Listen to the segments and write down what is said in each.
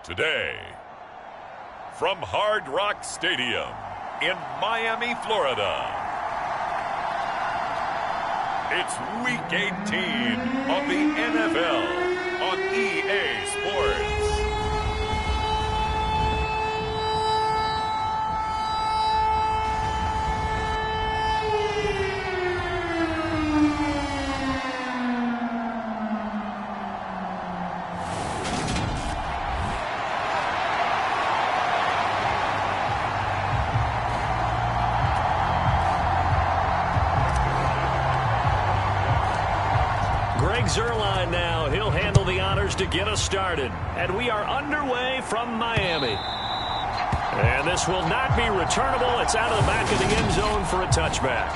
Today, from Hard Rock Stadium in Miami, Florida, it's Week 18 of the NFL on EA Sports. Zerline now. He'll handle the honors to get us started. And we are underway from Miami. And this will not be returnable. It's out of the back of the end zone for a touchback.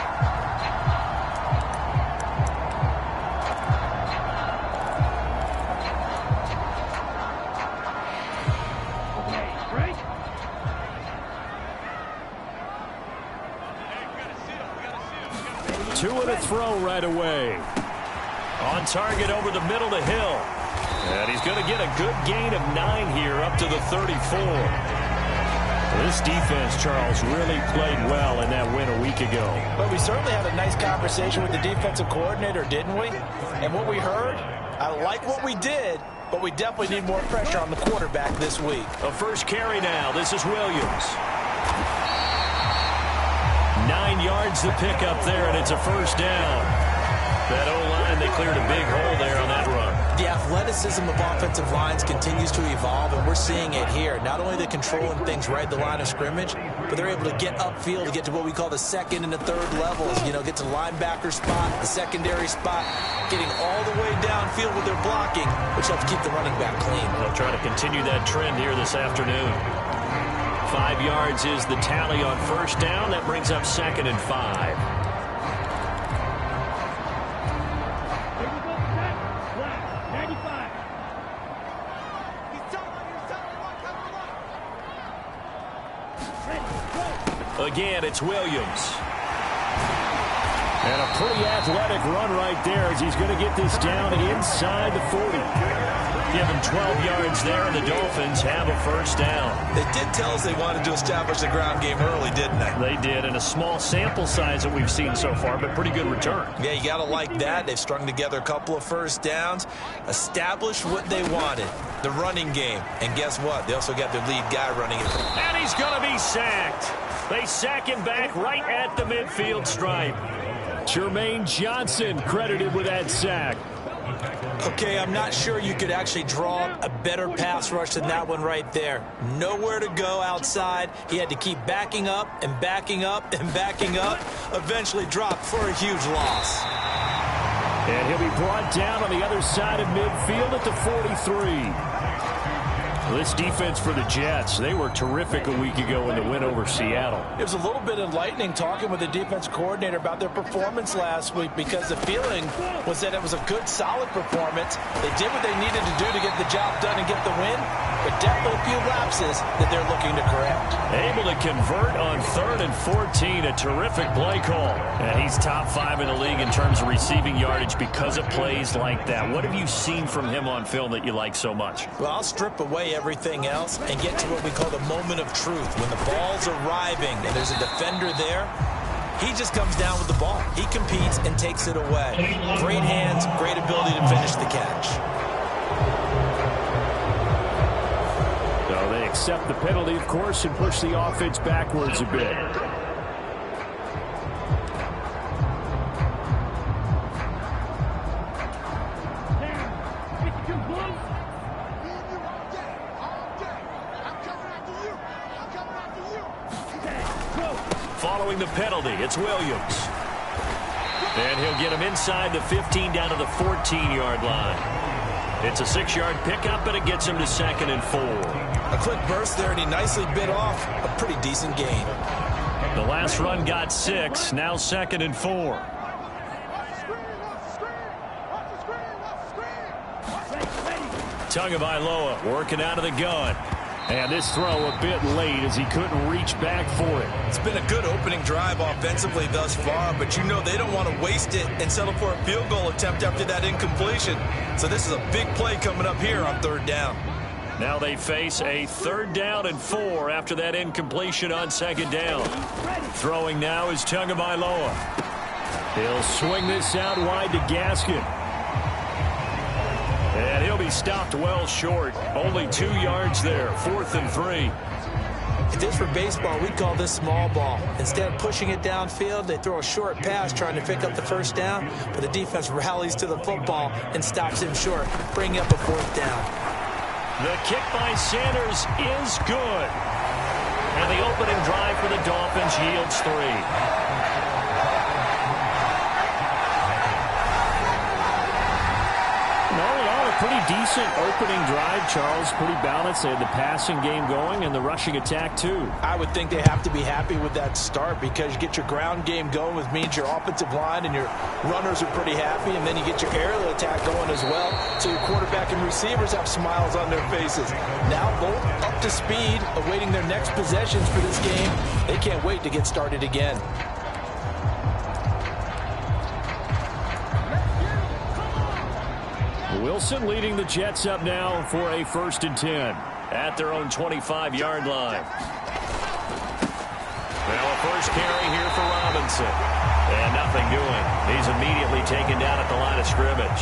Two and a throw right away. On target over the middle to Hill. And he's going to get a good gain of 9 here up to the 34. This defense, Charles, really played well in that win a week ago. But we certainly had a nice conversation with the defensive coordinator, didn't we? And what we heard, I like what we did, but we definitely need more pressure on the quarterback this week. A first carry now. This is Williams. 9 yards to pick up there, and it's a first down. That O-line, they cleared a big hole there on that run. The athleticism of offensive lines continues to evolve, and we're seeing it here. Not only the controlling things right at the line of scrimmage, but they're able to get upfield to get to what we call the second and the third levels. You know, get to linebacker spot, the secondary spot, getting all the way downfield with their blocking, which helps keep the running back clean. They'll try to continue that trend here this afternoon. 5 yards is the tally on first down. That brings up 2nd and 5. Again, it's Williams. And a pretty athletic run right there as he's going to get this down inside the 40. Give him 12 yards there, and the Dolphins have a first down. They did tell us they wanted to establish the ground game early, didn't they? They did, and a small sample size that we've seen so far, but pretty good return. Yeah, you got to like that. They've strung together a couple of first downs, established what they wanted, the running game. And guess what? They also got their lead guy running it. And he's going to be sacked. They sack him back right at the midfield stripe. Jermaine Johnson credited with that sack. Okay, I'm not sure you could actually draw a better pass rush than that one right there. Nowhere to go outside. He had to keep backing up and backing up and backing up. Eventually dropped for a huge loss. And he'll be brought down on the other side of midfield at the 43. This defense for the Jets, they were terrific a week ago in the win over Seattle. It was a little bit enlightening talking with the defense coordinator about their performance last week because the feeling was that it was a good, solid performance. They did what they needed to do to get the job done and get the win, but definitely a few lapses that they're looking to correct. Able to convert on 3rd and 14, a terrific play call. And he's top 5 in the league in terms of receiving yardage because of plays like that. What have you seen from him on film that you like so much? Well, I'll strip away everything else and get to what we call the moment of truth. When the ball's arriving and there's a defender there, he just comes down with the ball. He competes and takes it away. Great hands, great ability to finish the catch. So they accept the penalty, of course, and push the offense backwards a bit. Following the penalty, it's Williams. And he'll get him inside the 15 down to the 14-yard line. It's a 6-yard pickup, and it gets him to 2nd and 4. A quick burst there, and he nicely bit off a pretty decent gain. The last run got 6, now 2nd and 4. Tagovailoa working out of the gun. And this throw a bit late as he couldn't reach back for it. It's been a good opening drive offensively thus far, but you know they don't want to waste it and settle for a field goal attempt after that incompletion. So this is a big play coming up here on 3rd down. Now they face a 3rd down and 4 after that incompletion on 2nd down. Throwing now is Tagovailoa. He'll swing this out wide to Gaskin. And he'll be stopped well short. Only 2 yards there. 4th and 3. If this were baseball, we'd call this small ball. Instead of pushing it downfield, they throw a short pass trying to pick up the 1st down, but the defense rallies to the football and stops him short, bringing up a 4th down. The kick by Sanders is good. And the opening drive for the Dolphins yields 3. Pretty decent opening drive, Charles. Pretty balanced. They had the passing game going and the rushing attack, too. I would think they have to be happy with that start because you get your ground game going, which means your offensive line and your runners are pretty happy, and then you get your aerial attack going as well, so your quarterback and receivers have smiles on their faces. Now both up to speed, awaiting their next possessions for this game. They can't wait to get started again. Wilson leading the Jets up now for a 1st and 10 at their own 25-yard line. Now a first carry here for Robinson. And nothing doing. He's immediately taken down at the line of scrimmage.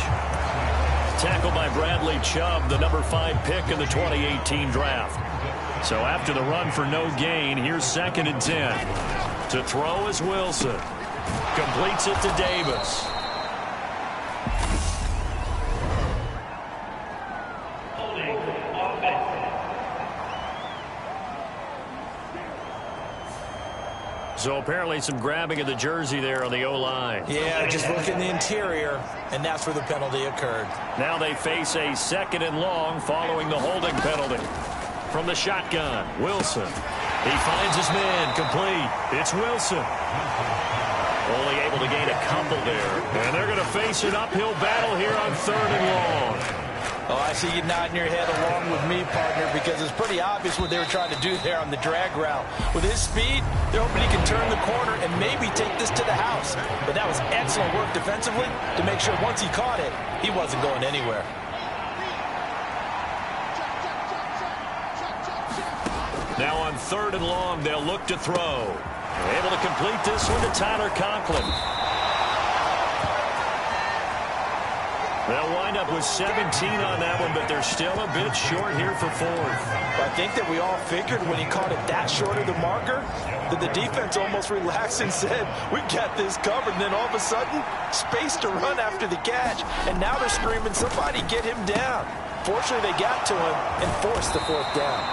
Tackled by Bradley Chubb, the number 5 pick in the 2018 draft. So after the run for no gain, here's 2nd and 10. To throw is Wilson. Completes it to Davis. So apparently some grabbing of the jersey there on the O-line. Yeah, just look in the interior, and that's where the penalty occurred. Now they face a 2nd and long following the holding penalty. From the shotgun, Wilson. He finds his man, complete. It's Wilson. Only able to gain a couple there. And they're going to face an uphill battle here on 3rd and long. Oh, I see you nodding your head along with me, partner, because it's pretty obvious what they were trying to do there on the drag route. With his speed, they're hoping he can turn the corner and maybe take this to the house. But that was excellent work defensively to make sure once he caught it, he wasn't going anywhere. Now on 3rd and long, they'll look to throw. They're able to complete this one to Tyler Conklin. They'll wind up with 17 on that one, but they're still a bit short here for 4th. I think that we all figured when he caught it that short of the marker that the defense almost relaxed and said, we got this covered. And then all of a sudden, space to run after the catch. And now they're screaming, somebody get him down. Fortunately, they got to him and forced the 4th down.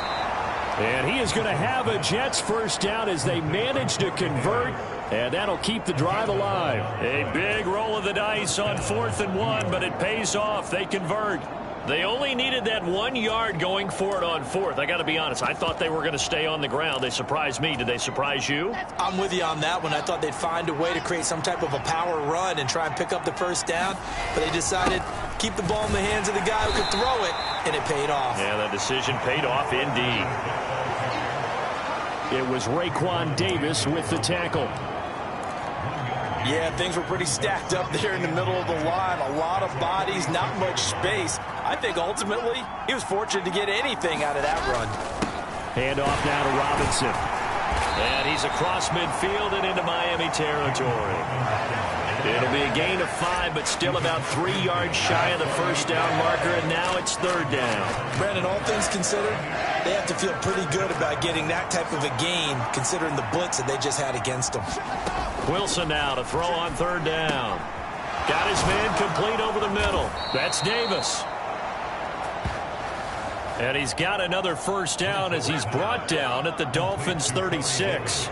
And he is going to have a Jets 1st down as they manage to convert. And that'll keep the drive alive. A big roll of the dice on 4th and 1, but it pays off. They convert. They only needed that 1 yard going for it on 4th. I got to be honest, I thought they were going to stay on the ground. They surprised me. Did they surprise you? I'm with you on that one. I thought they'd find a way to create some type of a power run and try and pick up the 1st down, but they decided keep the ball in the hands of the guy who could throw it, and it paid off. Yeah, that decision paid off indeed. It was Raekwon Davis with the tackle. Yeah, things were pretty stacked up there in the middle of the line. A lot of bodies, not much space. I think ultimately he was fortunate to get anything out of that run. Handoff now to Robinson. And he's across midfield and into Miami territory. It'll be a gain of 5, but still about 3 yards shy of the 1st down marker, and now it's 3rd down. Brandon, all things considered, they have to feel pretty good about getting that type of a gain, considering the blitz that they just had against them. Wilson now to throw on 3rd down. Got his man complete over the middle. That's Davis. And he's got another 1st down as he's brought down at the Dolphins' 36.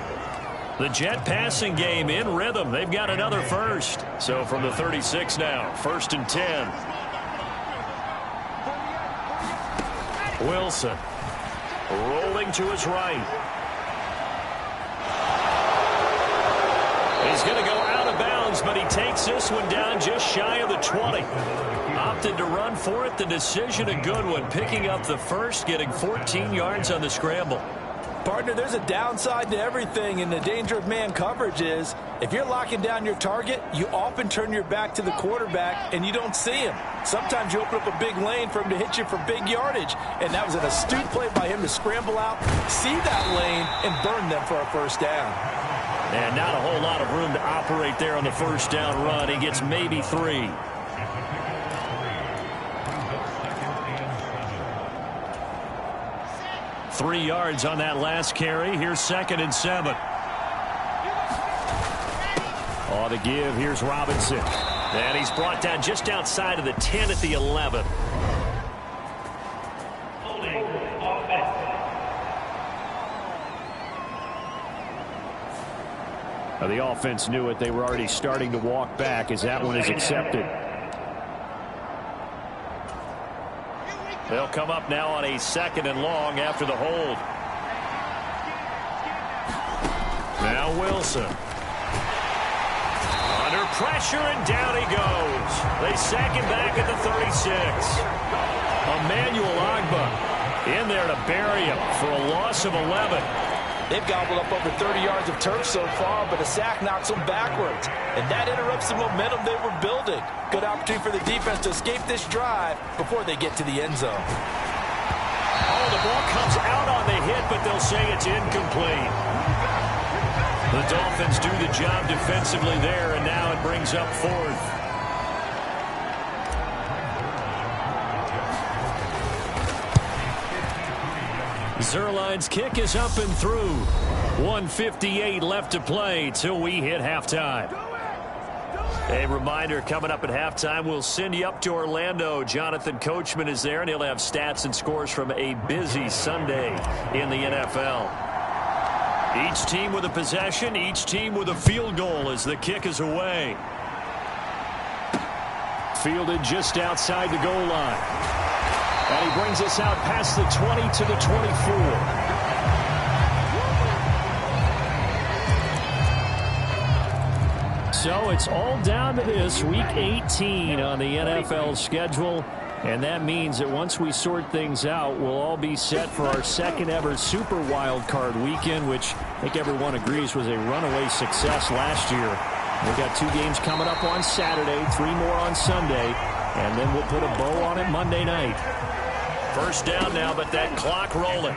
The Jet passing game in rhythm. They've got another 1st. So from the 36 now, 1st and 10. Wilson rolling to his right. He's going to go out of bounds, but he takes this one down just shy of the 20. Opted to run for it. The decision a good one. Picking up the 1st, getting 14 yards on the scramble. Partner, there's a downside to everything, and the danger of man coverage is if you're locking down your target, you often turn your back to the quarterback and you don't see him. Sometimes you open up a big lane for him to hit you for big yardage, and that was an astute play by him to scramble out, see that lane, and burn them for a first down. And not a whole lot of room to operate there on the first down run. He gets maybe 3. Three yards on that last carry. Here's 2nd and 7. On the give, here's Robinson. And he's brought down just outside of the 10 at the 11. Now the offense knew it. They were already starting to walk back as that one is accepted. They'll come up now on a 2nd and long after the hold. Now Wilson. Under pressure, and down he goes. They sack him back at the 36. Emmanuel Ogbah in there to bury him for a loss of 11. They've gobbled up over 30 yards of turf so far, but a sack knocks them backwards. And that interrupts the momentum they were building. Good opportunity for the defense to escape this drive before they get to the end zone. Oh, the ball comes out on the hit, but they'll say it's incomplete. The Dolphins do the job defensively there, and now it brings up 4th. Zerline's kick is up and through. 1:58 left to play till we hit halftime. A reminder, coming up at halftime, we'll send you up to Orlando. Jonathan Coachman is there, and he'll have stats and scores from a busy Sunday in the NFL. Each team with a possession, each team with a field goal as the kick is away. Fielded just outside the goal line. And he brings us out past the 20 to the 24. So it's all down to this, Week 18 on the NFL schedule. And that means that once we sort things out, we'll all be set for our 2nd ever Super Wild Card weekend, which I think everyone agrees was a runaway success last year. We've got 2 games coming up on Saturday, 3 more on Sunday, and then we'll put a bow on it Monday night. First down now, but that clock rolling.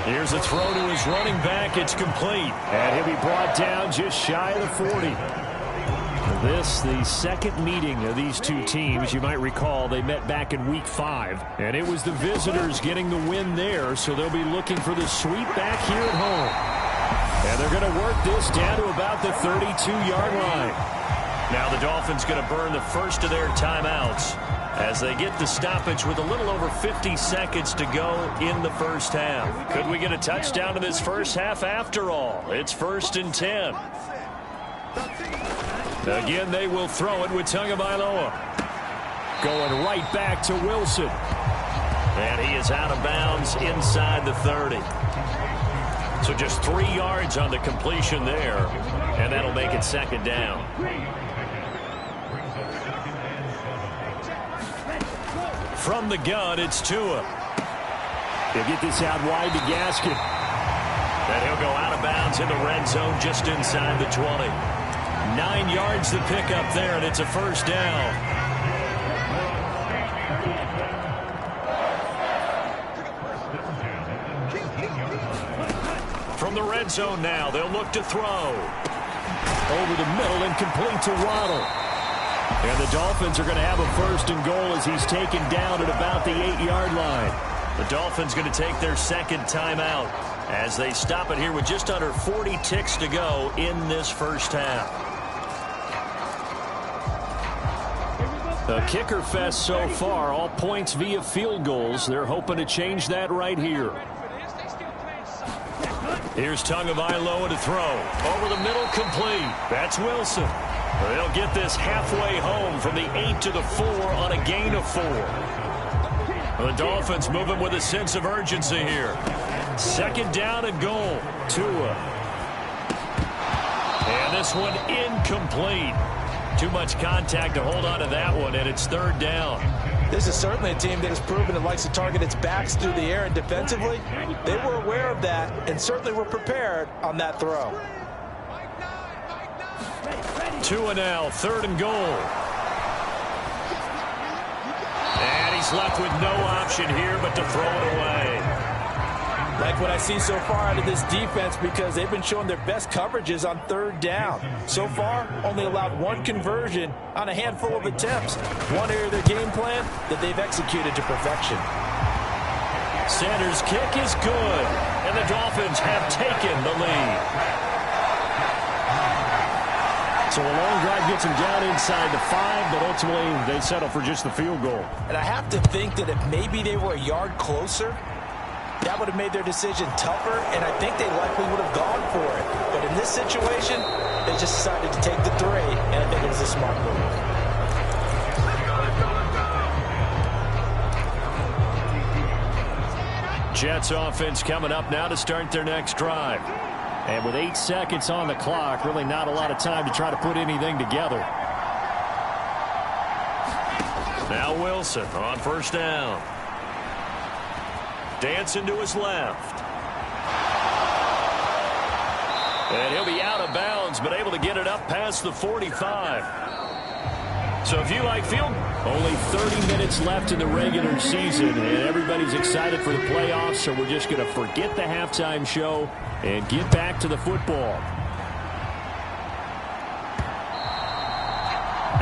Here's a throw to his running back. It's complete. And he'll be brought down just shy of the 40. This, the second meeting of these two teams. You might recall they met back in Week 5. And it was the visitors getting the win there, so they'll be looking for the sweep back here at home. And they're going to work this down to about the 32-yard line. Now the Dolphins going to burn the first of their timeouts as they get the stoppage with a little over 50 seconds to go in the first half. Could we get a touchdown in this first half after all? It's 1st and 10. Again, they will throw it with Tagovailoa. Going right back to Wilson. And he is out of bounds inside the 30. So just 3 yards on the completion there, and that'll make it 2nd down. From the gun, it's Tua. He'll get this out wide to Gaskin. And he'll go out of bounds in the red zone just inside the 20. 9 yards to pick up there, and it's a first down. From the red zone now, they'll look to throw. Over the middle and complete to Waddle. And the Dolphins are going to have a 1st and goal as he's taken down at about the 8-yard line. The Dolphins going to take their 2nd timeout as they stop it here with just under 40 ticks to go in this first half. The kicker fest so far, all points via field goals. They're hoping to change that right here. Here's Tagovailoa to throw. Over the middle, complete. That's Wilson. They'll get this halfway home from the 8 to the 4 on a gain of 4. The Dolphins moving with a sense of urgency here. 2nd down and goal. Tua. And this one incomplete. Too much contact to hold on to that one, and it's 3rd down. This is certainly a team that has proven it likes to target its backs through the air, and defensively, they were aware of that and certainly were prepared on that throw. 2 and now, 3rd and goal. And he's left with no option here but to throw it away. Like what I see so far out of this defense, because they've been showing their best coverages on 3rd down. So far, only allowed 1 conversion on a handful of attempts. One area of their game plan that they've executed to perfection. Sanders' kick is good, and the Dolphins have taken the lead. So a long drive gets them down inside the 5, but ultimately they settle for just the field goal. And I have to think that if maybe they were a yard closer, that would have made their decision tougher, and I think they likely would have gone for it. But in this situation, they just decided to take the 3, and I think it was a smart move. Jets offense coming up now to start their next drive. And with 8 seconds on the clock, really not a lot of time to try to put anything together. Now Wilson on 1st down. Dancing to his left. And he'll be out of bounds, but able to get it up past the 45. So if you like field, only 30 minutes left in the regular season, and everybody's excited for the playoffs, so we're just going to forget the halftime show and get back to the football.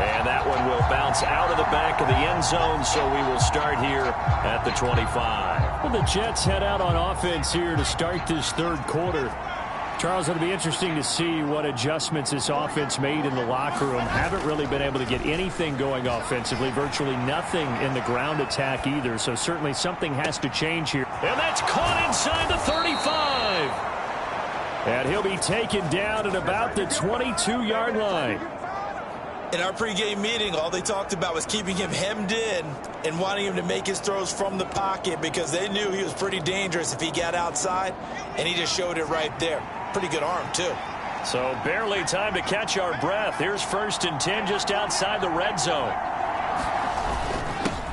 And that one will bounce out of the back of the end zone, so we will start here at the 25. Well, the Jets head out on offense here to start this 3rd quarter. Charles, it'll be interesting to see what adjustments this offense made in the locker room. Haven't really been able to get anything going offensively, virtually nothing in the ground attack either, so certainly something has to change here. And that's caught inside the 35. And he'll be taken down at about the 22-yard line. In our pregame meeting, all they talked about was keeping him hemmed in and wanting him to make his throws from the pocket because they knew he was pretty dangerous if he got outside, and he just showed it right there. Pretty good arm, too. So barely time to catch our breath. Here's 1st and 10 just outside the red zone.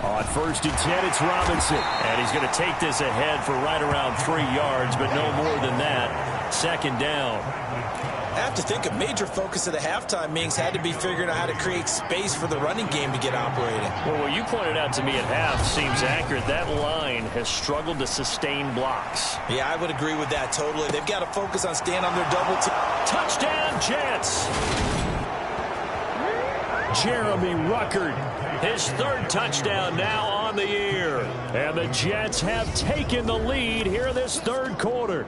On 1st and 10, it's Robinson. And he's going to take this ahead for right around 3 yards, but no more than that. 2nd down. I have to think a major focus of the halftime meetings had to be figuring out how to create space for the running game to get operating. Well, what you pointed out to me at half seems accurate. That line has struggled to sustain blocks. Yeah, I would agree with that totally. They've got to focus on staying on their double team. Touchdown, Jets! Jeremy Ruckert, his 3rd touchdown now on the year. And the Jets have taken the lead here this 3rd quarter.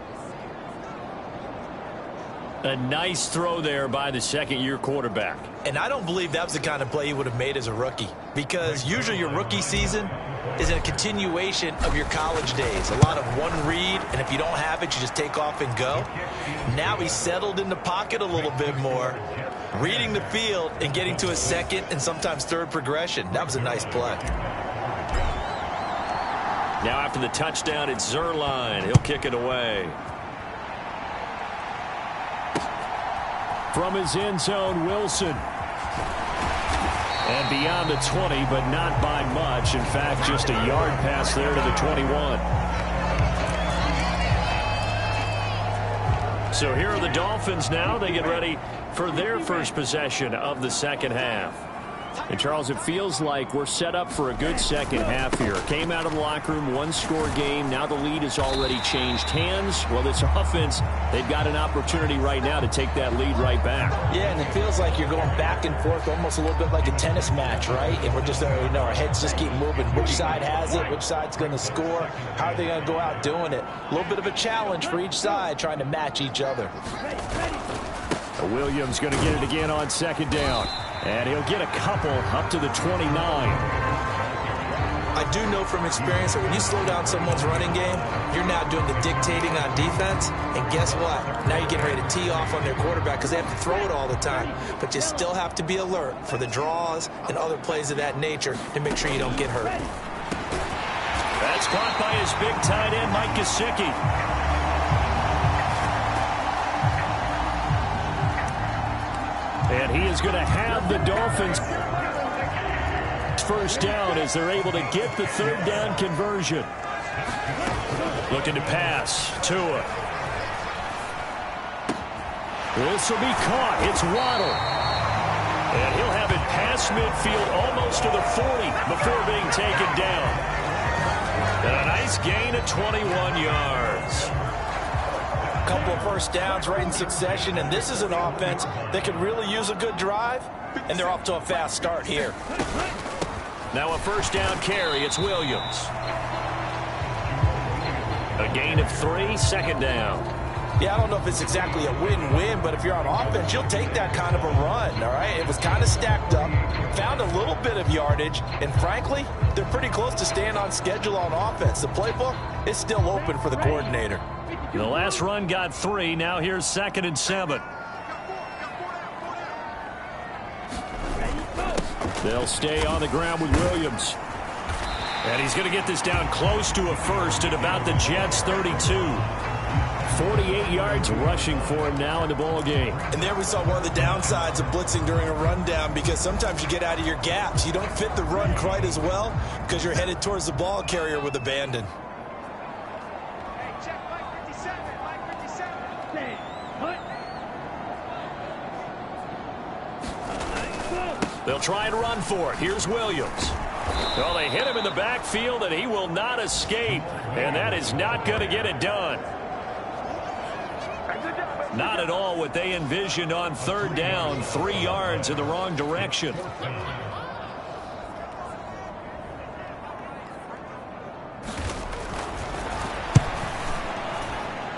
A nice throw there by the 2nd-year quarterback. And I don't believe that was the kind of play he would have made as a rookie, because usually your rookie season is a continuation of your college days. A lot of one read, and if you don't have it, you just take off and go. Now he's settled in the pocket a little bit more, reading the field and getting to a 2nd and sometimes 3rd progression. That was a nice play. Now after the touchdown, it's Zuerlein. He'll kick it away. From his end zone, Wilson. And beyond the 20, but not by much. In fact, just a yard pass there to the 21. So here are the Dolphins now. They get ready for their first possession of the 2nd half. And, Charles, it feels like we're set up for a good 2nd half here. Came out of the locker room, 1-score game. Now the lead has already changed hands. Well, this offense, they've got an opportunity right now to take that lead right back. Yeah, and it feels like you're going back and forth almost a little bit like a tennis match, right? And we're just, our heads just keep moving. Which side has it? Which side's going to score? How are they going to go out doing it? A little bit of a challenge for each side trying to match each other. Williams going to get it again on 2nd down. And he'll get a couple up to the 29. I do know from experience that when you slow down someone's running game, you're now doing the dictating on defense. And guess what? Now you're getting ready to tee off on their quarterback because they have to throw it all the time. But you still have to be alert for the draws and other plays of that nature to make sure you don't get hurt. That's caught by his big tight end, Mike Gesicki. And he is going to have the Dolphins first down as they're able to get the third down conversion. Looking to pass. Tua. This will be caught. It's Waddle. And he'll have it past midfield almost to the 40 before being taken down. And a nice gain of 21 yards. A couple of first downs right in succession, and this is an offense that could really use a good drive, and they're off to a fast start here. Now a first down carry. It's Williams. A gain of 3, second down. Yeah, I don't know if it's exactly a win-win, but if you're on offense, you'll take that kind of a run, all right? It was kind of stacked up, found a little bit of yardage, and frankly, they're pretty close to staying on schedule on offense. The playbook is still open for the coordinator. The last run got 3. Now here's 2nd and 7. They'll stay on the ground with Williams. And he's going to get this down close to a first at about the Jets' 32. 48 yards rushing for him now in the ball game. And there we saw one of the downsides of blitzing during a rundown, because sometimes you get out of your gaps. You don't fit the run quite as well because you're headed towards the ball carrier with abandon. They'll try and run for it. Here's Williams. Well, they hit him in the backfield, and he will not escape. And that is not going to get it done. Not at all what they envisioned on third down. 3 yards in the wrong direction.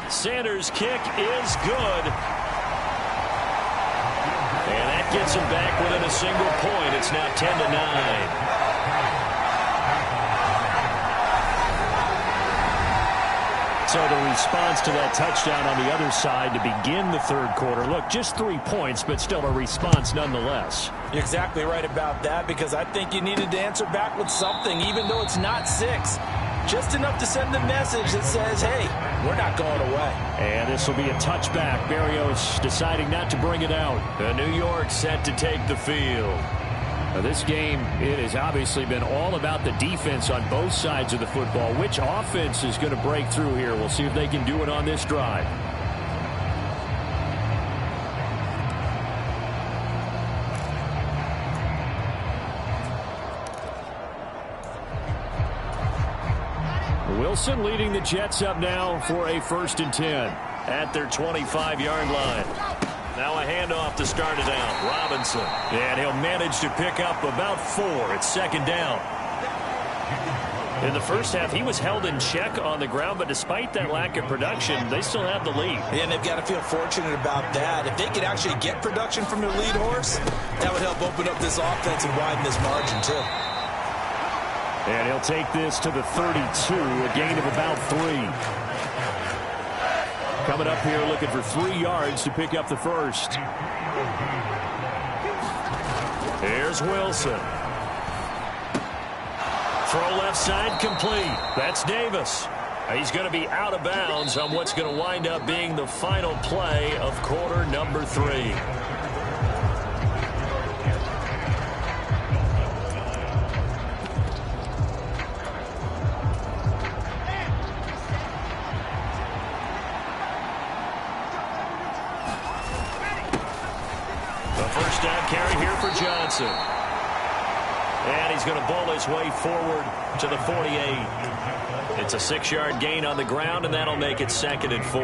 Sanders' kick is good. And that gets him back within a single point. It's now 10-9. So the response to that touchdown on the other side to begin the third quarter. Look, just 3 points, but still a response nonetheless. You're exactly right about that, because I think you needed to answer back with something, even though it's not 6. Just enough to send the message that says, hey, we're not going away. And this will be a touchback. Berrios deciding not to bring it out. New York set to take the field. Now, this game, it has obviously been all about the defense on both sides of the football. Which offense is going to break through here? We'll see if they can do it on this drive. Wilson leading the Jets up now for a 1st and 10 at their 25-yard line. Now a handoff to start it out. Robinson. And he'll manage to pick up about 4. It's 2nd down. In the first half, he was held in check on the ground, but despite that lack of production, they still have the lead. Yeah, and they've got to feel fortunate about that. If they could actually get production from their lead horse, that would help open up this offense and widen this margin, too. And he'll take this to the 32, a gain of about 3. Coming up here looking for 3 yards to pick up the first. Here's Wilson. Throw left side complete. That's Davis. He's going to be out of bounds on what's going to wind up being the final play of quarter number 3. First down carry here for Johnson. And he's going to bowl his way forward to the 48. It's a 6-yard gain on the ground, and that'll make it 2nd and 4.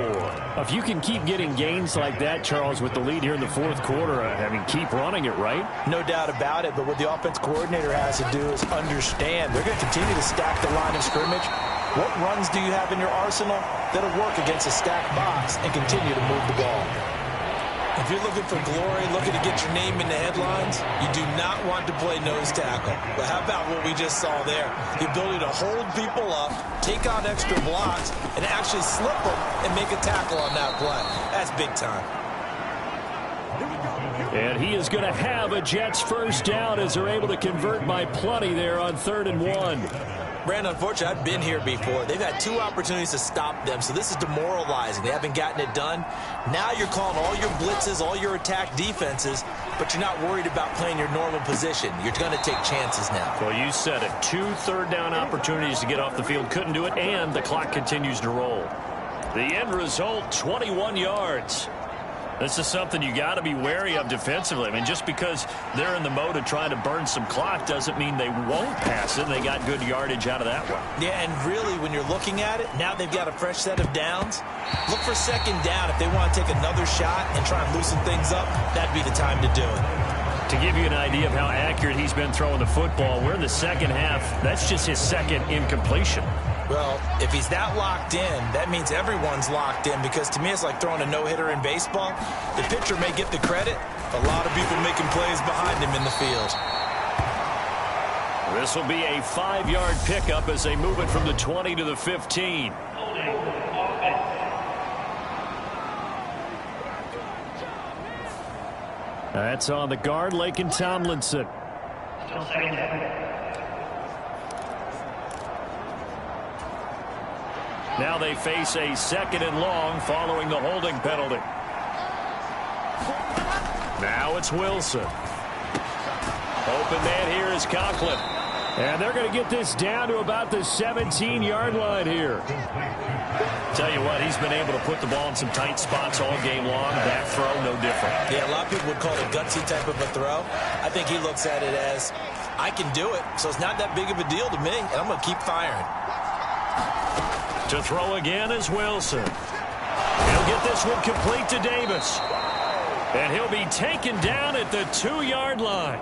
If you can keep getting gains like that, Charles, with the lead here in the fourth quarter, I mean, keep running it, right? No doubt about it, but what the offense coordinator has to do is understand they're going to continue to stack the line of scrimmage. What runs do you have in your arsenal that'll work against a stacked box and continue to move the ball? If you're looking for glory, looking to get your name in the headlines, you do not want to play nose tackle. But how about what we just saw there? The ability to hold people up, take on extra blocks, and actually slip them and make a tackle on that play. That's big time. And he is going to have a Jets first down as they're able to convert by plenty there on 3rd and 1. Brandon, unfortunately, I've been here before. They've had 2 opportunities to stop them, so this is demoralizing. They haven't gotten it done. Now you're calling all your blitzes, all your attack defenses, but you're not worried about playing your normal position. You're going to take chances now. Well, you said it. 2 third-down opportunities to get off the field. Couldn't do it, and the clock continues to roll. The end result, 21 yards. This is something you got to be wary of defensively. I mean, just because they're in the mode of trying to burn some clock doesn't mean they won't pass it. They got good yardage out of that one. Yeah, and really, when you're looking at it, now they've got a fresh set of downs. Look for second down. If they want to take another shot and try and loosen things up, that'd be the time to do it. To give you an idea of how accurate he's been throwing the football, we're in the second half. That's just his second incompletion. Well, if he's that locked in, that means everyone's locked in, because to me it's like throwing a no-hitter in baseball. The pitcher may get the credit. A lot of people making plays behind him in the field. This will be a 5-yard pickup as they move it from the 20 to the 15. That's on the guard, Laken Tomlinson. Still second down. Now they face a 2nd and long following the holding penalty. Now it's Wilson. Open man here is Conklin. And they're going to get this down to about the 17-yard line here. Tell you what, he's been able to put the ball in some tight spots all game long. That throw, no different. Yeah, a lot of people would call it a gutsy type of a throw. I think he looks at it as, I can do it, so it's not that big of a deal to me, and I'm going to keep firing. To throw again is Wilson. He'll get this one complete to Davis. And he'll be taken down at the 2-yard line.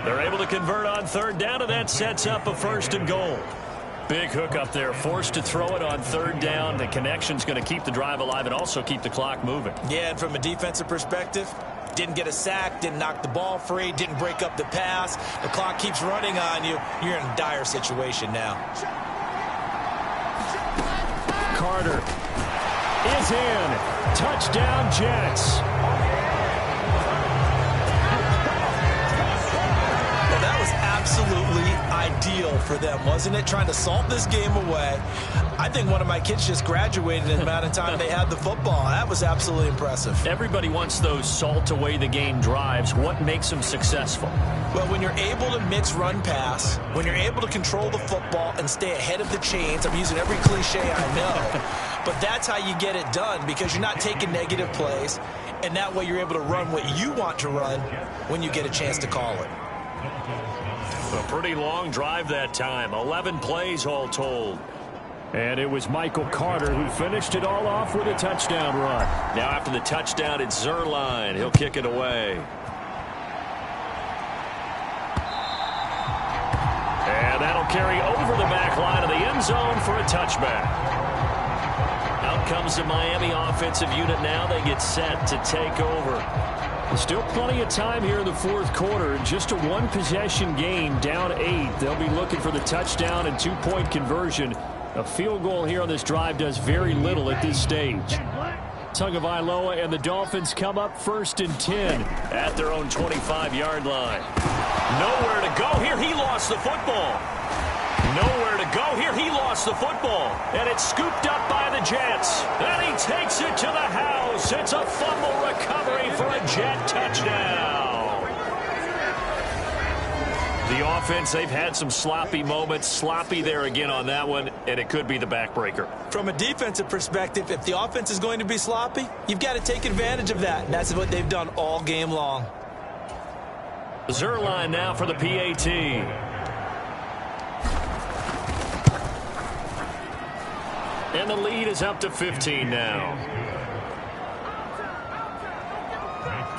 They're able to convert on 3rd down, and that sets up a 1st and goal. Big hook up there, forced to throw it on 3rd down. The connection's going to keep the drive alive and also keep the clock moving. Yeah, and from a defensive perspective, didn't get a sack, didn't knock the ball free, didn't break up the pass. The clock keeps running on you. You're in a dire situation now. Carter is in. Touchdown, Jets. Well, that was absolutely ideal for them, wasn't it? Trying to salt this game away. I think one of my kids just graduated in the amount of time they had the football. That was absolutely impressive. Everybody wants those salt away the game drives. What makes them successful? Well, when you're able to mix run-pass, when you're able to control the football and stay ahead of the chains, I'm using every cliche I know, but that's how you get it done, because you're not taking negative plays, and that way you're able to run what you want to run when you get a chance to call it. A pretty long drive that time, 11 plays all told. And it was Michael Carter who finished it all off with a touchdown run. Now after the touchdown, it's Zuerlein. He'll kick it away. And that'll carry over the back line of the end zone for a touchback. Out comes the Miami offensive unit now. They get set to take over. Still plenty of time here in the 4th quarter. Just a 1-possession game, down 8. They'll be looking for the touchdown and 2-point conversion. A field goal here on this drive does very little at this stage. Tagovailoa and the Dolphins come up 1st and 10 at their own 25-yard line. Nowhere to go here. He lost the football. Nowhere to go here. He lost the football. And it's scooped up by the Jets. And he takes it to the house. It's a fumble recovery for a Jet touchdown. The offense, they've had some sloppy moments. Sloppy there again on that one, and it could be the backbreaker. From a defensive perspective, if the offense is going to be sloppy, you've got to take advantage of that, and that's what they've done all game long. Zuerlein now for the PAT. And the lead is up to 15 now.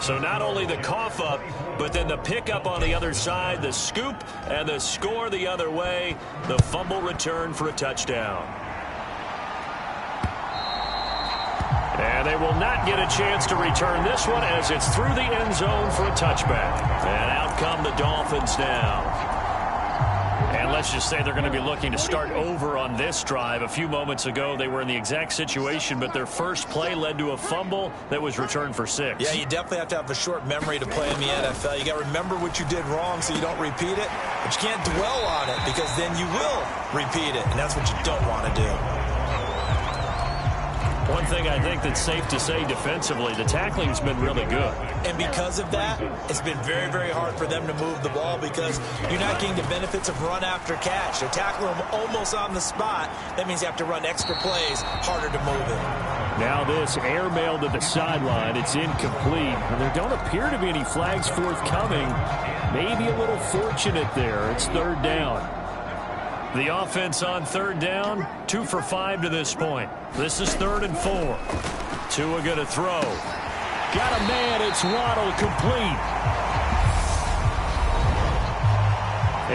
So not only the cough up, but then the pickup on the other side, the scoop, and the score the other way. The fumble return for a touchdown. And they will not get a chance to return this one as it's through the end zone for a touchback. And out come the Dolphins now. And let's just say they're going to be looking to start over on this drive. A few moments ago, they were in the exact situation, but their first play led to a fumble that was returned for 6. Yeah, you definitely have to have a short memory to play in the NFL. You got to remember what you did wrong so you don't repeat it, but you can't dwell on it because then you will repeat it, and that's what you don't want to do. One thing I think that's safe to say defensively, the tackling's been really good. And because of that, it's been very, very hard for them to move the ball because you're not getting the benefits of run after catch. They're tackling them almost on the spot. That means you have to run extra plays, harder to move it. Now this airmail to the sideline. It's incomplete. And there don't appear to be any flags forthcoming. Maybe a little fortunate there. It's third down. The offense on third down, 2 for 5 to this point. This is 3rd and 4. Tua going to throw. Got a man. It's Waddle, complete.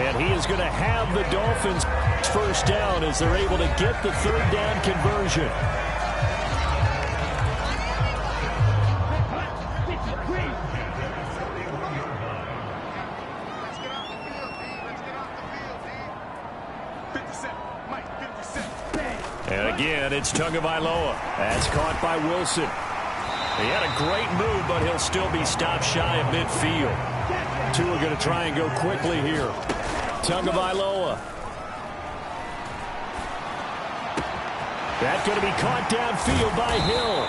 And he is going to have the Dolphins first down as they're able to get the third down conversion. And again, it's Tagovailoa. That's caught by Wilson. He had a great move, but he'll still be stopped shy of midfield. Tua going to try and go quickly here. Tagovailoa. That's going to be caught downfield by Hill.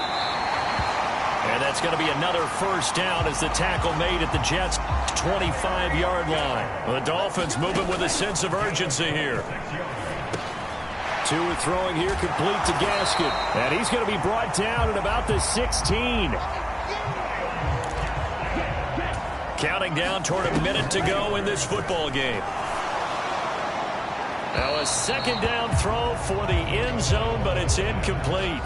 And that's going to be another first down as the tackle made at the Jets' 25-yard line. The Dolphins moving with a sense of urgency here. Tua throwing here, complete to Gaskin. And he's going to be brought down at about the 16. Counting down toward a minute to go in this football game. Now a second down throw for the end zone, but it's incomplete.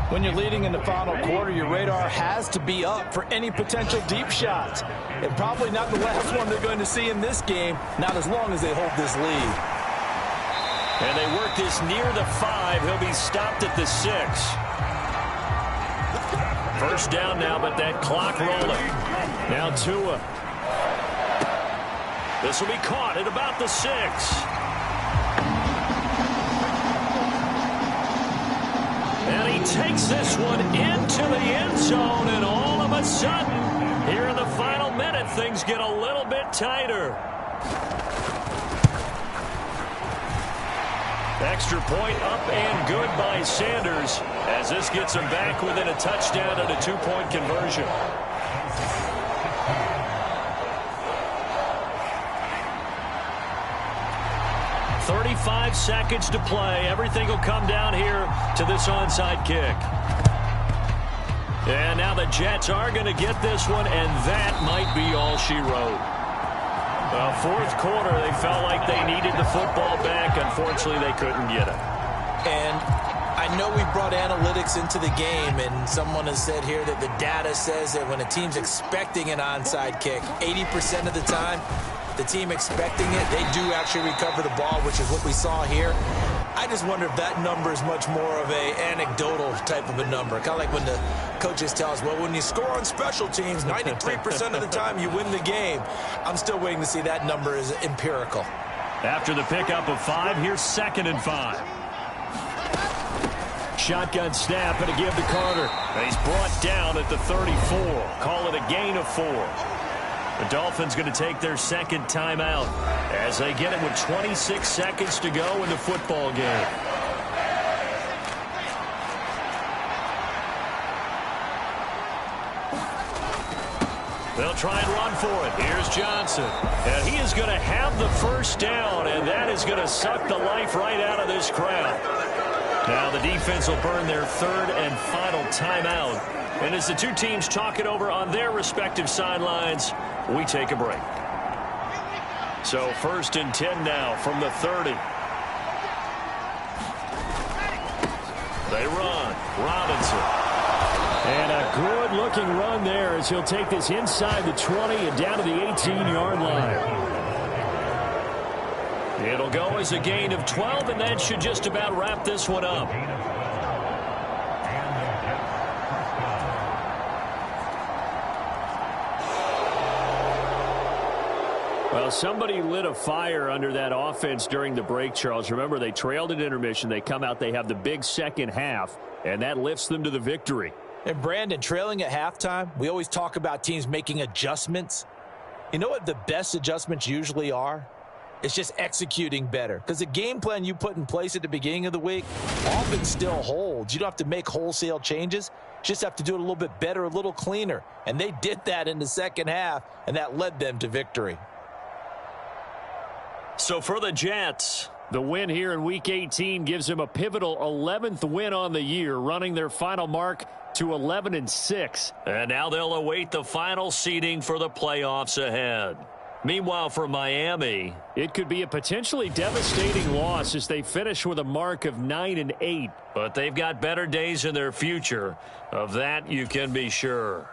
When you're leading in the final quarter, your radar has to be up for any potential deep shots. And probably not the last one they're going to see in this game, not as long as they hold this lead. And they work this near the 5. He'll be stopped at the 6. First down now, but that clock rolling. Now Tua. This will be caught at about the 6. And he takes this one into the end zone, and all of a sudden, here in the final minute, things get a little bit tighter. Extra point up and good by Sanders as this gets him back within a touchdown and a 2-point conversion. "35 seconds to play. Everything will come down here to this onside kick. And now the Jets are going to get this one, and that might be all she wrote. Well, fourth quarter, they felt like they needed the football back. Unfortunately, they couldn't get it. And I know we brought analytics into the game, and someone has said here that the data says that when a team's expecting an onside kick, 80% of the time, the team expecting it, they do actually recover the ball, which is what we saw here. I just wonder if that number is much more of a anecdotal type of a number. Kind of like when the coaches tell us, well, when you score on special teams, 93% of the time you win the game. I'm still waiting to see that number is empirical. After the pickup of 5, here's 2nd and 5. Shotgun snap and a give to Carter. And he's brought down at the 34. Call it a gain of 4. The Dolphins going to take their second timeout as they get it with 26 seconds to go in the football game. They'll try and run for it. Here's Johnson. And he is going to have the first down, and that is going to suck the life right out of this crowd. Now the defense will burn their third and final timeout. And as the two teams talk it over on their respective sidelines, we take a break. So 1st and 10 now from the 30. They run. Robinson. And a good-looking run there as he'll take this inside the 20 and down to the 18-yard line. It'll go as a gain of 12, and that should just about wrap this one up. Well, somebody lit a fire under that offense during the break, Charles. Remember, they trailed at intermission. They come out, they have the big second half, and that lifts them to the victory. And Brandon, trailing at halftime, we always talk about teams making adjustments. You know what the best adjustments usually are? It's just executing better. Because the game plan you put in place at the beginning of the week often still holds. You don't have to make wholesale changes. You just have to do it a little bit better, a little cleaner. And they did that in the second half, and that led them to victory. So for the Jets, the win here in Week 18 gives them a pivotal 11th win on the year, running their final mark to 11-6. And now they'll await the final seeding for the playoffs ahead. Meanwhile, for Miami, it could be a potentially devastating loss as they finish with a mark of 9-8. But they've got better days in their future. Of that, you can be sure.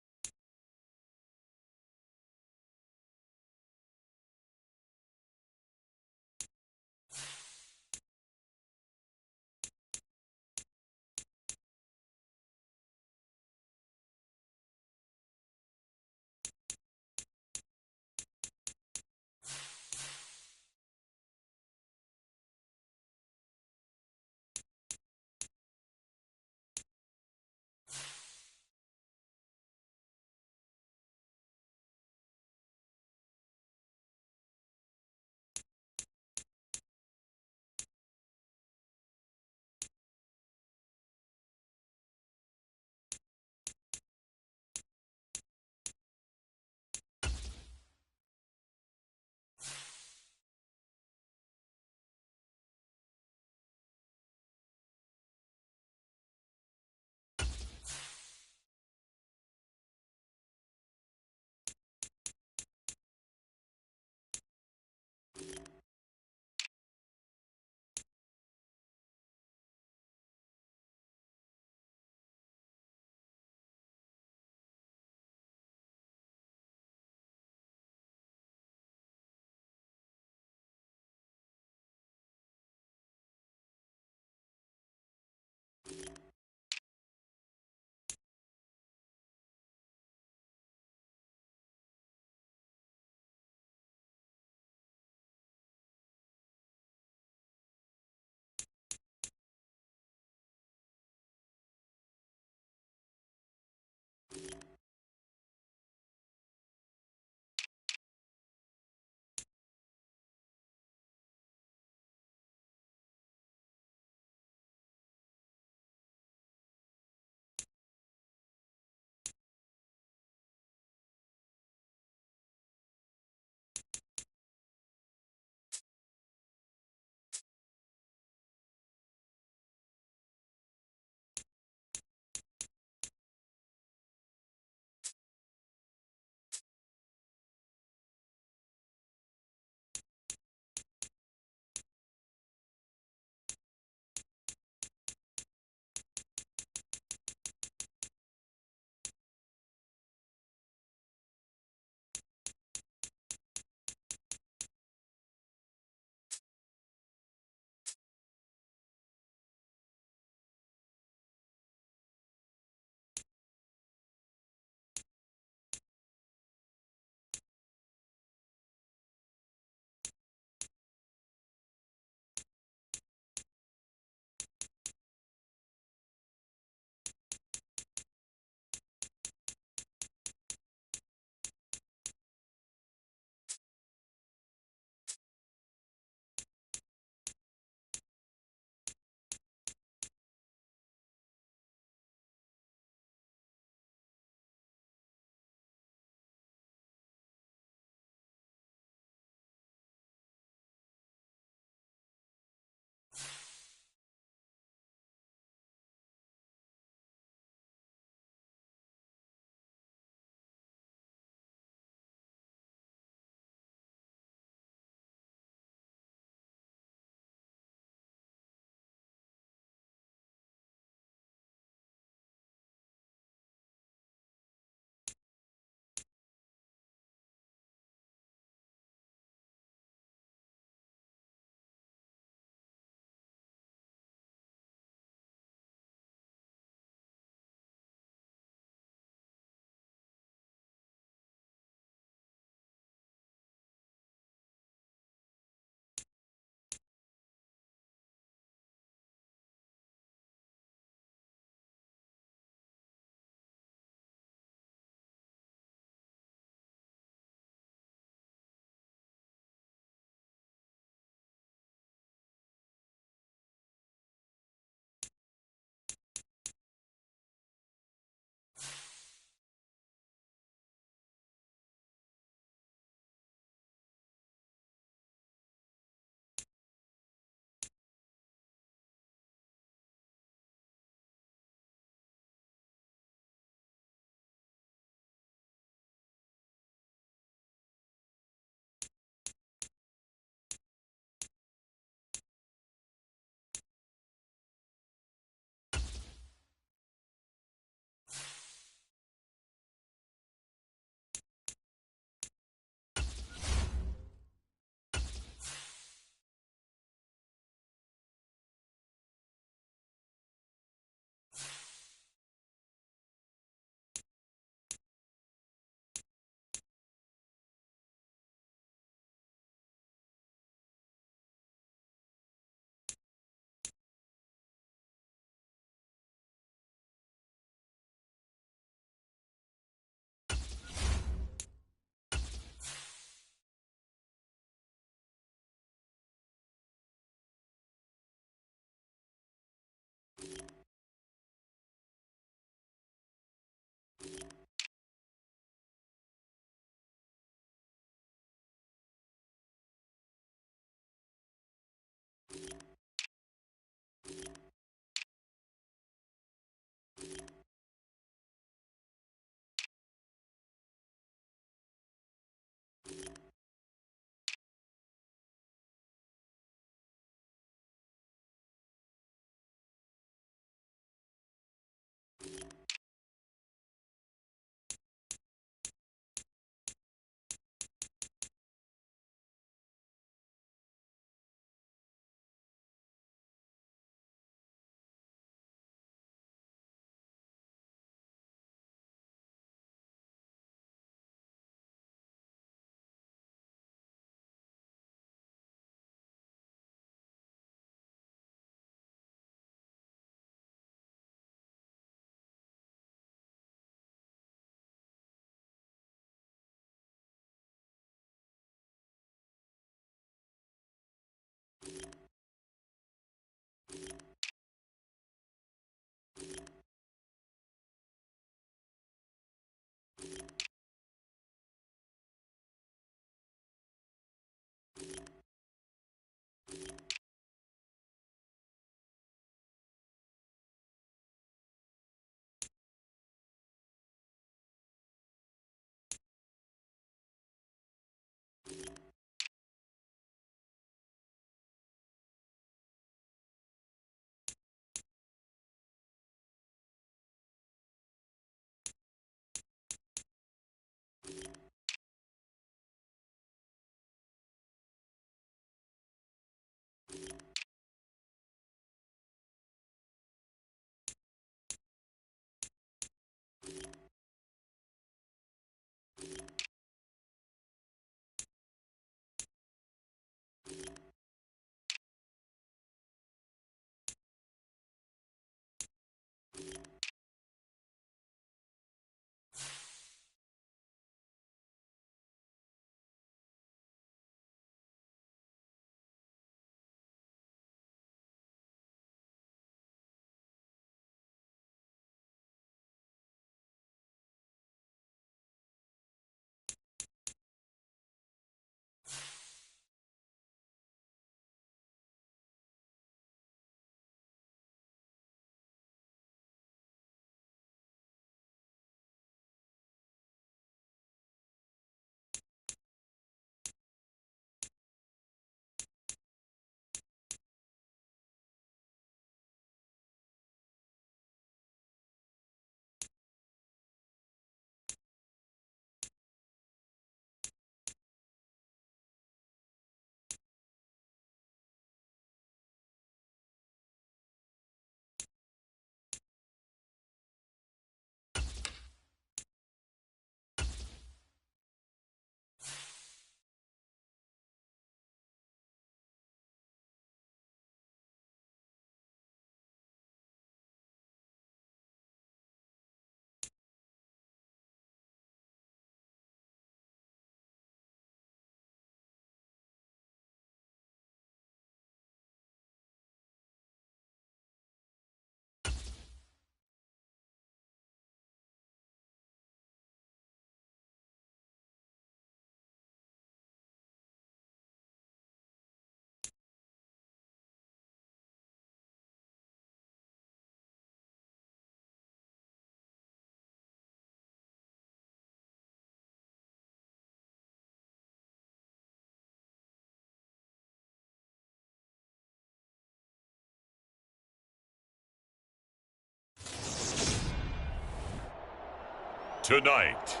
Tonight,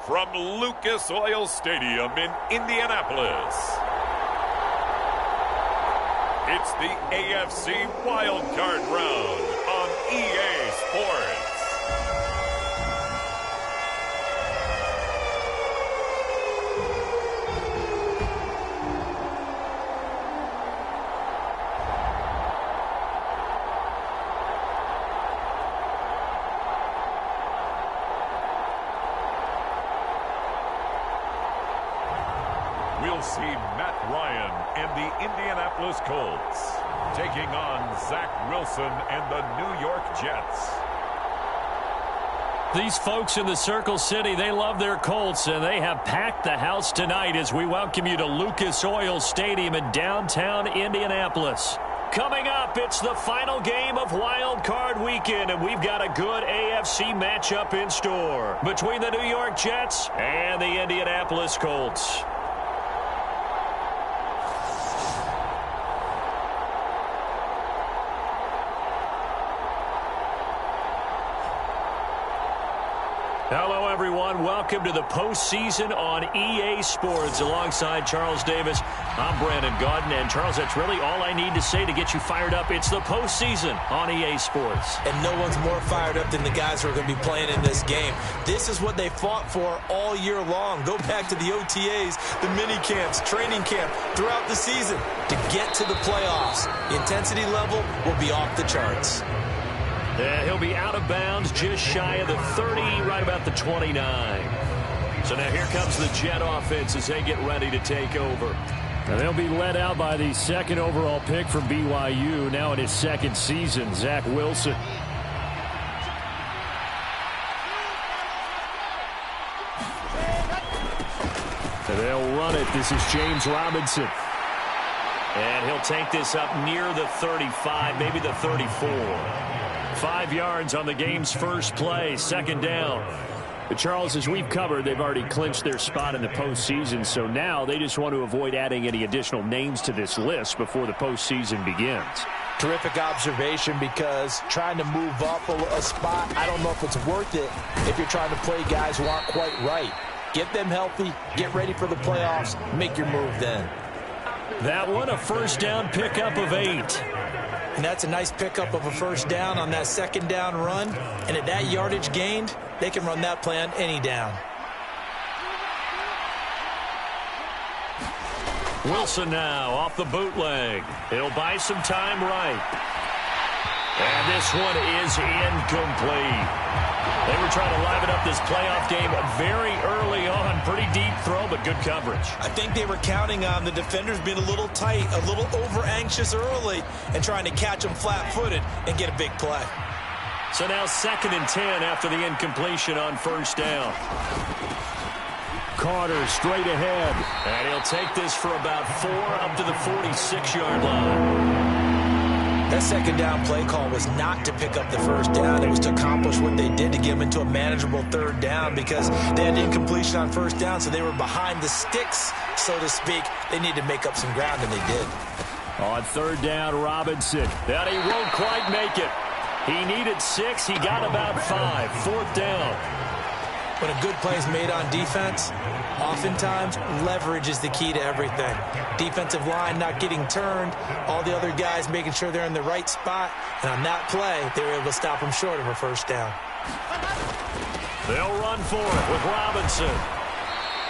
from Lucas Oil Stadium in Indianapolis, it's the AFC Wildcard Round on EA Sports. We'll see Matt Ryan and the Indianapolis Colts taking on Zach Wilson and the New York Jets. These folks in the Circle City, they love their Colts, and they have packed the house tonight as we welcome you to Lucas Oil Stadium in downtown Indianapolis. Coming up, it's the final game of Wild Card Weekend, and we've got a good AFC matchup in store between the New York Jets and the Indianapolis Colts. Hello, everyone. Welcome to the postseason on EA Sports. Alongside Charles Davis, I'm Brandon Gaudin. And, Charles, that's really all I need to say to get you fired up. It's the postseason on EA Sports. And no one's more fired up than the guys who are going to be playing in this game. This is what they fought for all year long. Go back to the OTAs, the mini camps, training camp, throughout the season to get to the playoffs. The intensity level will be off the charts. He'll be out of bounds just shy of the 30, right about the 29. So now here comes the Jet offense as they get ready to take over. And they'll be led out by the second overall pick from BYU, now in his second season, Zach Wilson. And they'll run it. This is James Robinson. And he'll take this up near the 35, maybe the 34. 5 yards on the game's first play, second down. But Charles, as we've covered, they've already clinched their spot in the postseason, so now they just want to avoid adding any additional names to this list before the postseason begins. Terrific observation, because trying to move up a spot, I don't know if it's worth it if you're trying to play guys who aren't quite right. Get them healthy, get ready for the playoffs, make your move then. That one, a first down pickup of 8. And that's a nice pickup of a first down on that second down run. And at that yardage gained, they can run that play on any down. Wilson now off the bootleg. He'll buy some time right. And this one is incomplete. They were trying to liven up this playoff game very early on. Pretty deep throw, but good coverage. I think they were counting on the defenders being a little tight, a little over-anxious early, and trying to catch them flat-footed and get a big play. So now 2nd and 10 after the incompletion on first down. Carter straight ahead. And he'll take this for about 4 up to the 46-yard line. That second down play call was not to pick up the first down. It was to accomplish what they did, to get them into a manageable third down, because they had incompletion on first down, so they were behind the sticks, so to speak. They needed to make up some ground, and they did. On third down, Robinson. And he won't quite make it. He needed 6. He got about 5. 4th down. When a good play is made on defense, oftentimes leverage is the key to everything. Defensive line not getting turned, all the other guys making sure they're in the right spot, and on that play, they were able to stop them short of a first down. They'll run for it with Robinson.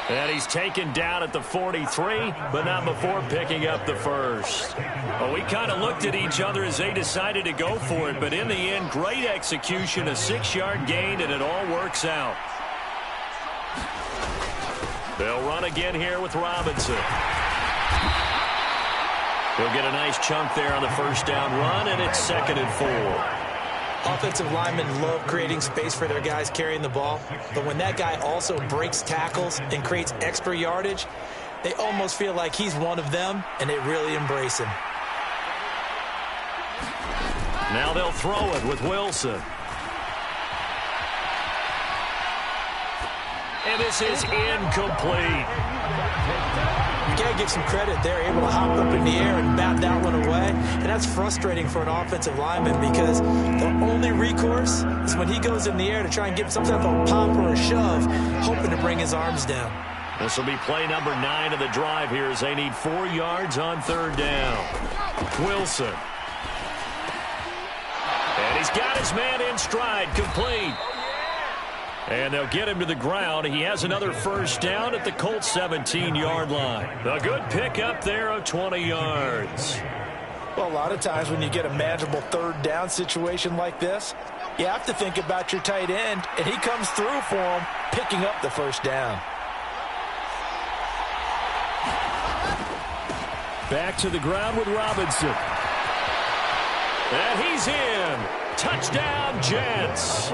And he's taken down at the 43, but not before picking up the first. Well, we kind of looked at each other as they decided to go for it, but in the end, great execution, a 6-yard gain, and it all works out. They'll run again here with Robinson. He'll get a nice chunk there on the first down run, and it's 2nd and 4. Offensive linemen love creating space for their guys carrying the ball, but when that guy also breaks tackles and creates extra yardage, they almost feel like he's one of them, and they really embrace him. Now they'll throw it with Wilson. And this is incomplete. You got to to give some credit. They're able to hop up in the air and bat that one away. And that's frustrating for an offensive lineman because the only recourse is when he goes in the air to try and give some type of pop or a shove, hoping to bring his arms down. This will be play number 9 of the drive here as they need 4 yards on 3rd down. Wilson. And he's got his man in stride, complete. And they'll get him to the ground. He has another first down at the Colts 17-yard line. A good pickup there of 20 yards. Well, a lot of times when you get a manageable 3rd down situation like this, you have to think about your tight end, and he comes through for him, picking up the first down. Back to the ground with Robinson. And he's in. Touchdown, Jets.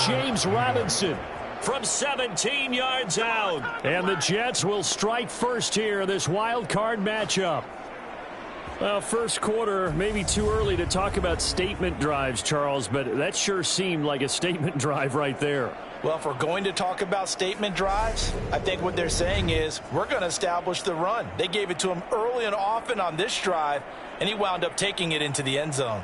James Robinson from 17 yards out. And the Jets will strike first here in this wild card matchup. Well, first quarter, maybe too early to talk about statement drives, Charles, but that sure seemed like a statement drive right there. Well, if we're going to talk about statement drives, I think what they're saying is we're going to establish the run. They gave it to him early and often on this drive, and he wound up taking it into the end zone.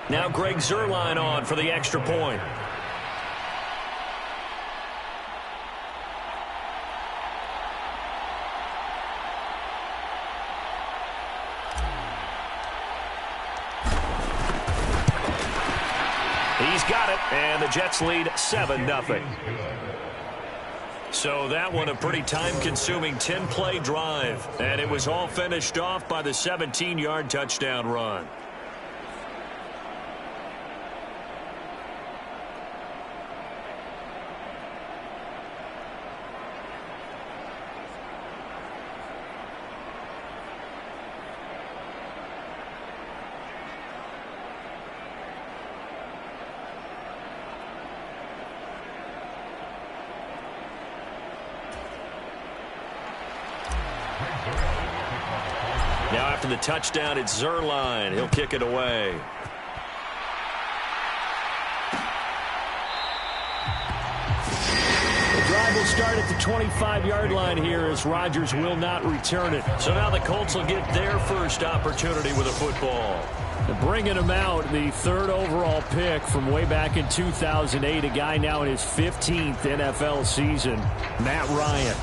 Now Greg Zuerlein on for the extra point. He's got it, and the Jets lead 7-0. So that one a pretty time-consuming 10-play drive, and it was all finished off by the 17-yard touchdown run. Now after the touchdown, it's Zuerlein. He'll kick it away. The drive will start at the 25-yard line here as Rodgers will not return it. So now the Colts will get their first opportunity with a football. And bringing him out, the 3rd overall pick from way back in 2008, a guy now in his 15th NFL season, Matt Ryan.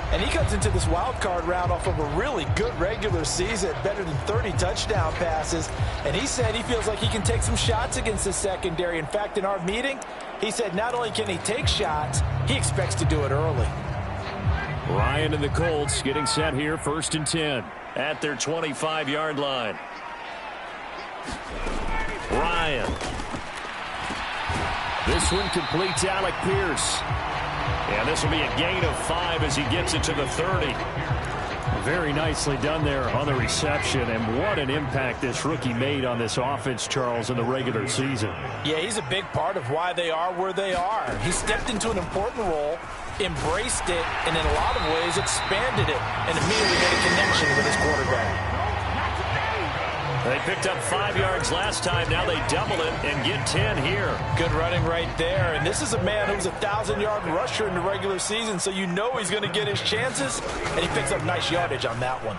And he comes into this wild card round off of a really good regular season, better than 30 touchdown passes. And he said he feels like he can take some shots against the secondary. In fact, in our meeting, he said not only can he take shots, he expects to do it early. Ryan and the Colts getting set here, 1st and 10 at their 25-yard line. Ryan. This one completes Alec Pierce. And this will be a gain of 5 as he gets it to the 30. Very nicely done there on the reception. And what an impact this rookie made on this offense, Charles, in the regular season. Yeah, he's a big part of why they are where they are. He stepped into an important role, embraced it, and in a lot of ways expanded it, and immediately made a connection with his quarterback. They picked up 5 yards last time. Now they double it and get 10 here. Good running right there. And this is a man who's a 1,000-yard rusher in the regular season, so you know he's going to get his chances. And he picks up nice yardage on that one.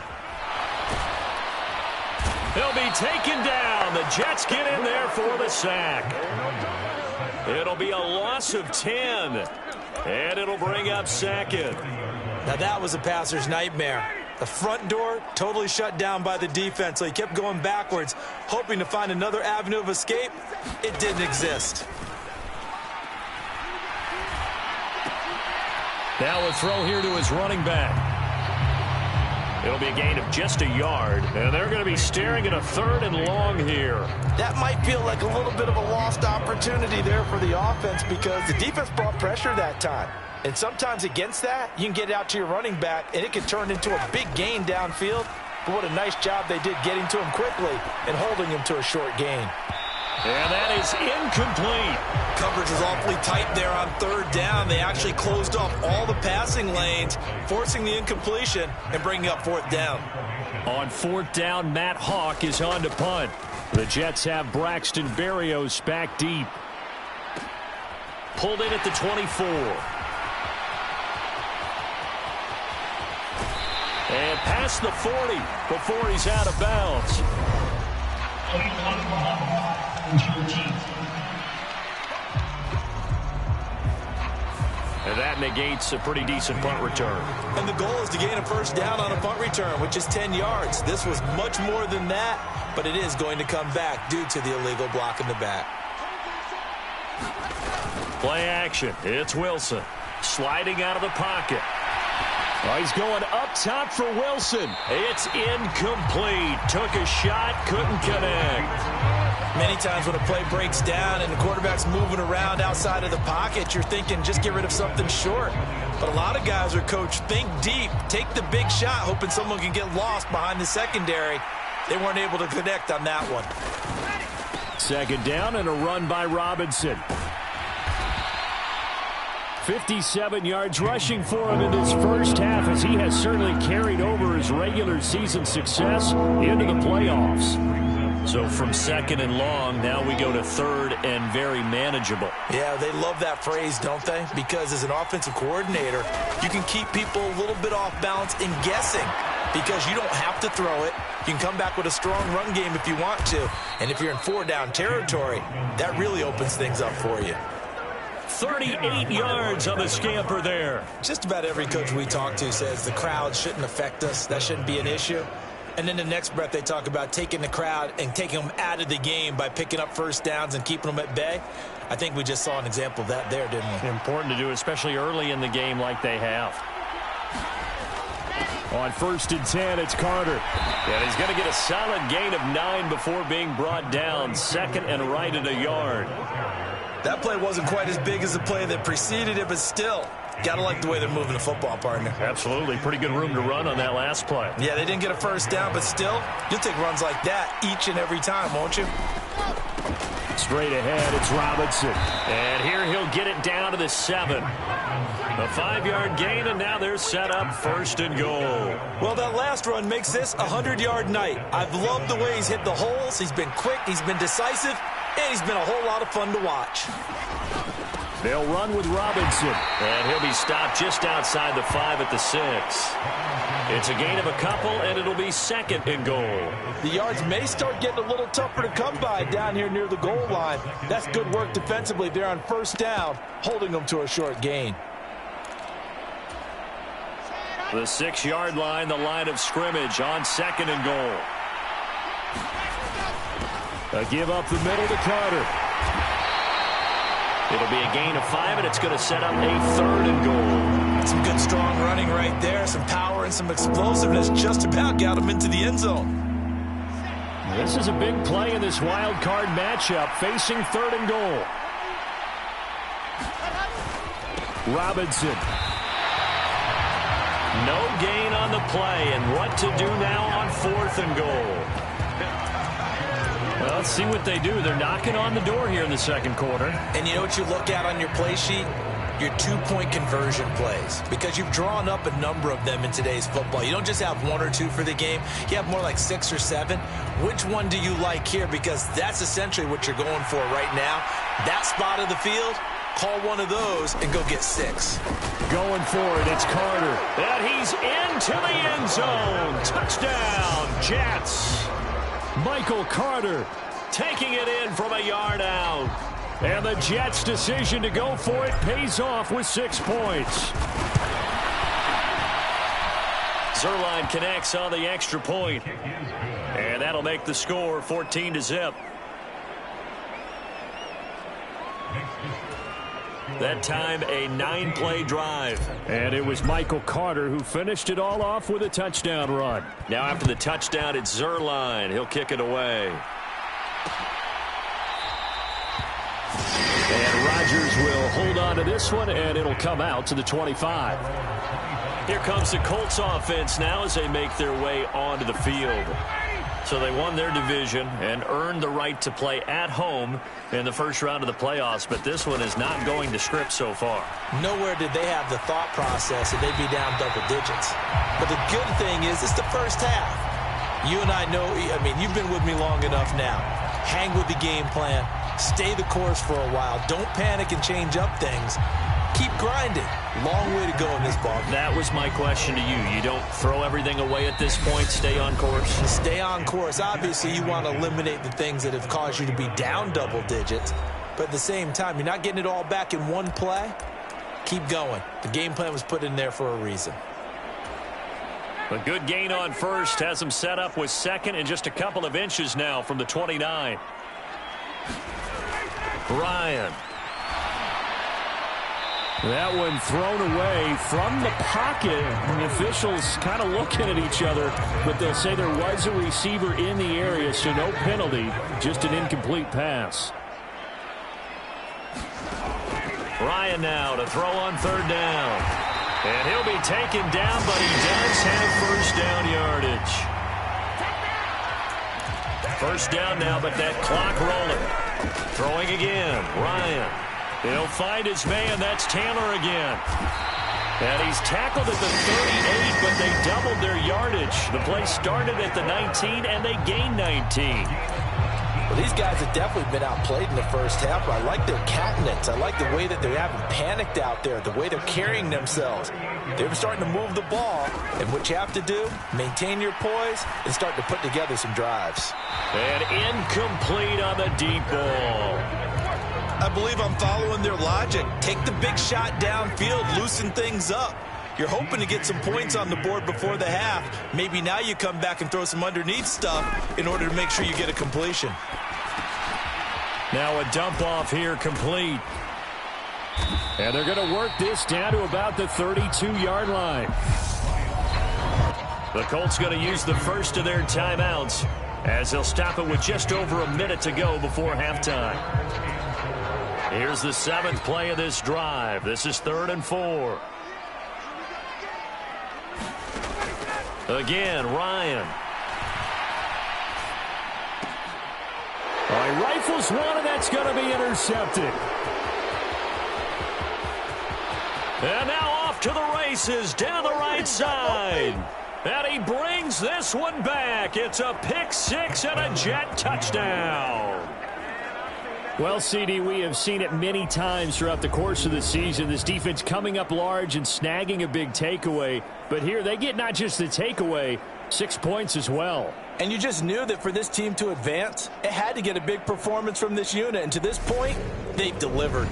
He'll be taken down. The Jets get in there for the sack. It'll be a loss of 10. And it'll bring up 2nd. Now that was a passer's nightmare. The front door totally shut down by the defense, so he kept going backwards, hoping to find another avenue of escape. It didn't exist. Now a throw here to his running back. It'll be a gain of just a yard, and they're going to be staring at a 3rd and long here. That might feel like a little bit of a lost opportunity there for the offense because the defense brought pressure that time. And sometimes against that, you can get it out to your running back, and it can turn into a big gain downfield. But what a nice job they did getting to him quickly and holding him to a short gain. And that is incomplete. Coverage was awfully tight there on 3rd down. They actually closed off all the passing lanes, forcing the incompletion and bringing up 4th down. On 4th down, Matt Hawk is on to punt. The Jets have Braxton Berrios back deep. Pulled in at the 24. And past the 40 before he's out of bounds. And that negates a pretty decent punt return. And the goal is to gain a first down on a punt return, which is 10 yards. This was much more than that, but it is going to come back due to the illegal block in the back. Play action. It's Wilson sliding out of the pocket. Oh, he's going up top for Wilson. It's incomplete. Took a shot, couldn't connect. Many times when a play breaks down and the quarterback's moving around outside of the pocket, you're thinking just get rid of something short. But a lot of guys are coached, think deep, take the big shot, hoping someone can get lost behind the secondary. They weren't able to connect on that one. Second down and a run by Robinson. 57 yards rushing for him in this first half, as he has certainly carried over his regular season success into the playoffs. So from second and long, now we go to third and very manageable. Yeah, they love that phrase, don't they? Because as an offensive coordinator, you can keep people a little bit off balance in guessing because you don't have to throw it. You can come back with a strong run game if you want to. And if you're in four-down territory, that really opens things up for you. 38 yards on the scamper there. Just about every coach we talk to says the crowd shouldn't affect us. That shouldn't be an issue. And then the next breath they talk about taking the crowd and taking them out of the game by picking up first downs and keeping them at bay. I think we just saw an example of that there, didn't we? Important to do, especially early in the game like they have. On 1st and 10, it's Carter. And he's going to get a solid gain of 9 before being brought down. Second and right at a yard. That play wasn't quite as big as the play that preceded it, but still, gotta like the way they're moving the football, partner. Absolutely. Pretty good room to run on that last play. Yeah, they didn't get a first down, but still, you'll take runs like that each and every time, won't you? Straight ahead, it's Robinson. And here he'll get it down to the 7. A 5-yard gain, and now they're set up 1st and goal. Well, that last run makes this a 100-yard night. I've loved the way he's hit the holes. He's been quick, he's been decisive, and he's been a whole lot of fun to watch. They'll run with Robinson. And he'll be stopped just outside the 5 at the 6. It's a gain of a couple, and it'll be 2nd and goal. The yards may start getting a little tougher to come by down here near the goal line. That's good work defensively there on 1st down, holding them to a short gain. The 6-yard line, the line of scrimmage on 2nd and goal. A give up the middle to Carter. It'll be a gain of 5, and it's going to set up a 3rd and goal. Some good strong running right there, some power and some explosiveness, just about got him into the end zone. This is a big play in this wild card matchup, facing 3rd and goal. Robinson. No gain on the play, and what to do now on 4th and goal. Well, let's see what they do. They're knocking on the door here in the 2nd quarter. And you know what you look at on your play sheet? Your 2-point conversion plays, because you've drawn up a number of them in today's football. You don't just have 1 or 2 for the game. You have more like 6 or 7. Which one do you like here? Because that's essentially what you're going for right now. That spot of the field, call one of those and go get 6. Going for it, it's Carter. And he's into the end zone. Touchdown, Jets. Michael Carter taking it in from a yard out. And the Jets' decision to go for it pays off with 6 points. Zuerlein connects on the extra point. And that'll make the score 14-0. That time, a 9-play drive. And it was Michael Carter who finished it all off with a touchdown run. Now after the touchdown, it's Zuerlein. He'll kick it away. And Rodgers will hold on to this one, and it'll come out to the 25. Here comes the Colts offense now as they make their way onto the field. So they won their division and earned the right to play at home in the first round of the playoffs, but this one is not going to script so far. Nowhere did they have the thought process that they'd be down double digits. But the good thing is it's the first half. You and I know, I mean, you've been with me long enough now. Hang with the game plan. Stay the course for a while. Don't panic and change up things. Keep grinding. Long way to go in this ball. That was my question to you. You don't throw everything away at this point. Stay on course. Stay on course. Obviously, you want to eliminate the things that have caused you to be down double digits. But at the same time, you're not getting it all back in one play. Keep going. The game plan was put in there for a reason. A good gain on first has him set up with second and just a couple of inches now from the 29. Ryan. That one thrown away from the pocket. And the officials kind of looking at each other, but they'll say there was a receiver in the area, so no penalty, just an incomplete pass. Ryan now to throw on third down. And he'll be taken down, but he does have first down yardage. First down now, but that clock rolling. Throwing again, Ryan. He'll find his man. That's Taylor again. And he's tackled at the 38, but they doubled their yardage. The play started at the 19, and they gained 19. Well, these guys have definitely been outplayed in the first half. I like their cabinets. I like the way that they haven't panicked out there, the way they're carrying themselves. They're starting to move the ball, and what you have to do, maintain your poise and start to put together some drives. And incomplete on the deep ball. I believe I'm following their logic. Take the big shot downfield, loosen things up. You're hoping to get some points on the board before the half. Maybe now you come back and throw some underneath stuff in order to make sure you get a completion. Now a dump off here complete. And they're going to work this down to about the 32-yard line. The Colts going to use the first of their timeouts as they'll stop it with just over a minute to go before halftime. Here's the 7th play of this drive. This is 3rd and 4. Again, Ryan. All right, rifles one, and that's going to be intercepted. And now off to the races, down the right side. And he brings this one back. It's a pick six and a Jet touchdown. Well, CD, we have seen it many times throughout the course of the season. This defense coming up large and snagging a big takeaway. But here they get not just the takeaway, 6 points as well. And you just knew that for this team to advance, it had to get a big performance from this unit. And to this point, they've delivered.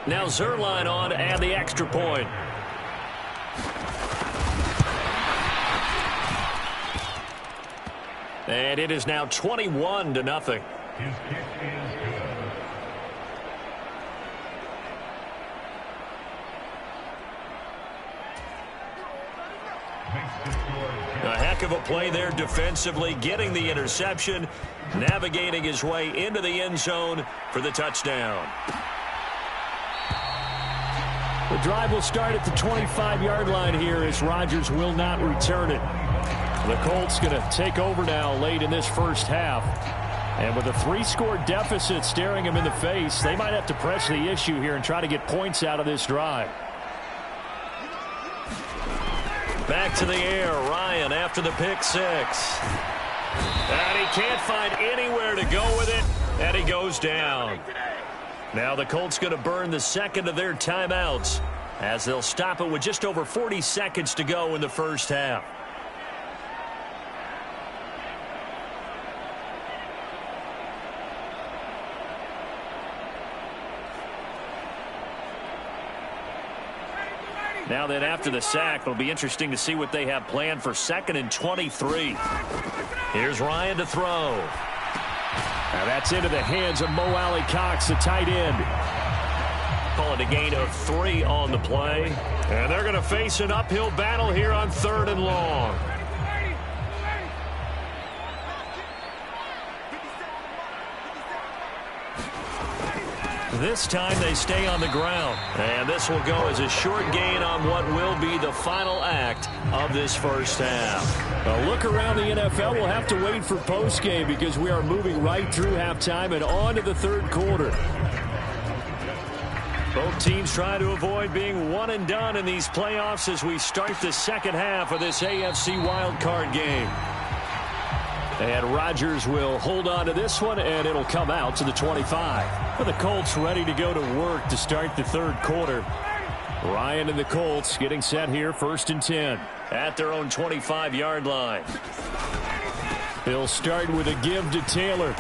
Now Zerline on to add the extra point. And it is now 21-0. His kick is good. A heck of a play there defensively, getting the interception, navigating his way into the end zone for the touchdown. The drive will start at the 25-yard line here as Rodgers will not return it. The Colts going to take over now late in this first half. And with a 3-score deficit staring him in the face, they might have to press the issue here and try to get points out of this drive. Back to the air, Ryan after the pick six. And he can't find anywhere to go with it, and he goes down. Now the Colts going to burn the second of their timeouts as they'll stop it with just over 40 seconds to go in the first half. Now then, after the sack, it'll be interesting to see what they have planned for 2nd and 23. Here's Ryan to throw. Now that's into the hands of Mo Alley-Cox, the tight end. Call it a gain of 3 on the play. And they're going to face an uphill battle here on 3rd and long. This time they stay on the ground. And this will go as a short gain on what will be the final act of this first half. A look around the NFL. We'll have to wait for postgame because we are moving right through halftime and on to the third quarter. Both teams trying to avoid being one and done in these playoffs as we start the second half of this AFC wildcard game. And Rodgers will hold on to this one, and it'll come out to the 25. The Colts ready to go to work to start the third quarter. Ryan and the Colts getting set here, 1st and 10 at their own 25-yard line. They'll start with a give to Taylor.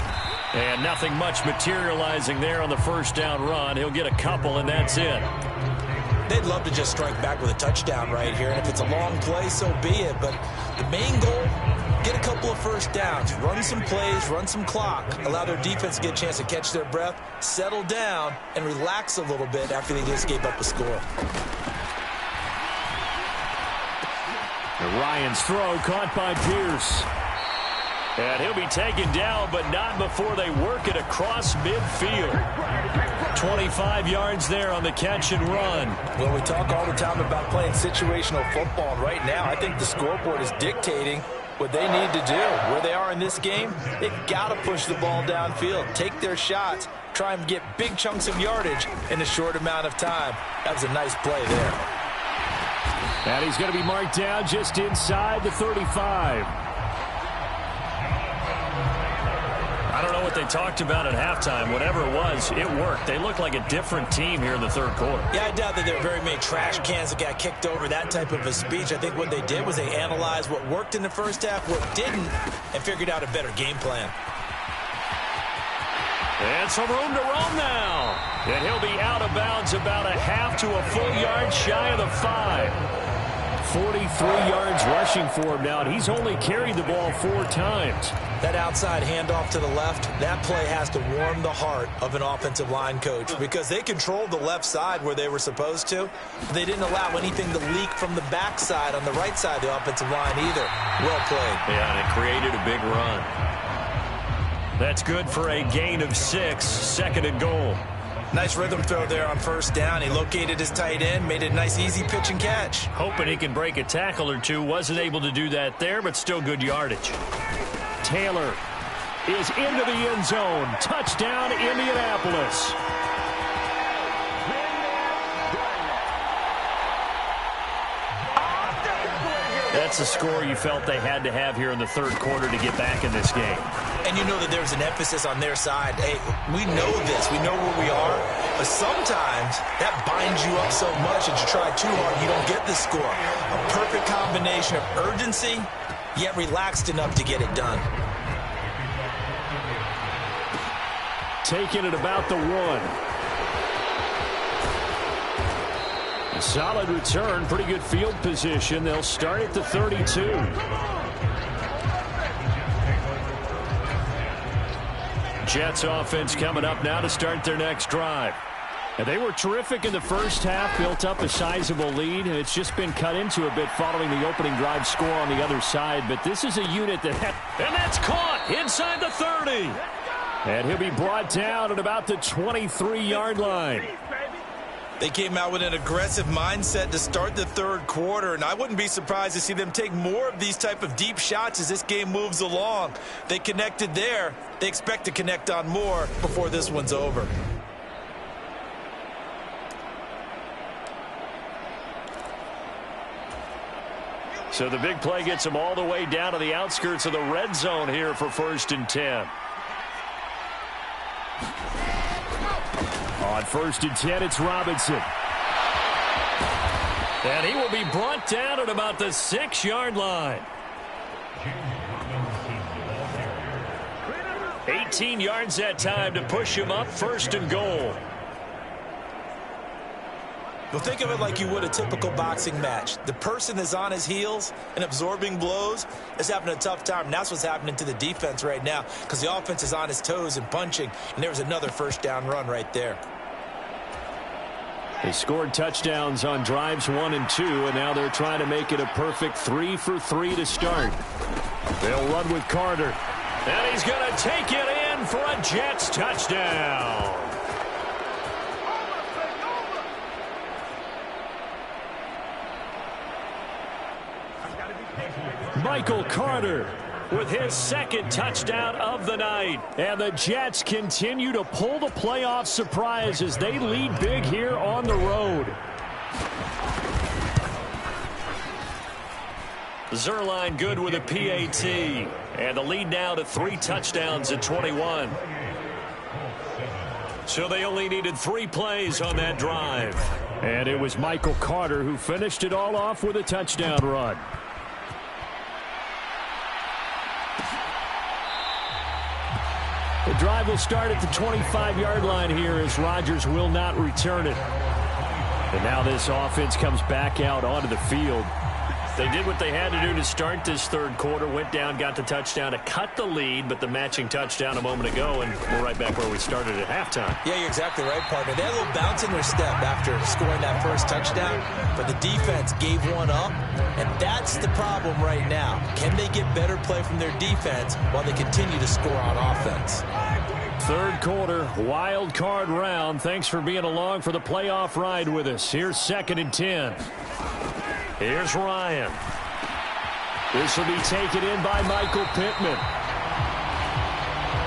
And nothing much materializing there on the first down run. He'll get a couple, and that's it. They'd love to just strike back with a touchdown right here. And if it's a long play, so be it. But the main goal, get a couple of first downs, run some plays, run some clock, allow their defense to get a chance to catch their breath, settle down, and relax a little bit after they just gave up a score. And Ryan's throw caught by Pierce. And he'll be taken down, but not before they work it across midfield. 25 yards there on the catch and run. Well, we talk all the time about playing situational football, and right now I think the scoreboard is dictating what they need to do. Where they are in this game, they've got to push the ball downfield, take their shots, try and get big chunks of yardage in a short amount of time. That was a nice play there. And he's going to be marked down just inside the 35. I don't know what they talked about at halftime. Whatever it was, it worked. They look like a different team here in the third quarter. Yeah, I doubt that there are very many trash cans that got kicked over, that type of a speech. I think what they did was they analyzed what worked in the first half, what didn't, and figured out a better game plan. And some room to roam now. And he'll be out of bounds about a half to a full yard shy of the 5. 43 yards rushing for him now, and he's only carried the ball 4 times. That outside handoff to the left, that play has to warm the heart of an offensive line coach because they controlled the left side where they were supposed to. They didn't allow anything to leak from the backside on the right side of the offensive line either. Well played. Yeah, and it created a big run. That's good for a gain of 6, 2nd and goal. Nice rhythm throw there on first down. He located his tight end, made a nice easy pitch and catch. Hoping he can break a tackle or two. Wasn't able to do that there, but still good yardage. Taylor is into the end zone. Touchdown, Indianapolis. That's the score you felt they had to have here in the third quarter to get back in this game. And you know that there's an emphasis on their side. Hey, we know this. We know where we are. But sometimes that binds you up so much that you try too hard, you don't get the score. A perfect combination of urgency, yet relaxed enough to get it done. Taking it about the 1. A solid return, pretty good field position. They'll start at the 32. Jets offense coming up now to start their next drive. And they were terrific in the first half, built up a sizable lead, and it's just been cut into a bit following the opening drive score on the other side. But this is a unit that and that's caught inside the 30. And he'll be brought down at about the 23-yard line. They came out with an aggressive mindset to start the third quarter, and I wouldn't be surprised to see them take more of these type of deep shots as this game moves along. They connected there. They expect to connect on more before this one's over. So the big play gets them all the way down to the outskirts of the red zone here for 1st and 10. On 1st and 10, it's Robinson. And he will be brought down at about the 6-yard line. 18 yards that time to push him up, 1st and goal. Well, think of it like you would a typical boxing match. The person is on his heels and absorbing blows is having a tough time. And that's what's happening to the defense right now because the offense is on his toes and punching. And there was another first down run right there. They scored touchdowns on drives 1 and 2, and now they're trying to make it a perfect 3 for 3 to start. They'll run with Carter. And he's going to take it in for a Jets touchdown. Michael Carter with his second touchdown of the night. And the Jets continue to pull the playoff surprise as they lead big here on the road. Zerline good with a PAT. And the lead now to 3 touchdowns at 21. So they only needed 3 plays on that drive. And it was Michael Carter who finished it all off with a touchdown run. The drive will start at the 25-yard line here as Rodgers will not return it. And now this offense comes back out onto the field. They did what they had to do to start this third quarter, went down, got the touchdown to cut the lead, but the matching touchdown a moment ago, and we're right back where we started at halftime. Yeah, you're exactly right, partner. They had a little bounce in their step after scoring that first touchdown, but the defense gave one up, and that's the problem right now. Can they get better play from their defense while they continue to score on offense? Third quarter, wild card round. Thanks for being along for the playoff ride with us. Here's 2nd and 10. Here's Ryan. This will be taken in by Michael Pittman.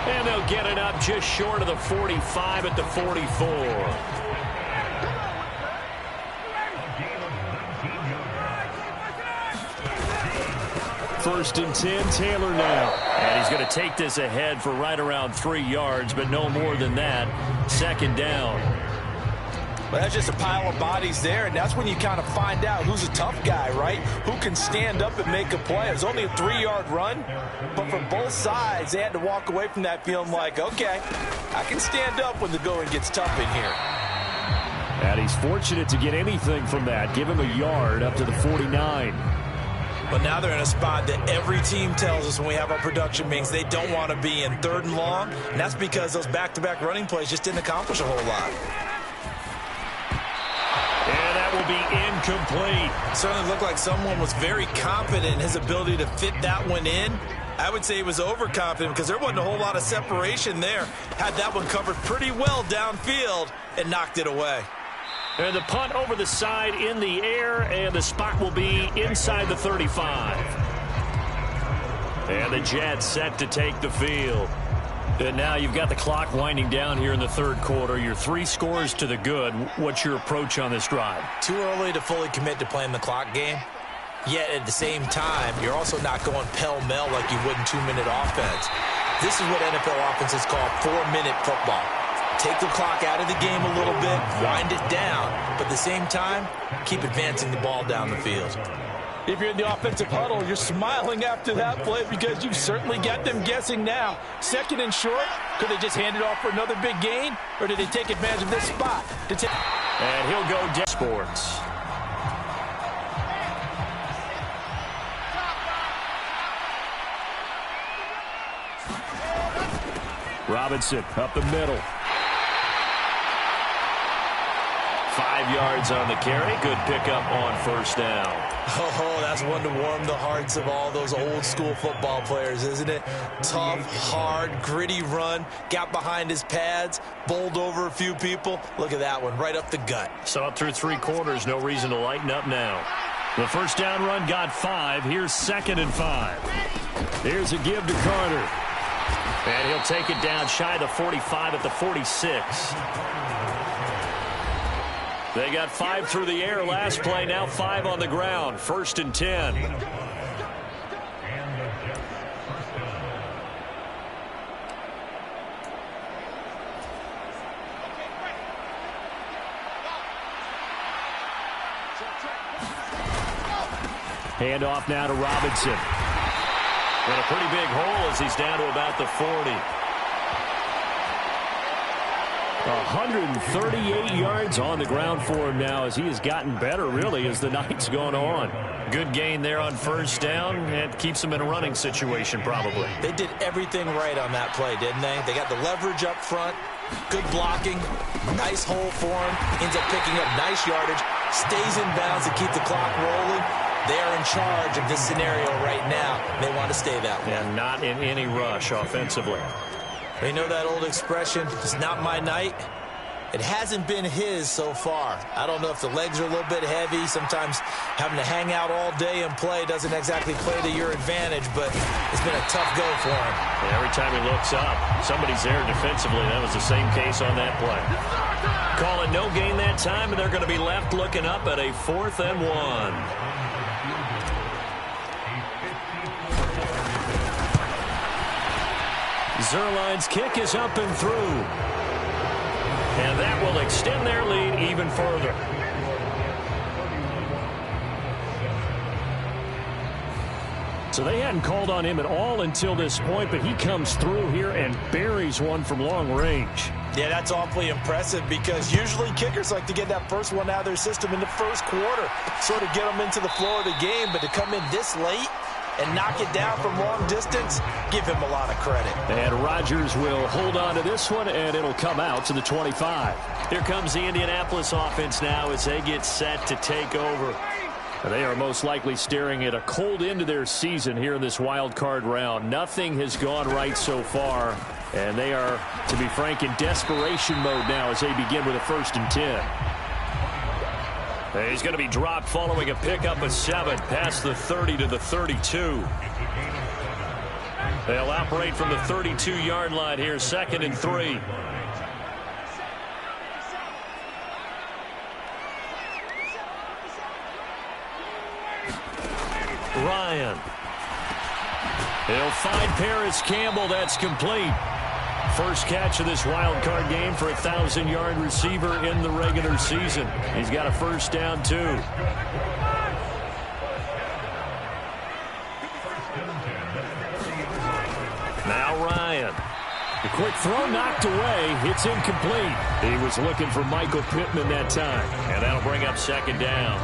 And they'll get it up just short of the 45 at the 44. First and 10, Taylor now. And he's going to take this ahead for right around 3 yards, but no more than that. 2nd down. But that's just a pile of bodies there, and that's when you kind of find out who's a tough guy, right? Who can stand up and make a play. It was only a 3-yard run, but for both sides, they had to walk away from that feeling like, okay, I can stand up when the going gets tough in here. And he's fortunate to get anything from that. Give him a yard up to the 49. But now they're in a spot that every team tells us when we have our production meetings they don't want to be in, 3rd and long, and that's because those back-to-back running plays just didn't accomplish a whole lot. And that will be incomplete. Certainly looked like someone was very confident in his ability to fit that one in. I would say he was overconfident because there wasn't a whole lot of separation there. Had that one covered pretty well downfield and knocked it away. And the punt over the side in the air, and the spot will be inside the 35. And the Jets set to take the field. And now you've got the clock winding down here in the third quarter. You're 3 scores to the good. What's your approach on this drive? Too early to fully commit to playing the clock game. Yet at the same time, you're also not going pell-mell like you would in 2-minute offense. This is what NFL offenses call 4-minute football. Take the clock out of the game a little bit, wind it down, but at the same time, keep advancing the ball down the field. If you're in the offensive huddle, you're smiling after that play because you've certainly got them guessing now. 2nd and short, could they just hand it off for another big gain, or did they take advantage of this spot? And he'll go down. Sports. Robinson up the middle. 5 yards on the carry. Good pickup on 1st down. Oh, that's one to warm the hearts of all those old school football players, isn't it? Tough, hard, gritty run. Got behind his pads, bowled over a few people. Look at that one, right up the gut. Saw it through 3 quarters. No reason to lighten up now. The 1st down run got 5. Here's 2nd and 5. Here's a give to Carter. And he'll take it down shy of the 45 at the 46. They got 5 through the air last play, now 5 on the ground. 1st and 10. Hand off now to Robinson. And a pretty big hole as he's down to about the 40. 138 yards on the ground for him now as he has gotten better, really, as the night's gone on. Good gain there on 1st down, and keeps him in a running situation, probably. They did everything right on that play, didn't they? They got the leverage up front, good blocking, nice hole for him, ends up picking up nice yardage, stays in bounds to keep the clock rolling. They are in charge of this scenario right now. They want to stay that way. And not in any rush offensively. They know that old expression, it's not my night. It hasn't been his so far. I don't know if the legs are a little bit heavy. Sometimes having to hang out all day and play doesn't exactly play to your advantage, but it's been a tough go for him. And every time he looks up, somebody's there defensively. That was the same case on that play. Calling no gain that time, and they're going to be left looking up at a 4th and 1. Zerline's kick is up and through. And that will extend their lead even further. So they hadn't called on him at all until this point, but he comes through here and buries one from long range. Yeah, that's awfully impressive because usually kickers like to get that first one out of their system in the first quarter, sort of get them into the flow of the game, but to come in this late and knock it down from long distance, give him a lot of credit. And Rodgers will hold on to this one, and it'll come out to the 25. Here comes the Indianapolis offense now as they get set to take over. They are most likely staring at a cold end to their season here in this wild card round. Nothing has gone right so far, and they are, to be frank, in desperation mode now as they begin with a 1st and 10. He's going to be dropped following a pickup of 7 past the 30 to the 32. They'll operate from the 32-yard line here, 2nd and 3. Ryan. He'll find Paris Campbell. That's complete. First catch of this wild card game for a 1,000-yard receiver in the regular season. He's got a 1st down, too. Now Ryan. The quick throw knocked away. It's incomplete. He was looking for Michael Pittman that time. And that'll bring up 2nd down.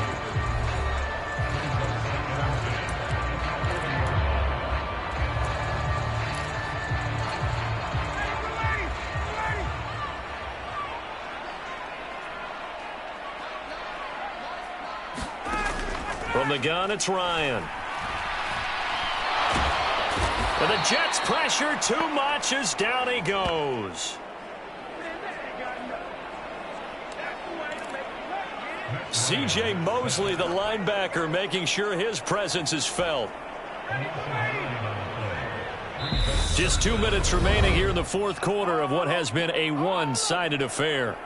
From the gun, it's Ryan. And the Jets pressure too much as down he goes. C.J. Mosley, the linebacker, making sure his presence is felt. Just 2 minutes remaining here in the 4th quarter of what has been a one-sided affair.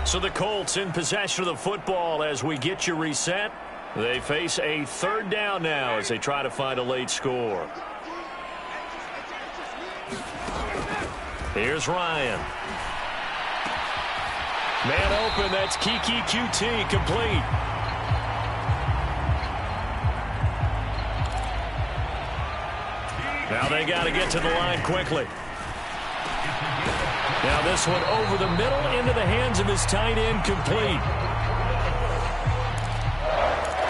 So the Colts in possession of the football as we get you reset. They face a 3rd down now as they try to find a late score. Here's Ryan. Man open, that's Kiki QT, complete. Now they got to get to the line quickly. Now this one over the middle into the hands of his tight end, complete.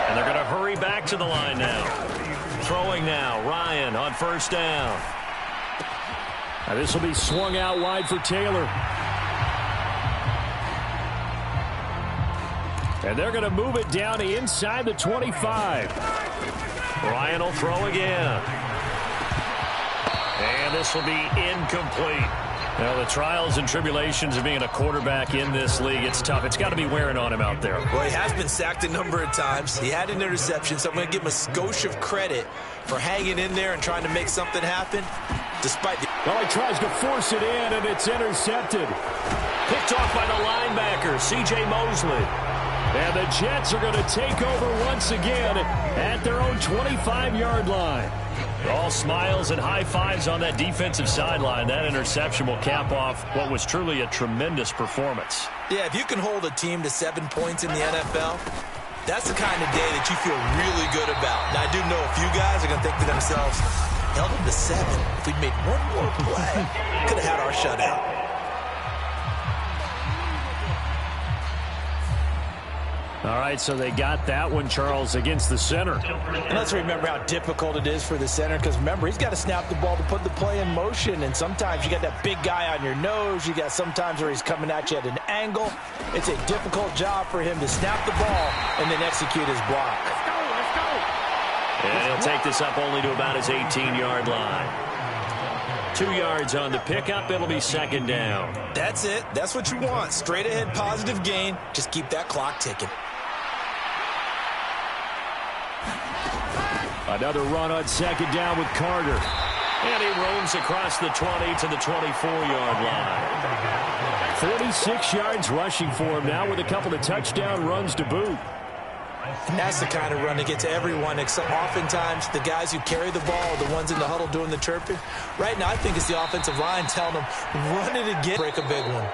And they're going to hurry back to the line now. Throwing now, Ryan on 1st down. Now this will be swung out wide for Taylor. And they're going to move it down to inside the 25. Ryan will throw again. And this will be incomplete. Now, the trials and tribulations of being a quarterback in this league, it's tough. It's got to be wearing on him out there. Well, he has been sacked a number of times. He had an interception, so I'm going to give him a skosh of credit for hanging in there and trying to make something happen. Despite the... Well, he tries to force it in, and it's intercepted. Picked off by the linebacker, C.J. Mosley. And the Jets are going to take over once again at their own 25-yard line. All smiles and high fives on that defensive sideline. That interception will cap off what was truly a tremendous performance. Yeah, if you can hold a team to 7 points in the NFL, that's the kind of day that you feel really good about. Now, I do know a few guys are going to think to themselves, held them to 7. If we'd made one more play, could have had our shutout. All right, so they got that one, Charles, against the center. And let's remember how difficult it is for the center, because remember, he's got to snap the ball to put the play in motion, and sometimes you got that big guy on your nose. You got sometimes where he's coming at you at an angle. It's a difficult job for him to snap the ball and then execute his block. And he'll take this up only to about his 18-yard line. 2 yards on the pickup. It'll be second down. That's it. That's what you want. Straight ahead positive gain. Just keep that clock ticking. Another run on second down with Carter. And he roams across the 20 to the 24-yard line. 46 yards rushing for him now with a couple of touchdown runs to boot. And that's the kind of run that gets everyone, except oftentimes the guys who carry the ball, the ones in the huddle doing the chirping. Right now, I think it's the offensive line telling them, run it again, break a big one.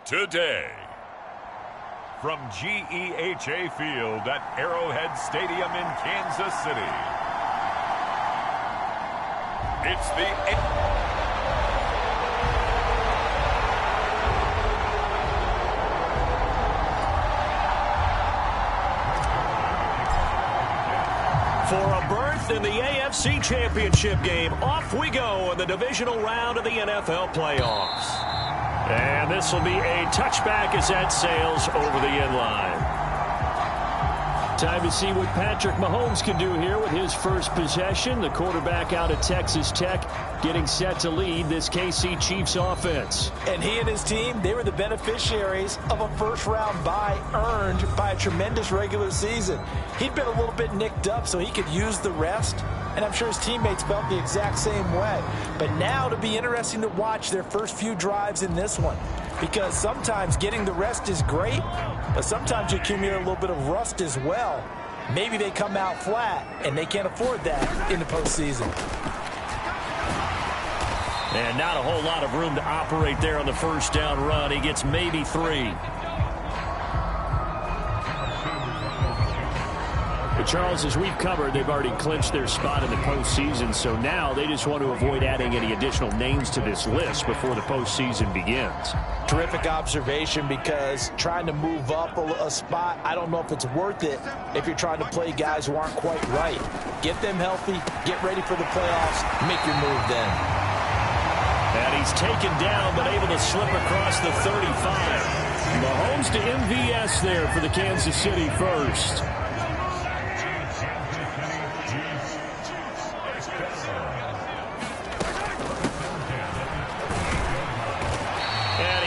today. From GEHA Field at Arrowhead Stadium in Kansas City, it's the... For a berth in the AFC Championship game, off we go in the divisional round of the NFL playoffs. And this will be a touchback as that sails over the end line. Time to see what Patrick Mahomes can do here with his first possession. The quarterback out of Texas Tech getting set to lead this KC Chiefs offense. And he and his team, they were the beneficiaries of a first-round bye earned by a tremendous regular season. He'd been a little bit nicked up, so he could use the rest. And I'm sure his teammates felt the exact same way. But now it'll be interesting to watch their first few drives in this one. Because sometimes getting the rest is great, but sometimes you accumulate a little bit of rust as well. Maybe they come out flat, and they can't afford that in the postseason. And not a whole lot of room to operate there on the first down run. He gets maybe 3. But Charles, as we've covered, they've already clinched their spot in the postseason, so now they just want to avoid adding any additional names to this list before the postseason begins. Terrific observation, because trying to move up a spot, I don't know if it's worth it if you're trying to play guys who aren't quite right. Get them healthy, get ready for the playoffs, make your move then. And he's taken down, but able to slip across the 35. Mahomes to MVS there for the Kansas City first.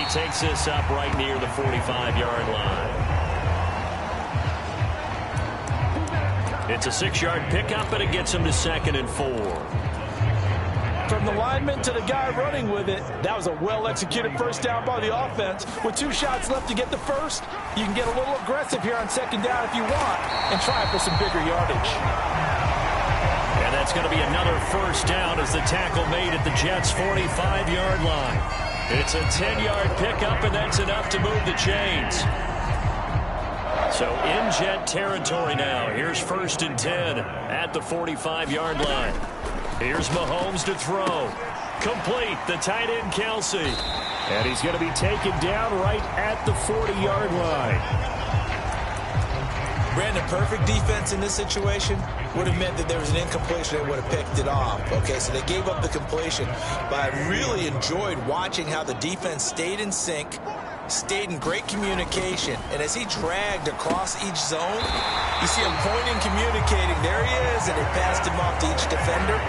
Takes this up right near the 45-yard line. It's a 6-yard pickup, and it gets him to 2nd and 4. From the lineman to the guy running with it, that was a well-executed first down by the offense. With 2 shots left to get the first, you can get a little aggressive here on 2nd down if you want and try for some bigger yardage. And that's going to be another first down as the tackle made at the Jets' 45-yard line. It's a 10-yard pickup, and that's enough to move the chains. So in Jet territory now. Here's 1st and 10 at the 45-yard line. Here's Mahomes to throw. Complete, the tight end Kelsey. And he's going to be taken down right at the 40-yard line. Brandon, perfect defense in this situation would have meant that there was an incompletion and would have picked it off. Okay, so they gave up the completion, but I really enjoyed watching how the defense stayed in sync, stayed in great communication, and as he dragged across each zone, you see him pointing, communicating. There he is, and they passed him off to each defender.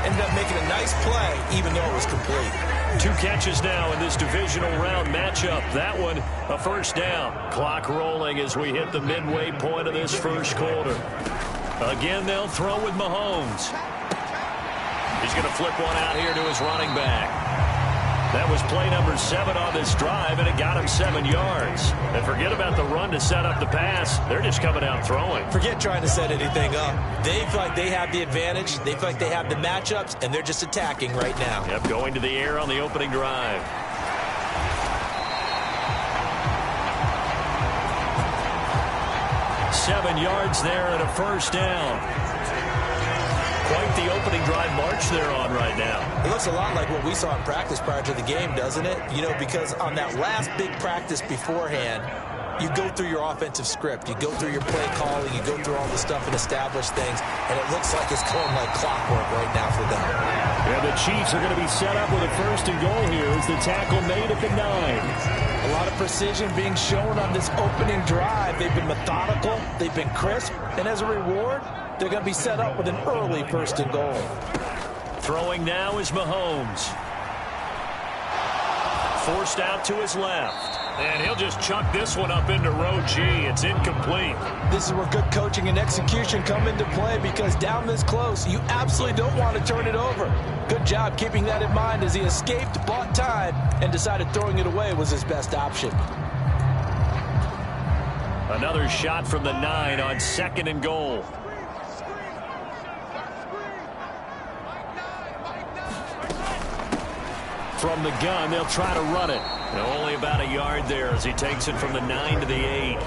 Ended up making a nice play, even though it was complete. 2 catches now in this divisional round matchup. That one, a first down. Clock rolling as we hit the midway point of this first quarter. Again, they'll throw with Mahomes. He's going to flip one out here to his running back. That was play number 7 on this drive, and it got him 7 yards. And forget about the run to set up the pass. They're just coming out throwing. Forget trying to set anything up. They feel like they have the advantage. They feel like they have the matchups, and they're just attacking right now. Yep, going to the air on the opening drive. Seven yards there and a first down. Quite the opening drive march they're on right now. It looks a lot like what we saw in practice prior to the game, doesn't it? You know, because on that last big practice beforehand, you go through your offensive script. You go through your play calling. You go through all the stuff and establish things. And it looks like it's going like clockwork right now for them. Yeah, the Chiefs are going to be set up with a 1st and goal here as the tackle made at the 9. A lot of precision being shown on this opening drive. They've been methodical. They've been crisp. And as a reward, they're going to be set up with an early 1st and goal. Throwing now is Mahomes. Forced out to his left. And he'll just chuck this one up into row G. It's incomplete. This is where good coaching and execution come into play, because down this close, you absolutely don't want to turn it over. Good job keeping that in mind as he escaped, bought time, and decided throwing it away was his best option. Another shot from the 9 on 2nd and goal. From the gun, they'll try to run it. Only about a yard there as he takes it from the 9 to the 8.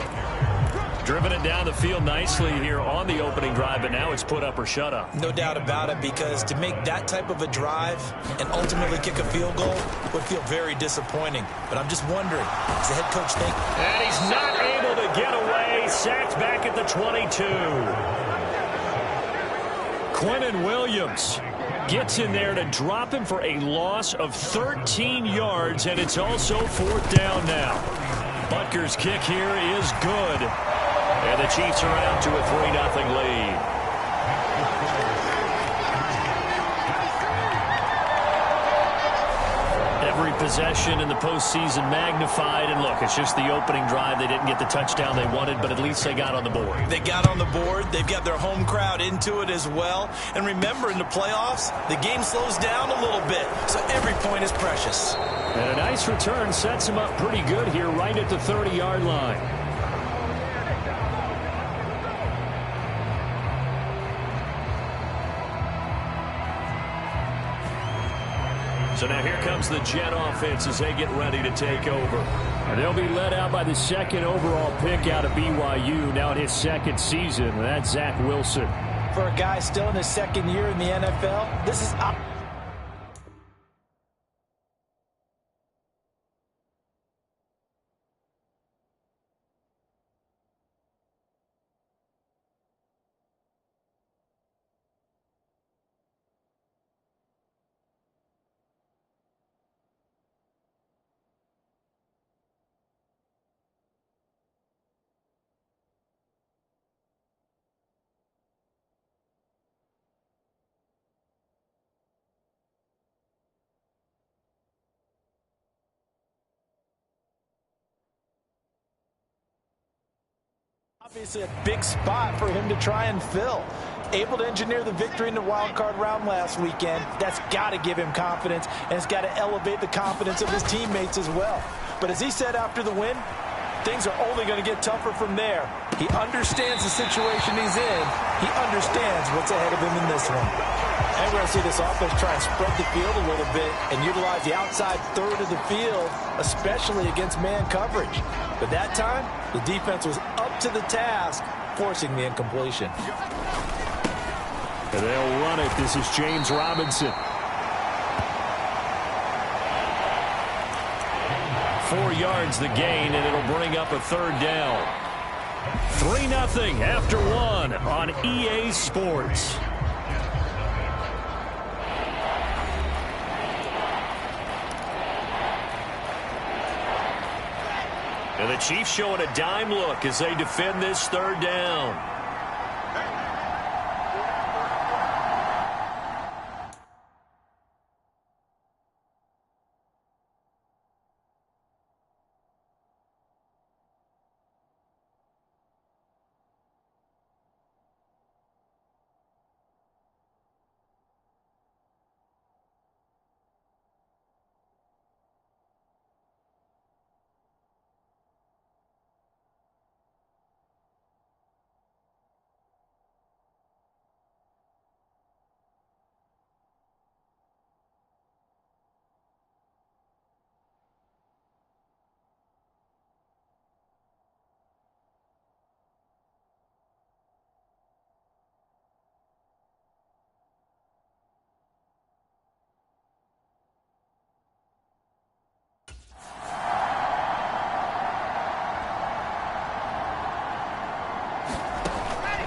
Driven it down the field nicely here on the opening drive, but now it's put up or shut up. No doubt about it, because to make that type of a drive and ultimately kick a field goal would feel very disappointing. But I'm just wondering, does the head coach think? And he's not able to get away. Sacked back at the 22. Quentin Williams gets in there to drop him for a loss of 13 yards, and it's also 4th down now. Butker's kick here is good. And the Chiefs are out to a 3-0 lead. Every possession in the postseason magnified. And look, it's just the opening drive. They didn't get the touchdown they wanted, but at least they got on the board. They got on the board. They've got their home crowd into it as well. And remember, in the playoffs, the game slows down a little bit. So every point is precious. And a nice return sets him up pretty good here right at the 30-yard line. So now here comes the Jet offense as they get ready to take over. And they'll be led out by the 2nd overall pick out of BYU, now in his 2nd season. And that's Zach Wilson. For a guy still in his 2nd year in the NFL, this is up. Obviously a big spot for him to try and fill. Able to engineer the victory in the wild card round last weekend. That's got to give him confidence, and it's got to elevate the confidence of his teammates as well. But as he said after the win, things are only going to get tougher from there. He understands the situation he's in. He understands what's ahead of him in this one. And we're going to see this offense try and spread the field a little bit and utilize the outside third of the field, especially against man coverage. But that time, the defense was up to the task, forcing the incompletion. And they'll run it. This is James Robinson. 4 yards the gain, and it'll bring up a 3rd down. 3-0 after 1 on EA Sports. And the Chiefs showing a dime look as they defend this 3rd down.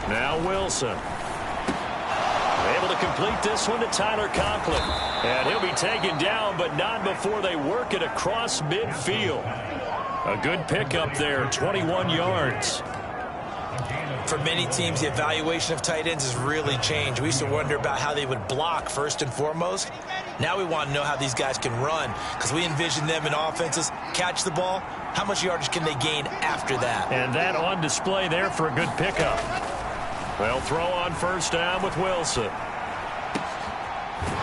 Now Wilson. Able to complete this one to Tyler Conklin. And he'll be taken down, but not before they work it across midfield. A good pickup there, 21 yards. For many teams, the evaluation of tight ends has really changed. We used to wonder about how they would block first and foremost. Now we want to know how these guys can run, because we envision them in offenses catch the ball. How much yardage can they gain after that? And that on display there for a good pickup. They'll throw on 1st down with Wilson.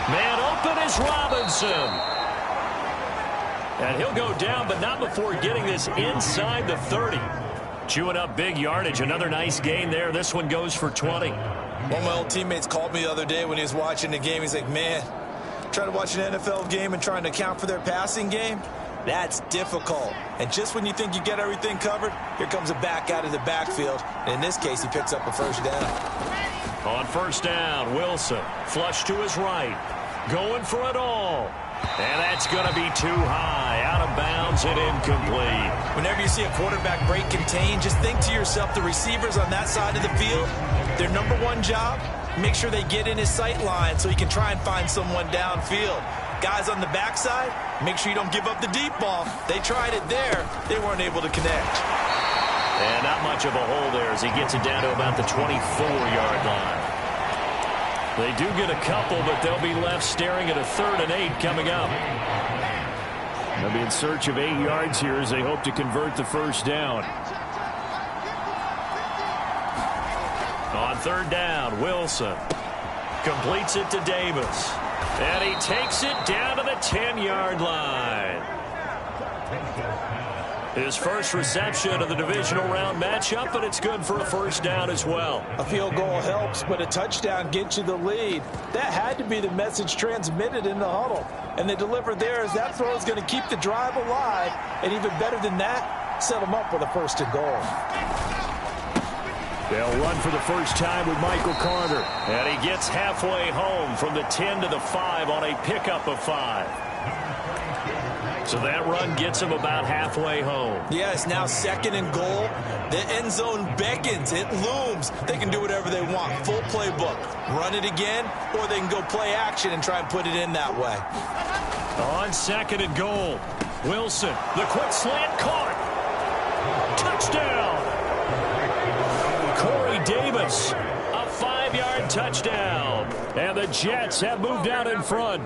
Man open is Robinson. And he'll go down, but not before getting this inside the 30. Chewing up big yardage. Another nice gain there. This one goes for 20. One of my old teammates called me the other day when he was watching the game. He's like, man, trying to watch an NFL game and trying to account for their passing game. That's difficult. And just when you think you get everything covered, here comes a back out of the backfield. And in this case, he picks up a first down. On first down, Wilson, flush to his right, going for it all. And that's going to be too high, out of bounds and incomplete. Whenever you see a quarterback break contain, just think to yourself, the receivers on that side of the field, their number one job, make sure they get in his sight line so he can try and find someone downfield. Guys on the backside, make sure you don't give up the deep ball. They tried it there. They weren't able to connect. And not much of a hole there as he gets it down to about the 24-yard line. They do get a couple, but they'll be left staring at a 3rd and 8 coming up. They'll be in search of 8 yards here as they hope to convert the first down. On 3rd down, Wilson completes it to Davis. And he takes it down to the 10-yard line. His first reception of the divisional round matchup, and it's good for a first down as well. A field goal helps, but a touchdown gets you the lead. That had to be the message transmitted in the huddle. And they delivered there as that throw is going to keep the drive alive. And even better than that, set them up with a 1st and goal. They'll run for the first time with Michael Carter. And he gets halfway home from the 10 to the 5 on a pickup of 5. So that run gets him about halfway home. Yeah, it's now 2nd and goal. The end zone beckons. It looms. They can do whatever they want. Full playbook. Run it again, or they can go play action and try and put it in that way. On 2nd and goal, Wilson, the quick slant caught. Touchdown. Corey Davis, a 5-yard touchdown. And the Jets have moved out in front.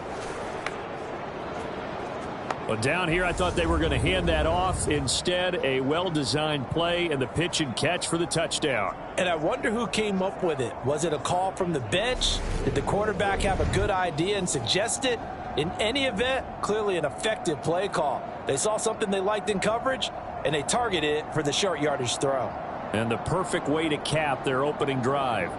Well, down here, I thought they were going to hand that off. Instead, a well-designed play and the pitch and catch for the touchdown. And I wonder who came up with it. Was it a call from the bench? Did the quarterback have a good idea and suggest it? In any event, clearly an effective play call. They saw something they liked in coverage, and they targeted it for the short yardage throw. And the perfect way to cap their opening drive.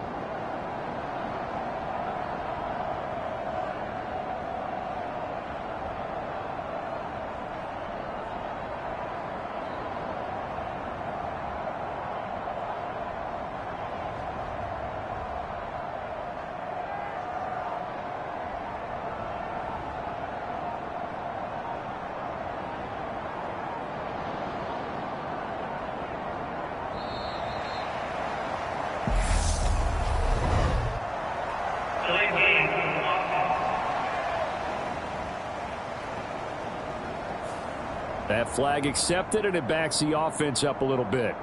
That flag accepted, and it backs the offense up a little bit.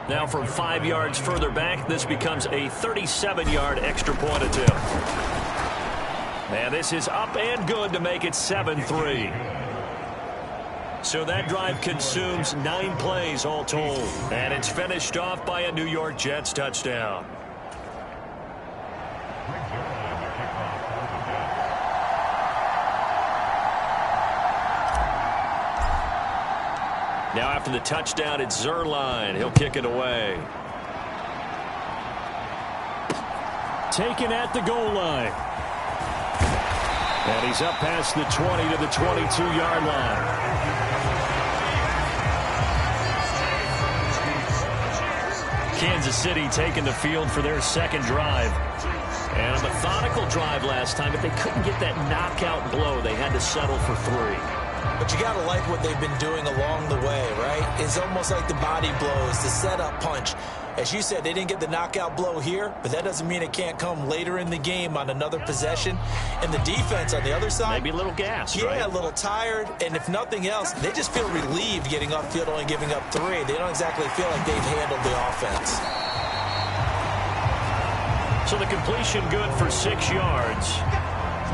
Now from 5 yards further back, this becomes a 37-yard extra point attempt. And this is up and good to make it 7-3. So that drive consumes 9 plays all told. And it's finished off by a New York Jets touchdown. Now after the touchdown, it's Zuerlein. He'll kick it away. Taken at the goal line. And he's up past the 20 to the 22-yard line. Kansas City taking the field for their second drive. And a methodical drive last time, but they couldn't get that knockout blow. They had to settle for 3. But you got to like what they've been doing along the way, right? It's almost like the body blows, the setup punch. As you said, they didn't get the knockout blow here, but that doesn't mean it can't come later in the game on another possession. And the defense on the other side, maybe a little gassed, yeah, right? A little tired. And if nothing else, they just feel relieved getting upfield, only giving up 3. They don't exactly feel like they've handled the offense. So the completion good for 6 yards.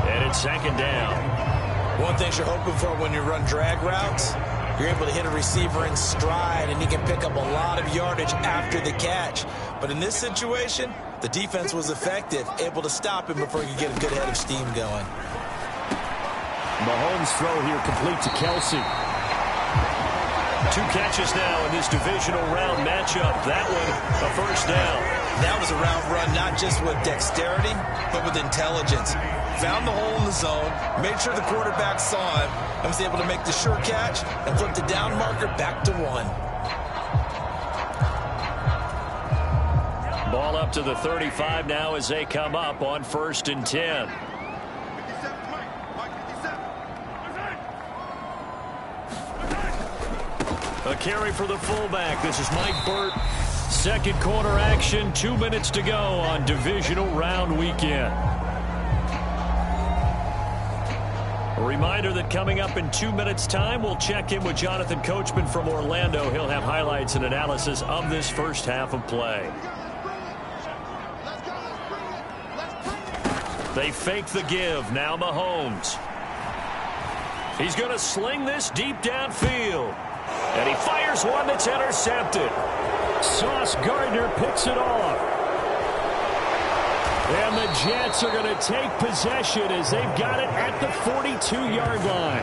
And it's 2nd down. One thing you're hoping for when you run drag routes, you're able to hit a receiver in stride, and he can pick up a lot of yardage after the catch. But in this situation, the defense was effective, able to stop him before he could get a good head of steam going. Mahomes' throw here complete to Kelsey. 2 catches now in this divisional round matchup. That one, a first down. That was a route run not just with dexterity, but with intelligence. found the hole in the zone, made sure the quarterback saw him, and was able to make the sure catch and flip the down marker back to 1. Ball up to the 35 now as they come up on 1st and 10. A carry for the fullback. This is Mike Burt. Second quarter action, 2 minutes to go on divisional round weekend. A reminder that coming up in 2 minutes' time, we'll check in with Jonathan Coachman from Orlando. He'll have highlights and analysis of this first half of play. They fake the give. Now Mahomes. He's going to sling this deep downfield. And he fires one that's intercepted. Sauce Gardner picks it off. And the Jets are going to take possession as they've got it at the 42-yard line.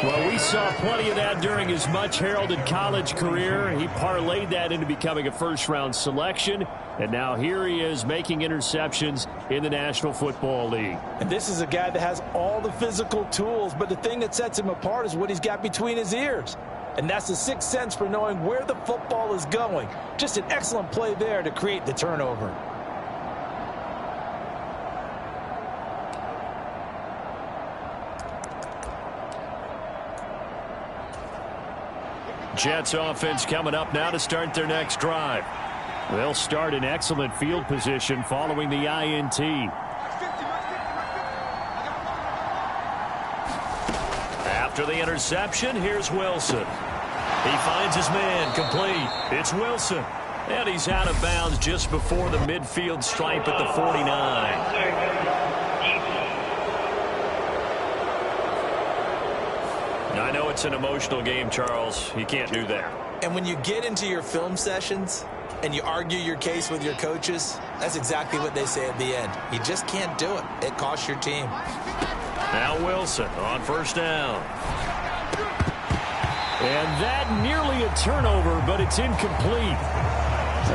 Well, we saw plenty of that during his much-heralded college career. He parlayed that into becoming a first-round selection. And now here he is making interceptions in the National Football League. And this is a guy that has all the physical tools, but the thing that sets him apart is what he's got between his ears. And that's the sixth sense for knowing where the football is going. Just an excellent play there to create the turnover. Jets offense coming up now to start their next drive. They'll start in excellent field position following the INT. After the interception, here's Wilson. He finds his man complete. It's Wilson. And he's out of bounds just before the midfield stripe at the 49. I know it's an emotional game, Charles. You can't do that. And when you get into your film sessions and you argue your case with your coaches, that's exactly what they say at the end. You just can't do it. It costs your team. Now Wilson on first down. And that nearly a turnover, but it's incomplete.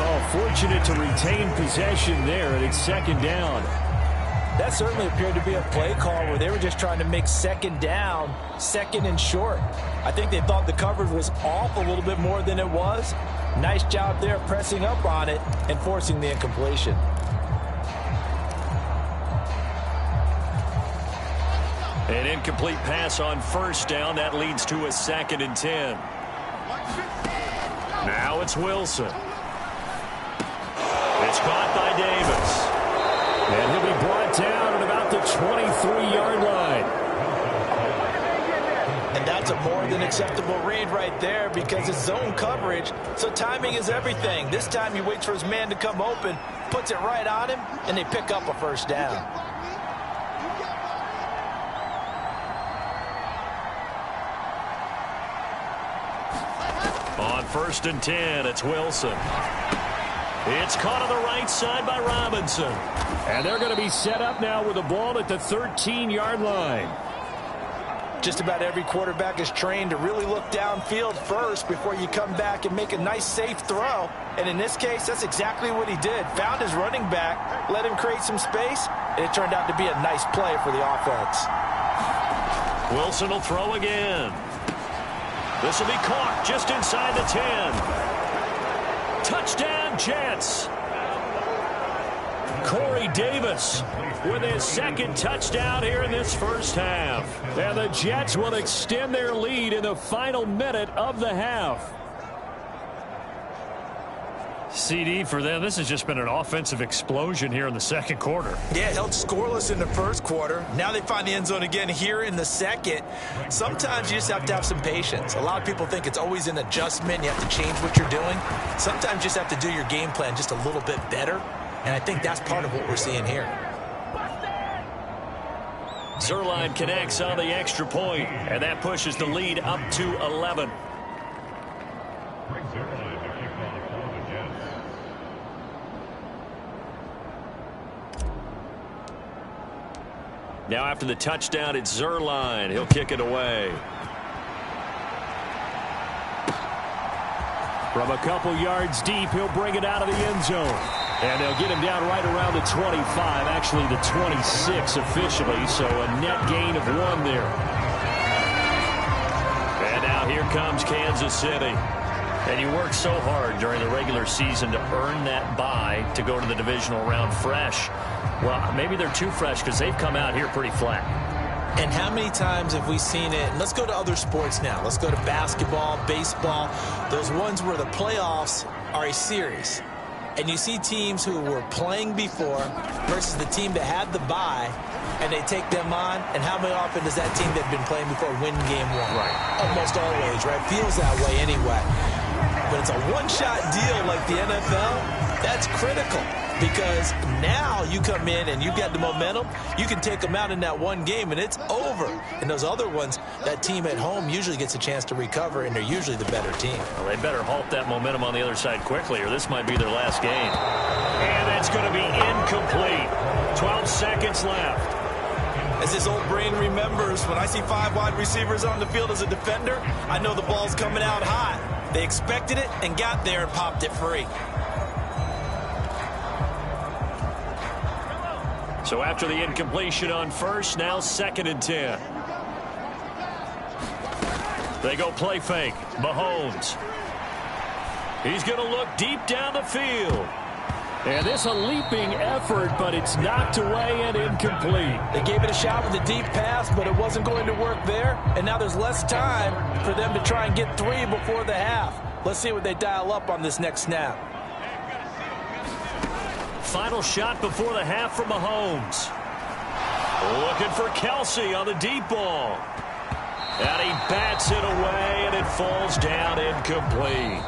Oh, fortunate to retain possession there, and it's second down. That certainly appeared to be a play call where they were just trying to make second down, second and short. I think they thought the coverage was off a little bit more than it was. Nice job there pressing up on it and forcing the incompletion. An incomplete pass on first down. That leads to a 2nd and 10. Now it's Wilson. It's caught by Davis. And he'll be brought down at about the 23-yard line. And that's a more than acceptable read right there because it's zone coverage, so timing is everything. This time he waits for his man to come open, puts it right on him, and they pick up a first down. On 1st and 10, it's Wilson. It's caught on the right side by Robinson. And they're going to be set up now with the ball at the 13-yard line. Just about every quarterback is trained to really look downfield first before you come back and make a nice, safe throw. And in this case, that's exactly what he did. Found his running back, let him create some space, and it turned out to be a nice play for the offense. Wilson will throw again. This will be caught just inside the 10. Touchdown, Jets. Corey Davis with his second touchdown here in this first half. And the Jets will extend their lead in the final minute of the half. CD for them, this has just been an offensive explosion here in the second quarter. Yeah, held scoreless in the first quarter. Now they find the end zone again here in the second. Sometimes you just have to have some patience. A lot of people think it's always an adjustment. You have to change what you're doing. Sometimes you just have to do your game plan just a little bit better. And I think that's part of what we're seeing here. Zuerlein connects on the extra point, and that pushes the lead up to 11. Now after the touchdown, it's Zuerlein. He'll kick it away. From a couple yards deep, he'll bring it out of the end zone. And they'll get him down right around the 25, actually the 26 officially, so a net gain of 1 there. And now here comes Kansas City. And you work so hard during the regular season to earn that bye to go to the divisional round fresh. Well, maybe they're too fresh because they've come out here pretty flat. And how many times have we seen it? Let's go to other sports now. Let's go to basketball, baseball, those ones where the playoffs are a series. And you see teams who were playing before versus the team that had the bye, and they take them on. And how many often does that team that had been playing before win game 1? Right. Almost always, right? Feels that way anyway. But it's a one-shot deal like the NFL. That's critical because now you come in and you get the momentum. You can take them out in that one game, and it's over. And those other ones, that team at home usually gets a chance to recover, and they're usually the better team. Well, they better halt that momentum on the other side quickly, or this might be their last game. And that's going to be incomplete. 12 seconds left. As this old brain remembers, when I see 5 wide receivers on the field as a defender, I know the ball's coming out hot. They expected it and got there and popped it free. So after the incompletion on first, now 2nd and 10. They go play fake. Mahomes. He's going to look deep down the field. And this a leaping effort, but it's knocked away and incomplete. They gave it a shot with a deep pass, but it wasn't going to work there. And now there's less time for them to try and get 3 before the half. Let's see what they dial up on this next snap. Final shot before the half from Mahomes. Looking for Kelsey on the deep ball. And he bats it away, and it falls down incomplete.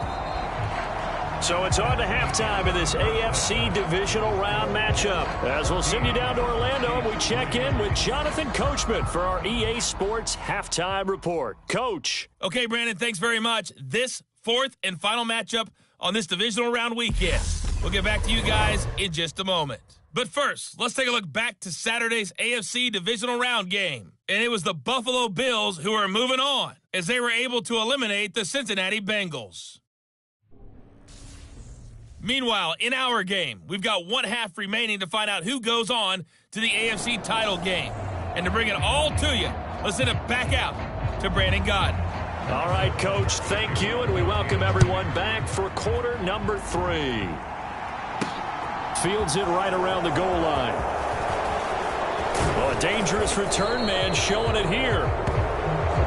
So it's on to halftime in this AFC divisional round matchup. As we'll send you down to Orlando, and we check in with Jonathan Coachman for our EA Sports Halftime Report. Coach. Okay, Brandon, thanks very much. This 4th and final matchup on this divisional round weekend. We'll get back to you guys in just a moment. But first, let's take a look back to Saturday's AFC divisional round game. And it was the Buffalo Bills who are moving on as they were able to eliminate the Cincinnati Bengals. Meanwhile, in our game, we've got 1 half remaining to find out who goes on to the AFC title game. And to bring it all to you, let's send it back out to Brandon Godden. All right, Coach, thank you, and we welcome everyone back for quarter number 3. Fields it right around the goal line. Well, a dangerous return man showing it here.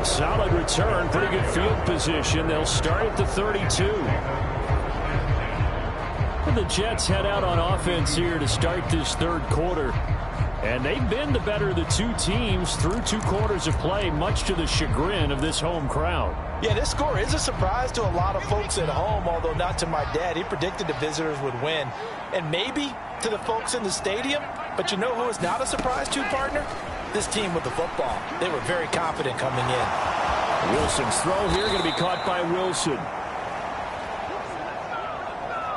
Solid return, pretty good field position. They'll start at the 32. The Jets head out on offense here to start this 3rd quarter. And they've been the better of the 2 teams through 2 quarters of play, much to the chagrin of this home crowd. Yeah, this score is a surprise to a lot of folks at home, although not to my dad. He predicted the visitors would win. And maybe to the folks in the stadium. But you know who is not a surprise to, partner? This team with the football. They were very confident coming in. Wilson's throw here going to be caught by Wilson.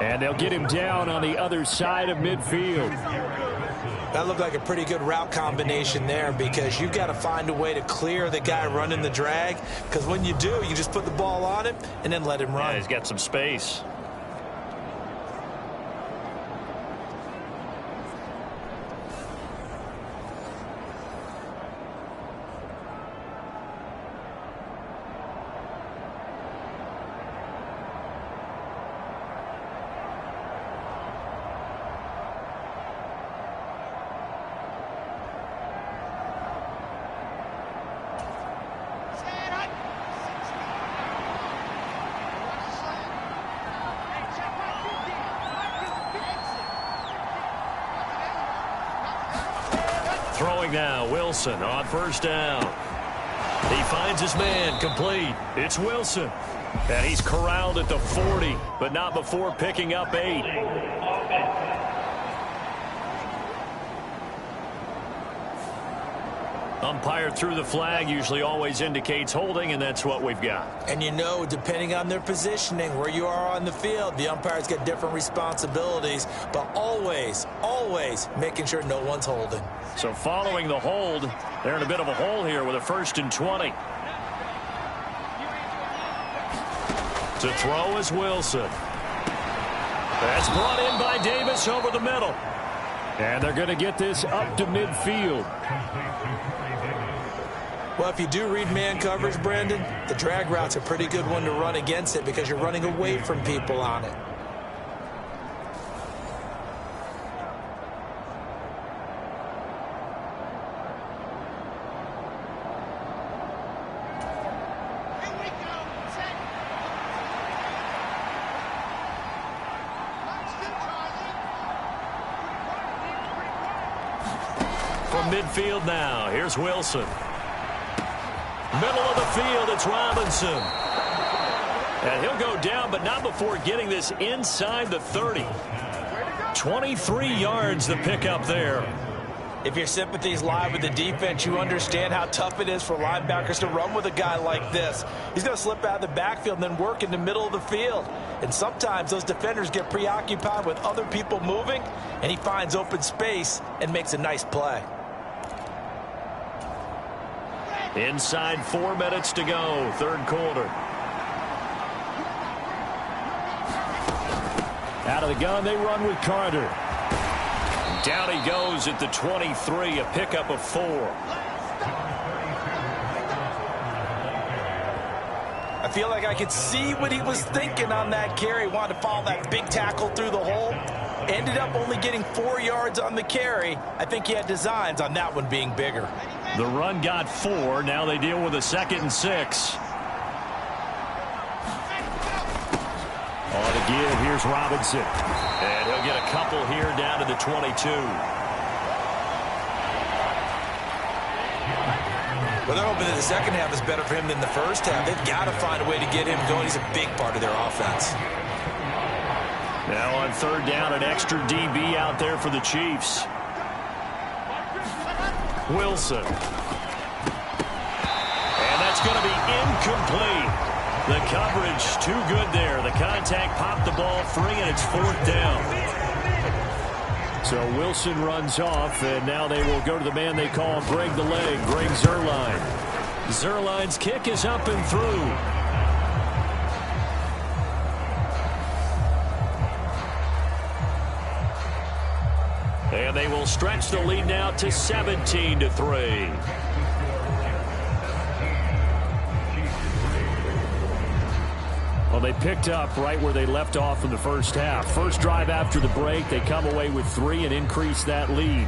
And they'll get him down on the other side of midfield. That looked like a pretty good route combination there because you've got to find a way to clear the guy running the drag. Because when you do, you just put the ball on him and then let him run. Yeah, he's got some space. Throwing now, Wilson on 1st down. He finds his man, complete. It's Wilson. And he's corralled at the 40, but not before picking up 8. Umpire threw the flag, usually always indicates holding, and that's what we've got. And you know, depending on their positioning, where you are on the field, the umpires get different responsibilities, but always, always making sure no one's holding. So following the hold, they're in a bit of a hole here with a 1st and 20. To throw is Wilson. That's brought in by Davis over the middle. And they're going to get this up to midfield. Well, if you do read man coverage, Brandon, the drag route's a pretty good one to run against it because you're running away from people on it. From midfield now, here's Wilson. Middle of the field, it's Robinson. And he'll go down, but not before getting this inside the 30. 23 yards the pickup there. If your sympathies lie with the defense, you understand how tough it is for linebackers to run with a guy like this. He's going to slip out of the backfield and then work in the middle of the field. And sometimes those defenders get preoccupied with other people moving, and he finds open space and makes a nice play. Inside 4 minutes to go, third quarter. Out of the gun, they run with Carter. Down he goes at the 23, a pickup of 4. I feel like I could see what he was thinking on that carry. Wanted to follow that big tackle through the hole. Ended up only getting 4 yards on the carry. I think he had designs on that one being bigger. The run got 4. Now they deal with a 2nd and 6. On the give, here's Robinson. And he'll get a couple here down to the 22. Well, they're hoping that the second half is better for him than the first half. They've got to find a way to get him going. He's a big part of their offense. Now on third down, an extra DB out there for the Chiefs. Wilson. And that's going to be incomplete. The coverage too good there. The contact popped the ball free, and it's 4th down. So Wilson runs off, and now they will go to the man they call Greg the Leg, Greg Zuerlein. Zuerlein's kick is up and through. And they will stretch the lead now to 17-3. Well, they picked up right where they left off in the first half. First drive after the break, they come away with 3 and increase that lead.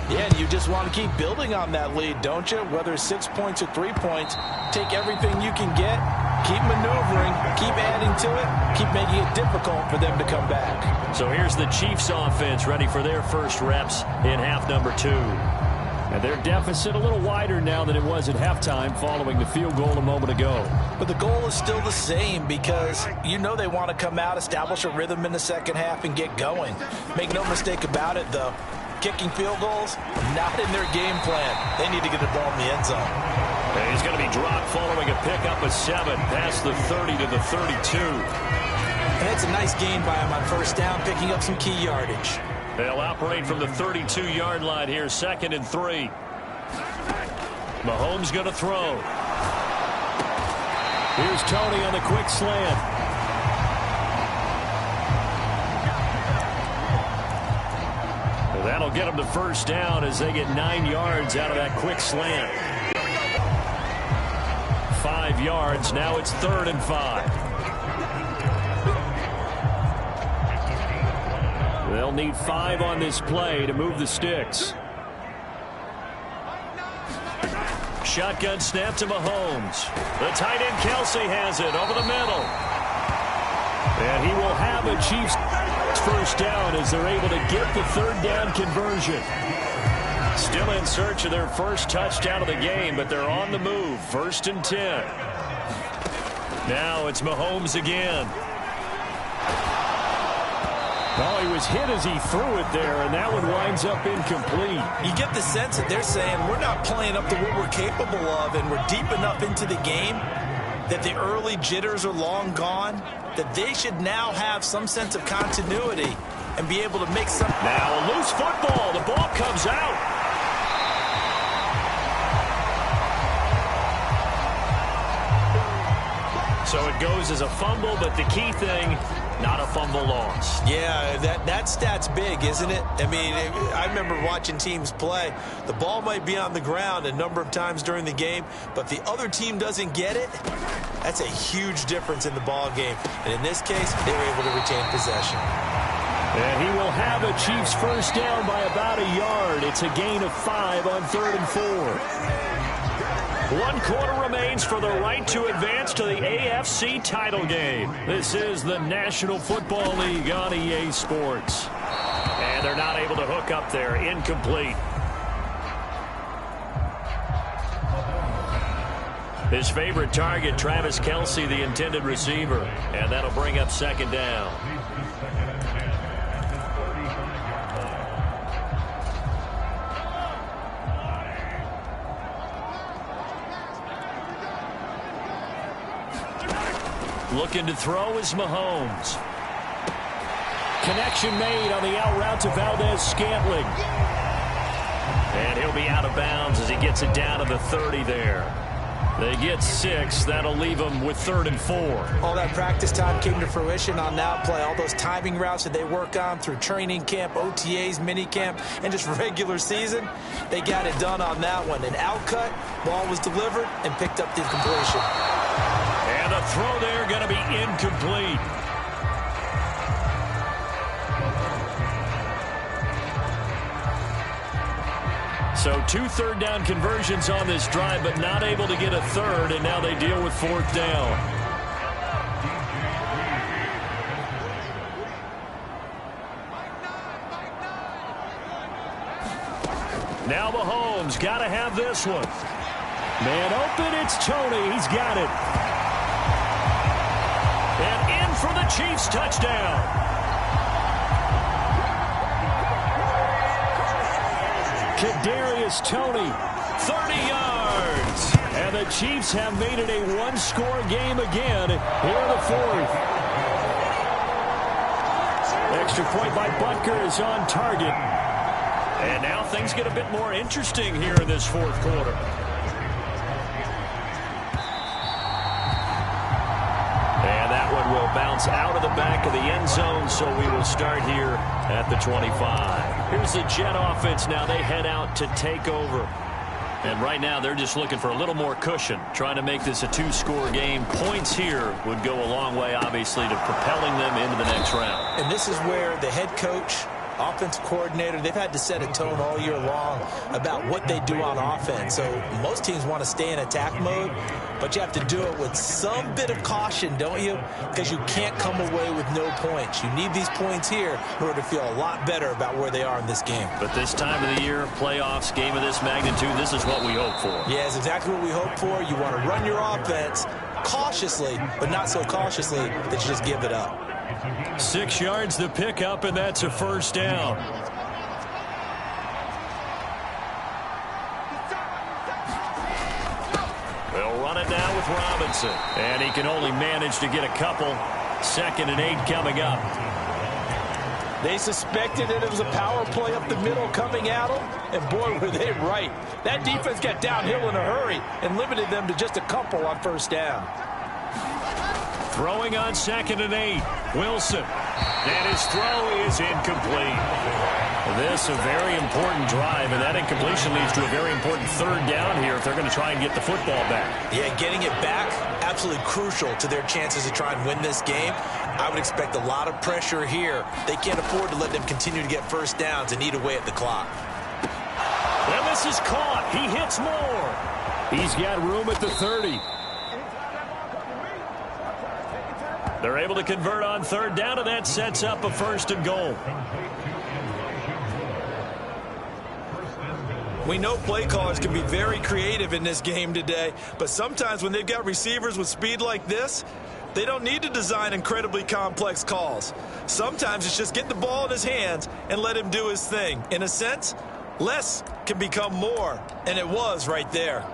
Yeah, and you just want to keep building on that lead, don't you? Whether it's 6 points or 3 points, take everything you can get, keep maneuvering, keep adding to it, keep making it difficult for them to come back. So here's the Chiefs offense ready for their first reps in half number 2. And their deficit a little wider now than it was at halftime following the field goal a moment ago. But the goal is still the same because you know they want to come out, establish a rhythm in the second half, and get going. Make no mistake about it, though. Kicking field goals, not in their game plan. They need to get the ball in the end zone. And he's going to be dropped following a pickup of 7 past the 30 to the 32. And it's a nice gain by him on first down, picking up some key yardage. They'll operate from the 32-yard line here, 2nd and 3. Mahomes going to throw. Here's Tony on the quick slant. Well, that'll get them the first down as they get 9 yards out of that quick slant. 5 yards. Now it's 3rd and 5. They'll need 5 on this play to move the sticks. Shotgun snap to Mahomes. The tight end Kelsey has it over the middle. And he will have a Chiefs first down as they're able to get the 3rd down conversion. Still in search of their first touchdown of the game, but they're on the move. 1st and 10. Now it's Mahomes again. Oh, he was hit as he threw it there, and that one winds up incomplete. You get the sense that they're saying we're not playing up to what we're capable of, and we're deep enough into the game that the early jitters are long gone, that they should now have some sense of continuity and be able to make some. Now a loose football. The ball comes out. So it goes as a fumble, but the key thing, not a fumble loss. Yeah, that stat's big, isn't it? I mean, I remember watching teams play. The ball might be on the ground a number of times during the game, but if the other team doesn't get it, that's a huge difference in the ball game. And in this case, they were able to retain possession. And he will have a Chiefs first down by about a yard. It's a gain of 5 on 3rd and 4. 1 quarter remains for the right to advance to the AFC title game. This is the National Football League on EA Sports. And they're not able to hook up there. Incomplete. His favorite target, Travis Kelce, the intended receiver. And that'll bring up 2nd down. Looking to throw is Mahomes. Connection made on the out route to Valdez-Scantling. And he'll be out of bounds as he gets it down to the 30 there. They get 6. That'll leave them with 3rd and 4. All that practice time came to fruition on that play. All those timing routes that they work on through training camp, OTAs, minicamp, and just regular season, they got it done on that one. An outcut, ball was delivered, and picked up the completion. And the throw there going to be incomplete. So 2 3rd down conversions on this drive, but not able to get a 3rd, and now they deal with 4th down. Now Mahomes got to have this one. Man open, it's Tony. He's got it. And in for the Chiefs touchdown. Kadarius Toney, 30 yards. And the Chiefs have made it a 1-score game again here in the 4th. Extra point by Butker is on target. And now things get a bit more interesting here in this 4th quarter. And that one will bounce out of the back of the end zone, so we will start here at the 25. Here's the Jet offense now. They head out to take over. And right now they're just looking for a little more cushion, trying to make this a 2-score game. Points here would go a long way, obviously, to propelling them into the next round. And this is where the head coach, offensive coordinator, they've had to set a tone all year long about what they do on offense. So most teams want to stay in attack mode, but you have to do it with some bit of caution, don't you? Because you can't come away with no points. You need these points here in order to feel a lot better about where they are in this game. But this time of the year, playoffs, game of this magnitude, this is what we hope for. Yeah, it's exactly what we hope for. You want to run your offense cautiously, but not so cautiously that you just give it up. 6 yards the pickup, and that's a 1st down. They'll run it now with Robinson. And he can only manage to get a couple. 2nd and 8 coming up. They suspected that it was a power play up the middle coming at them, and boy, were they right. That defense got downhill in a hurry and limited them to just a couple on 1st down. Throwing on 2nd and 8. Wilson. And his throw is incomplete. This a very important drive, and that incompletion leads to a very important 3rd down here if they're going to try and get the football back. Yeah, getting it back, absolutely crucial to their chances to try and win this game. I would expect a lot of pressure here. They can't afford to let them continue to get 1st downs and eat away at the clock. And this is caught. He hits more. He's got room at the 30. They're able to convert on 3rd down, and that sets up a 1st and goal. We know play callers can be very creative in this game today, but sometimes when they've got receivers with speed like this, they don't need to design incredibly complex calls. Sometimes it's just get the ball in his hands and let him do his thing. In a sense, less can become more, and it was right there.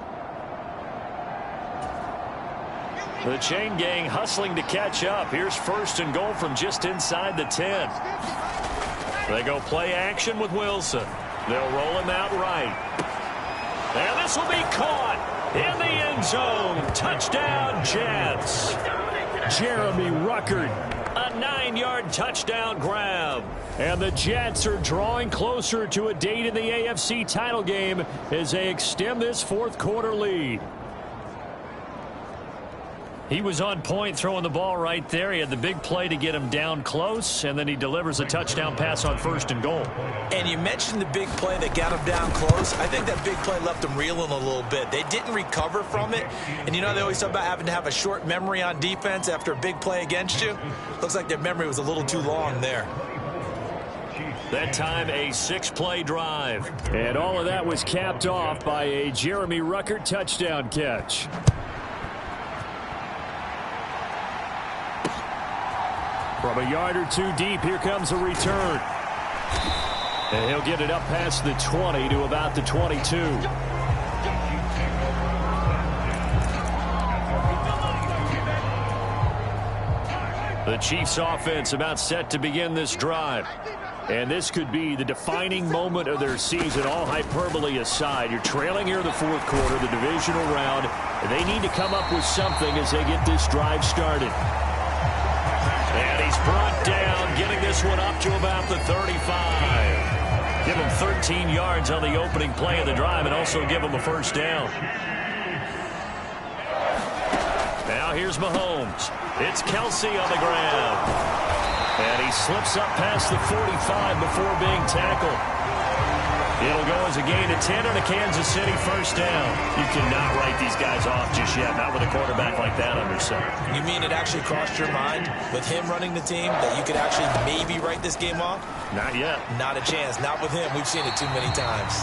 The chain gang hustling to catch up. Here's 1st and goal from just inside the 10. They go play action with Wilson. They'll roll him out right. And this will be caught in the end zone. Touchdown, Jets. Jeremy Ruckert. A 9-yard touchdown grab. And the Jets are drawing closer to a date in the AFC title game as they extend this fourth-quarter lead. He was on point throwing the ball right there. He had the big play to get him down close, and then he delivers a touchdown pass on 1st and goal. And you mentioned the big play that got him down close. I think that big play left him reeling a little bit. They didn't recover from it. And you know they always talk about having to have a short memory on defense after a big play against you. Looks like their memory was a little too long there. That time a 6-play drive. And all of that was capped off by a Jeremy Ruckert touchdown catch. From a yard or two deep, here comes a return. And he'll get it up past the 20 to about the 22. The Chiefs offense about set to begin this drive. And this could be the defining moment of their season, all hyperbole aside. You're trailing here in the fourth quarter, the divisional round. And they need to come up with something as they get this drive started. And he's brought down, getting this one up to about the 35. Give him 13 yards on the opening play of the drive and also give him a first down. Now here's Mahomes. It's Kelsey on the grab. And he slips up past the 45 before being tackled. It'll go as a gain of 10 on a Kansas City first down. You cannot write these guys off just yet, not with a quarterback like that under center. You mean it actually crossed your mind with him running the team that you could actually maybe write this game off? Not yet. Not a chance. Not with him. We've seen it too many times.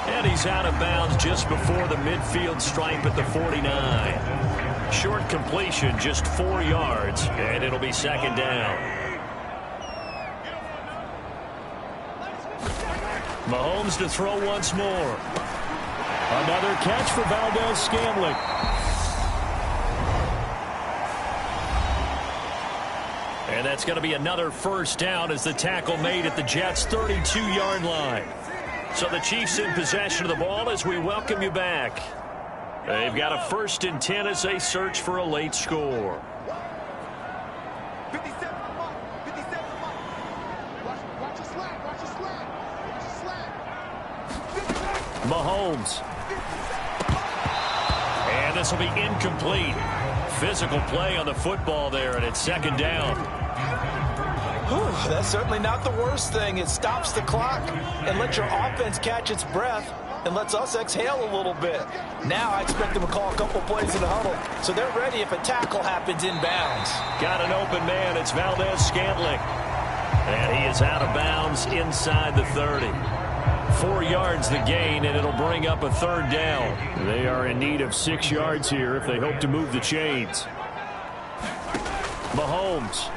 And he's out of bounds just before the midfield stripe at the 49. Short completion, just 4 yards, and it'll be second down. Mahomes to throw once more. Another catch for Valdez-Scantling. And that's going to be another first down as the tackle made at the Jets' 32-yard line. So the Chiefs in possession of the ball as we welcome you back. They've got a 1st and 10 as they search for a late score. Mahomes. And this will be incomplete. Physical play on the football there, and it's second down. Whew, that's certainly not the worst thing. It stops the clock and lets your offense catch its breath and lets us exhale a little bit. Now I expect them to call a couple plays in the huddle, so they're ready if a tackle happens inbounds. Got an open man. It's Valdez-Scantling. And he is out of bounds inside the 30. 4 yards the gain, and it'll bring up a third down. They are in need of 6 yards here if they hope to move the chains. Mahomes.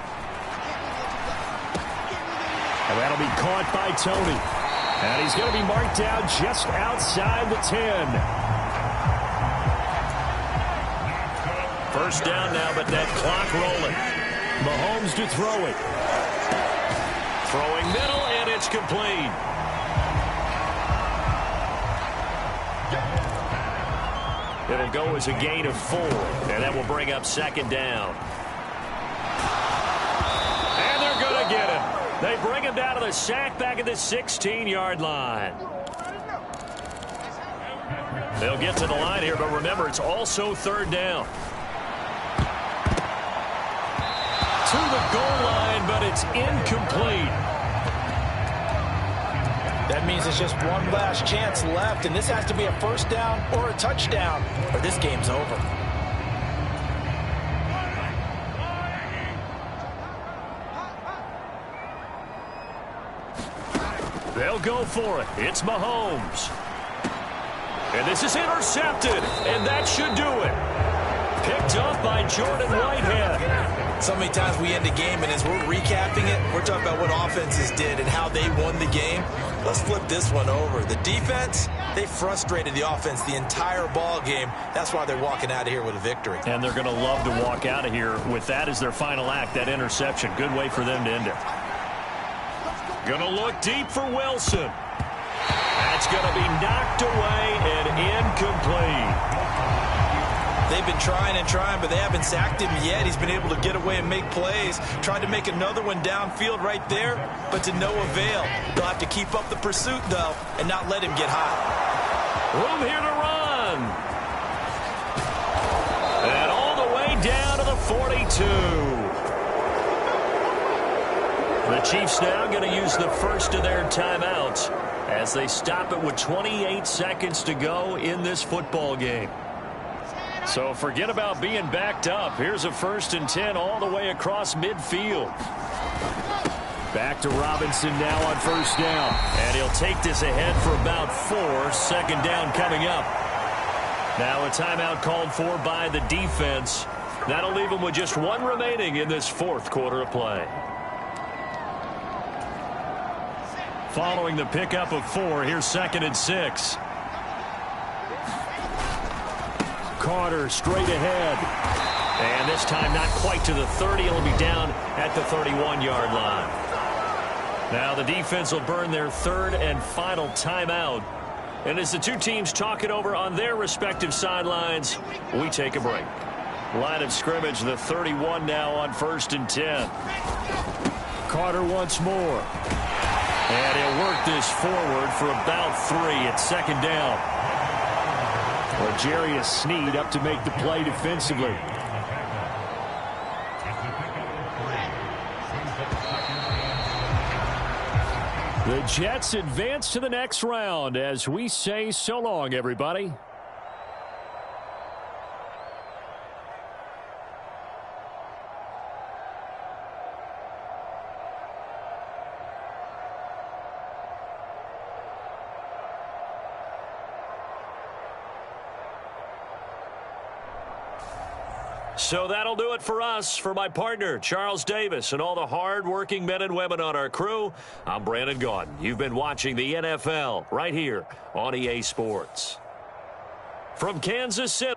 And that'll be caught by Tony. And he's going to be marked down just outside the 10. First down now, but that clock rolling. Mahomes to throw it. Throwing middle, and it's complete. It'll go as a gain of 4, and that will bring up second down. And they're going to get him. They bring him down to the sack back at the 16-yard line. They'll get to the line here, but remember, it's also third down. To the goal line, but it's incomplete. That means it's just one last chance left, and this has to be a first down or a touchdown, or this game's over. They'll go for it. It's Mahomes. And this is intercepted, and that should do it. Picked up by Jordan Whitehead. So many times we end a game, and as we're recapping it, we're talking about what offenses did and how they won the game. Let's flip this one over. The defense, they frustrated the offense the entire ball game. That's why they're walking out of here with a victory. And they're going to love to walk out of here with that as their final act, that interception. Good way for them to end it. Going to look deep for Wilson. That's going to be knocked away and incomplete. They've been trying and trying, but they haven't sacked him yet. He's been able to get away and make plays. Tried to make another one downfield right there, but to no avail. They'll have to keep up the pursuit, though, and not let him get hot. Room here to run. And all the way down to the 42. The Chiefs now going to use the first of their timeouts as they stop it with 28 seconds to go in this football game. So forget about being backed up. Here's a 1st and 10 all the way across midfield. Back to Robinson now on 1st down. And he'll take this ahead for about 4. 2nd down coming up. Now a timeout called for by the defense. That'll leave them with just 1 remaining in this 4th quarter of play. Following the pickup of 4, here's 2nd and 6. Carter straight ahead. And this time not quite to the 30. It'll be down at the 31-yard line. Now the defense will burn their 3rd and final timeout. And as the two teams talk it over on their respective sidelines, we take a break. Line of scrimmage, the 31 now on 1st and 10. Carter once more. And he'll work this forward for about 3 at 2nd down. Well, Jarius Sneed up to make the play defensively. The Jets advance to the next round as we say so long, everybody. So that'll do it for us. For my partner, Charles Davis, and all the hard-working men and women on our crew, I'm Brandon Gaudin. You've been watching the NFL right here on EA Sports. From Kansas City.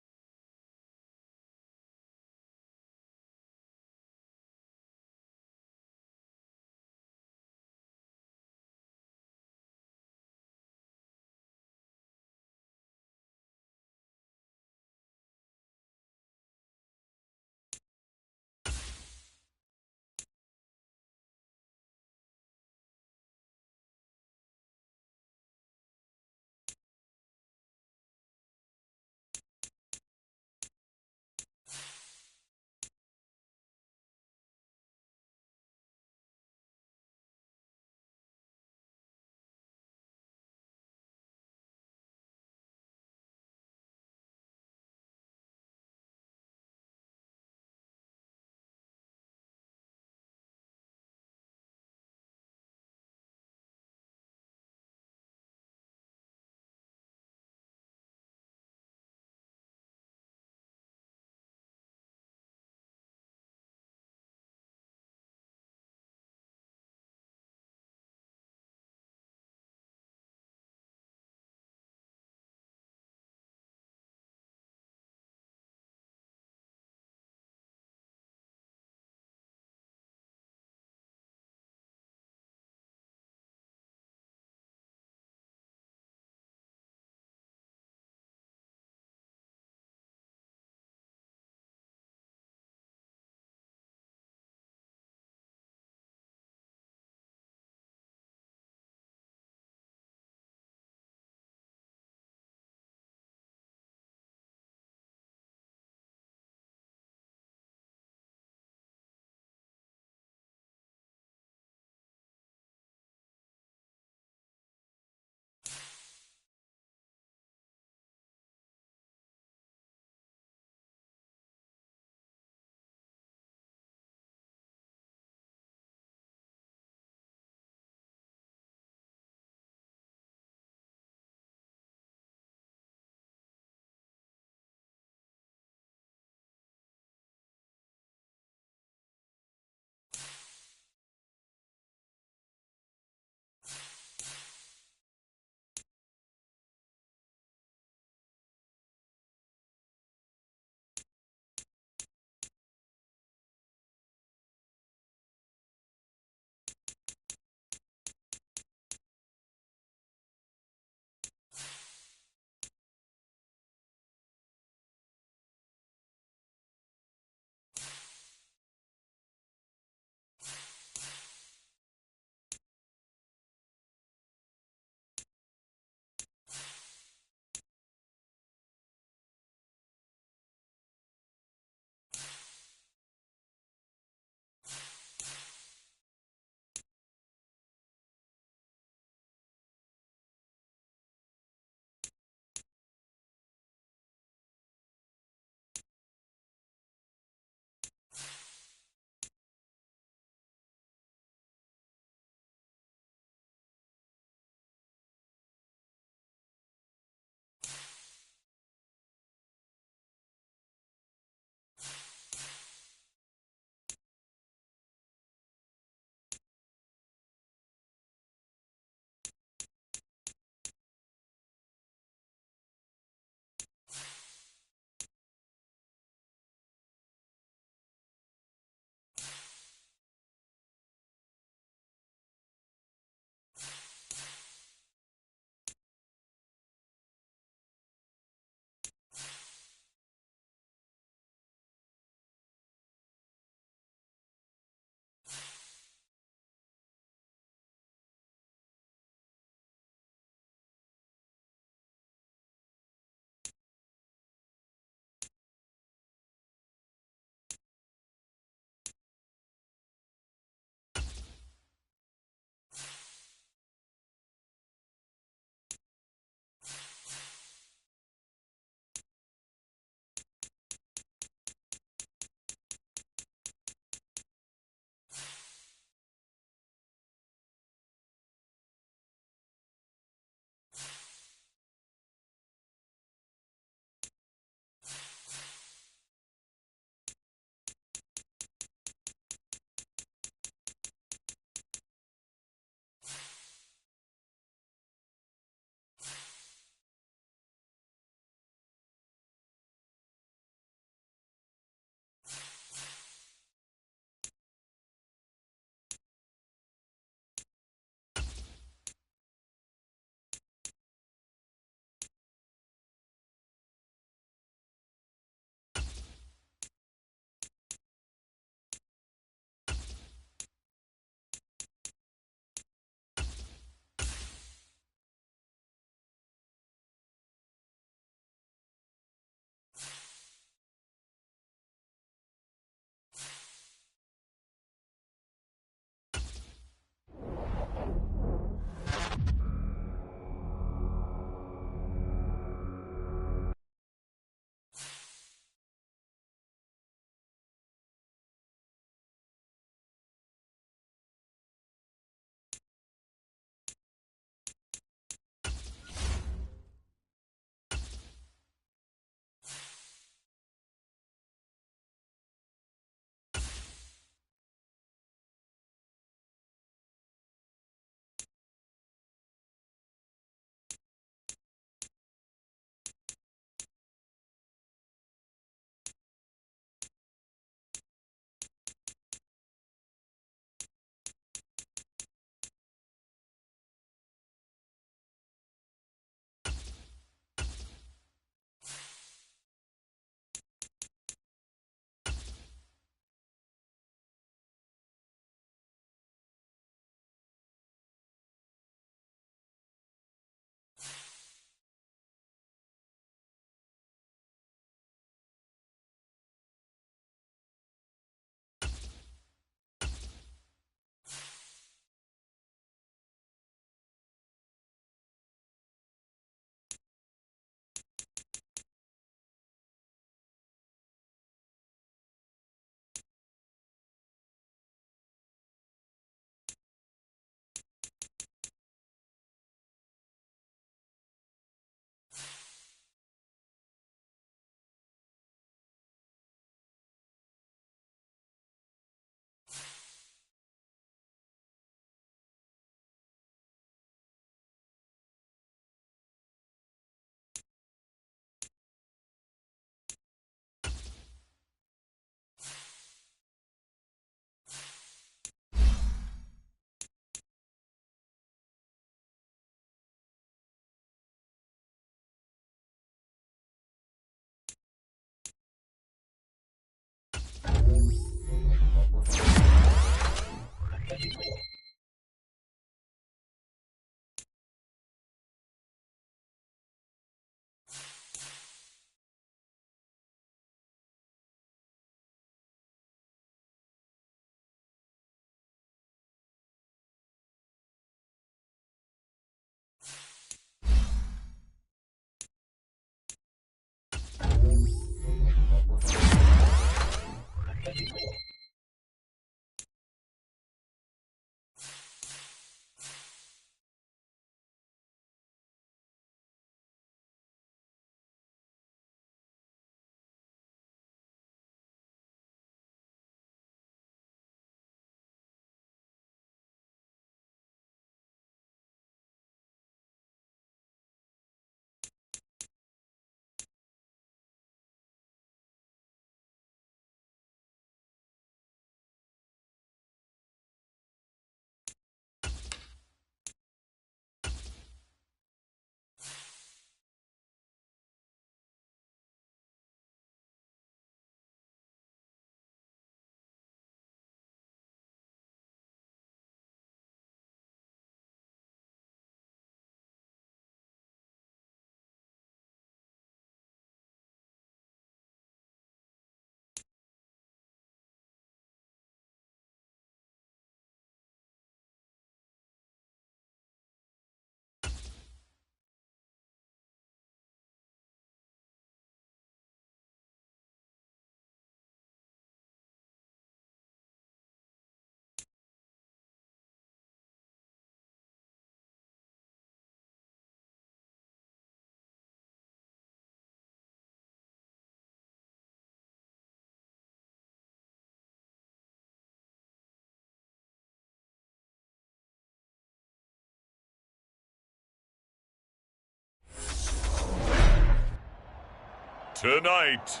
Tonight,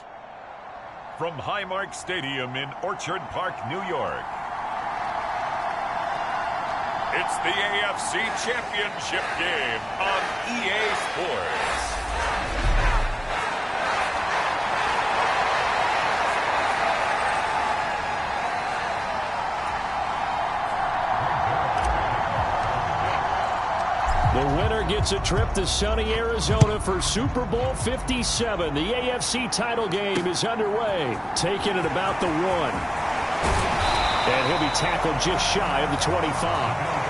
from Highmark Stadium in Orchard Park, New York, it's the AFC Championship game on EA Sports. The winner gets a trip to sunny Arizona for Super Bowl 57. The AFC title game is underway, taken at about the 1. And he'll be tackled just shy of the 25.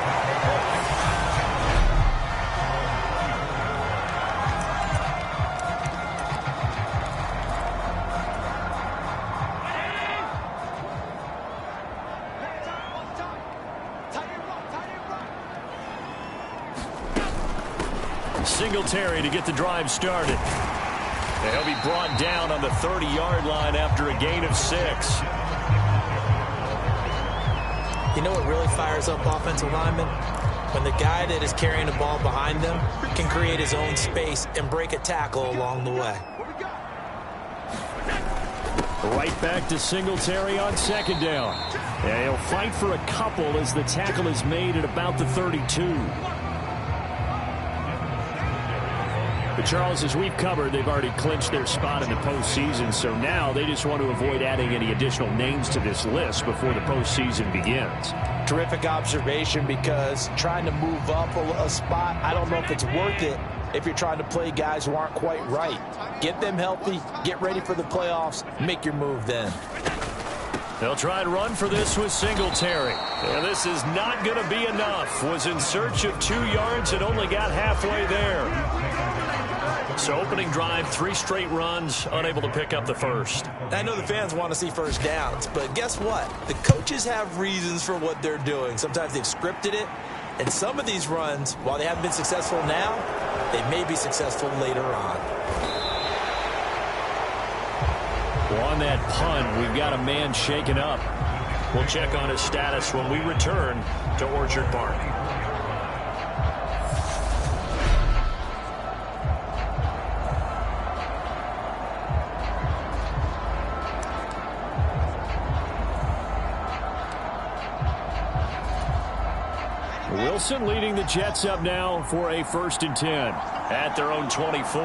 Singletary to get the drive started. And he'll be brought down on the 30-yard line after a gain of 6. You know what really fires up offensive linemen? When the guy that is carrying the ball behind them can create his own space and break a tackle along the way. Right back to Singletary on 2nd down. And he'll fight for a couple as the tackle is made at about the 32. But Charles, as we've covered, they've already clinched their spot in the postseason, so now they just want to avoid adding any additional names to this list before the postseason begins. Terrific observation, because trying to move up a spot, I don't know if it's worth it if you're trying to play guys who aren't quite right. Get them healthy, get ready for the playoffs, make your move then. They'll try and run for this with Singletary. And this is not going to be enough. Was in search of 2 yards and only got halfway there. So opening drive, 3 straight runs, unable to pick up the first. I know the fans want to see first downs, but guess what? The coaches have reasons for what they're doing. Sometimes they've scripted it, and some of these runs, while they haven't been successful now, they may be successful later on. Well, on that punt, we've got a man shaken up. We'll check on his status when we return to Orchard Park. Wilson leading the Jets up now for a 1st and 10 at their own 24.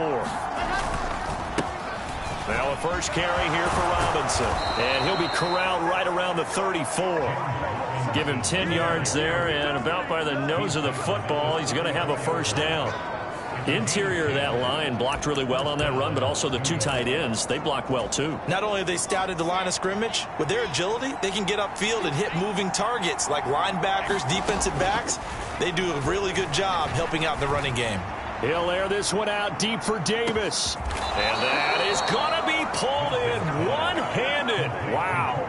Now a first carry here for Robinson. And he'll be corralled right around the 34. Give him 10 yards there, and about by the nose of the football, he's going to have a first down. Interior of that line blocked really well on that run, but also the 2 tight ends, they blocked well too. Not only have they scouted the line of scrimmage, with their agility, they can get upfield and hit moving targets like linebackers, defensive backs. They do a really good job helping out the running game. He'll air this one out deep for Davis. And that is going to be pulled in one-handed. Wow.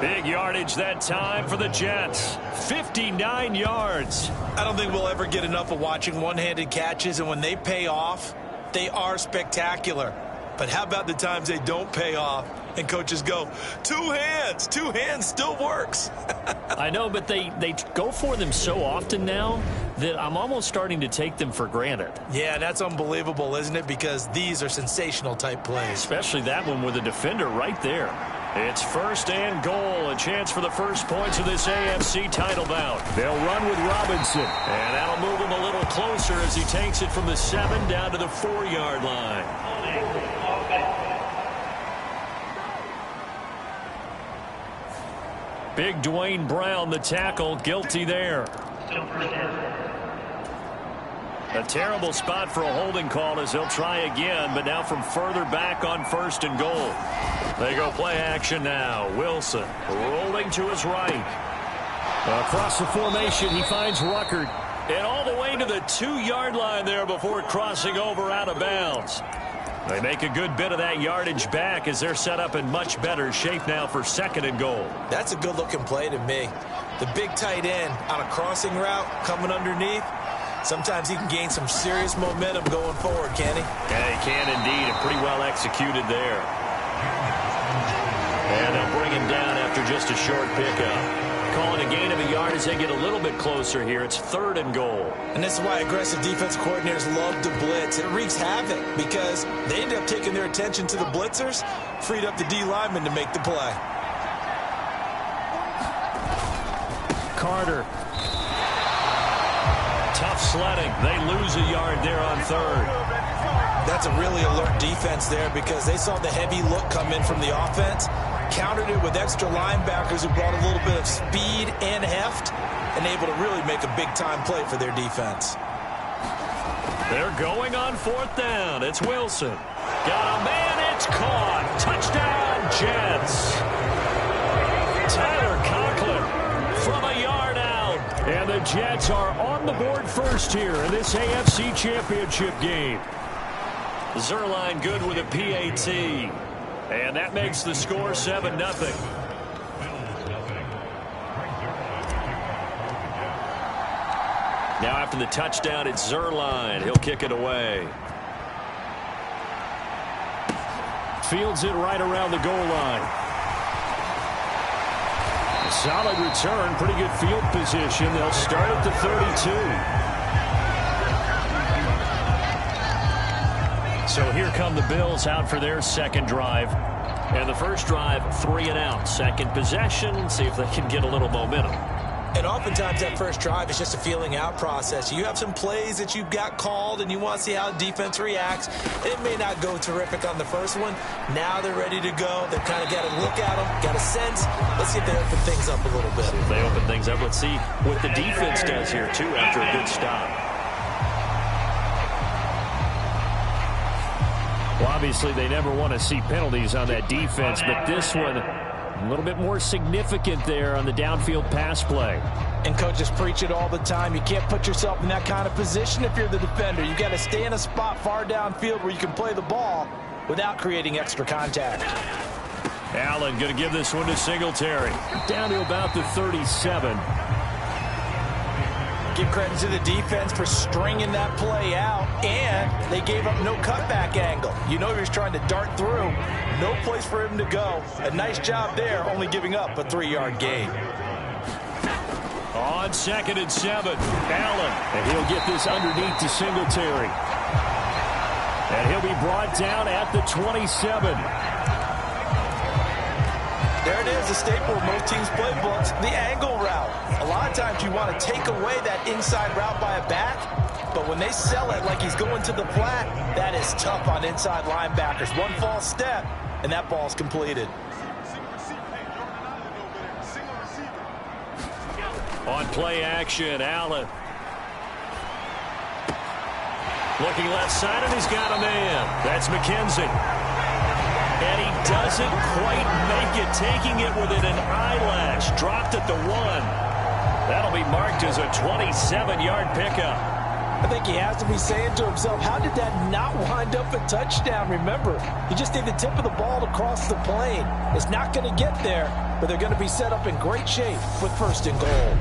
Big yardage that time for the Jets. 59 yards. I don't think we'll ever get enough of watching one-handed catches, and when they pay off, they are spectacular. But how about the times they don't pay off and coaches go, 2 hands, 2 hands still works. I know, but they go for them so often now that I'm almost starting to take them for granted. Yeah, that's unbelievable, isn't it? Because these are sensational type plays. Especially that one with the defender right there. It's 1st and goal, a chance for the first points of this AFC title bout. They'll run with Robinson, and that'll move him a little closer as he takes it from the 7 down to the 4-yard line. Big Dwayne Brown, the tackle, guilty there. A terrible spot for a holding call as he'll try again, but now from further back on 1st and goal. They go play action now. Wilson rolling to his right. Across the formation, he finds Ruckert. And all the way to the 2-yard line there before crossing over out of bounds. They make a good bit of that yardage back as they're set up in much better shape now for 2nd and goal. That's a good-looking play to me. The big tight end on a crossing route coming underneath. Sometimes he can gain some serious momentum going forward, can he? Yeah, he can indeed, and pretty well executed there. And they'll bring him down after just a short pickup. Calling a gain of a yard. yard as they get a little bit closer here. It's 3rd and goal. And this is why aggressive defense coordinators love to blitz. It wreaks havoc because they end up taking their attention to the blitzers, freed up the D lineman to make the play. Carter. Tough sledding. They lose a yard there on 3rd. That's a really alert defense there because they saw the heavy look come in from the offense, countered it with extra linebackers who brought a little bit of speed and heft, and able to really make a big-time play for their defense. They're going on 4th down. It's Wilson. Got a man. It's caught. Touchdown, Jets. Tyler Conklin from a yard out. And the Jets are on the board first here in this AFC Championship game. Zerline good with a PAT. And that makes the score 7-0. Now after the touchdown, it's Zerline. He'll kick it away. Fields it right around the goal line. A solid return, pretty good field position. They'll start at the 32. So here come the Bills out for their second drive. And the first drive, 3 and out. Second possession, see if they can get a little momentum. And oftentimes that first drive is just a feeling out process. You have some plays that you've got called and you want to see how defense reacts. It may not go terrific on the first one. Now they're ready to go. They've kind of got to look at them, got a sense. Let's see if they open things up a little bit. See if they open things up. Let's see what the defense does here, too, after a good stop. Well, obviously, they never want to see penalties on that defense, but this one a little bit more significant there on the downfield pass play. And coaches preach it all the time. You can't put yourself in that kind of position if you're the defender. You got to stay in a spot far downfield where you can play the ball without creating extra contact. Allen going to give this one to Singletary. Down to about the 37. Give credit to the defense for stringing that play out, and they gave up no cutback angle. You know he was trying to dart through. No place for him to go. A nice job there, only giving up a 3-yard gain. On 2nd and 7, Allen. And he'll get this underneath to Singletary. And he'll be brought down at the 27. There it is, the staple of most teams' playbooks, the angle route. A lot of times you want to take away that inside route by a back, but when they sell it like he's going to the flat, that is tough on inside linebackers. One false step, and that ball's completed. On play action, Allen. Looking left side, and he's got a man. That's McKenzie. And he doesn't quite make it, taking it within an eyelash. Dropped at the 1. That'll be marked as a 27-yard pickup. I think he has to be saying to himself, how did that not wind up a touchdown? Remember, he just need the tip of the ball to cross the plane. It's not going to get there, but they're going to be set up in great shape with 1st and goal.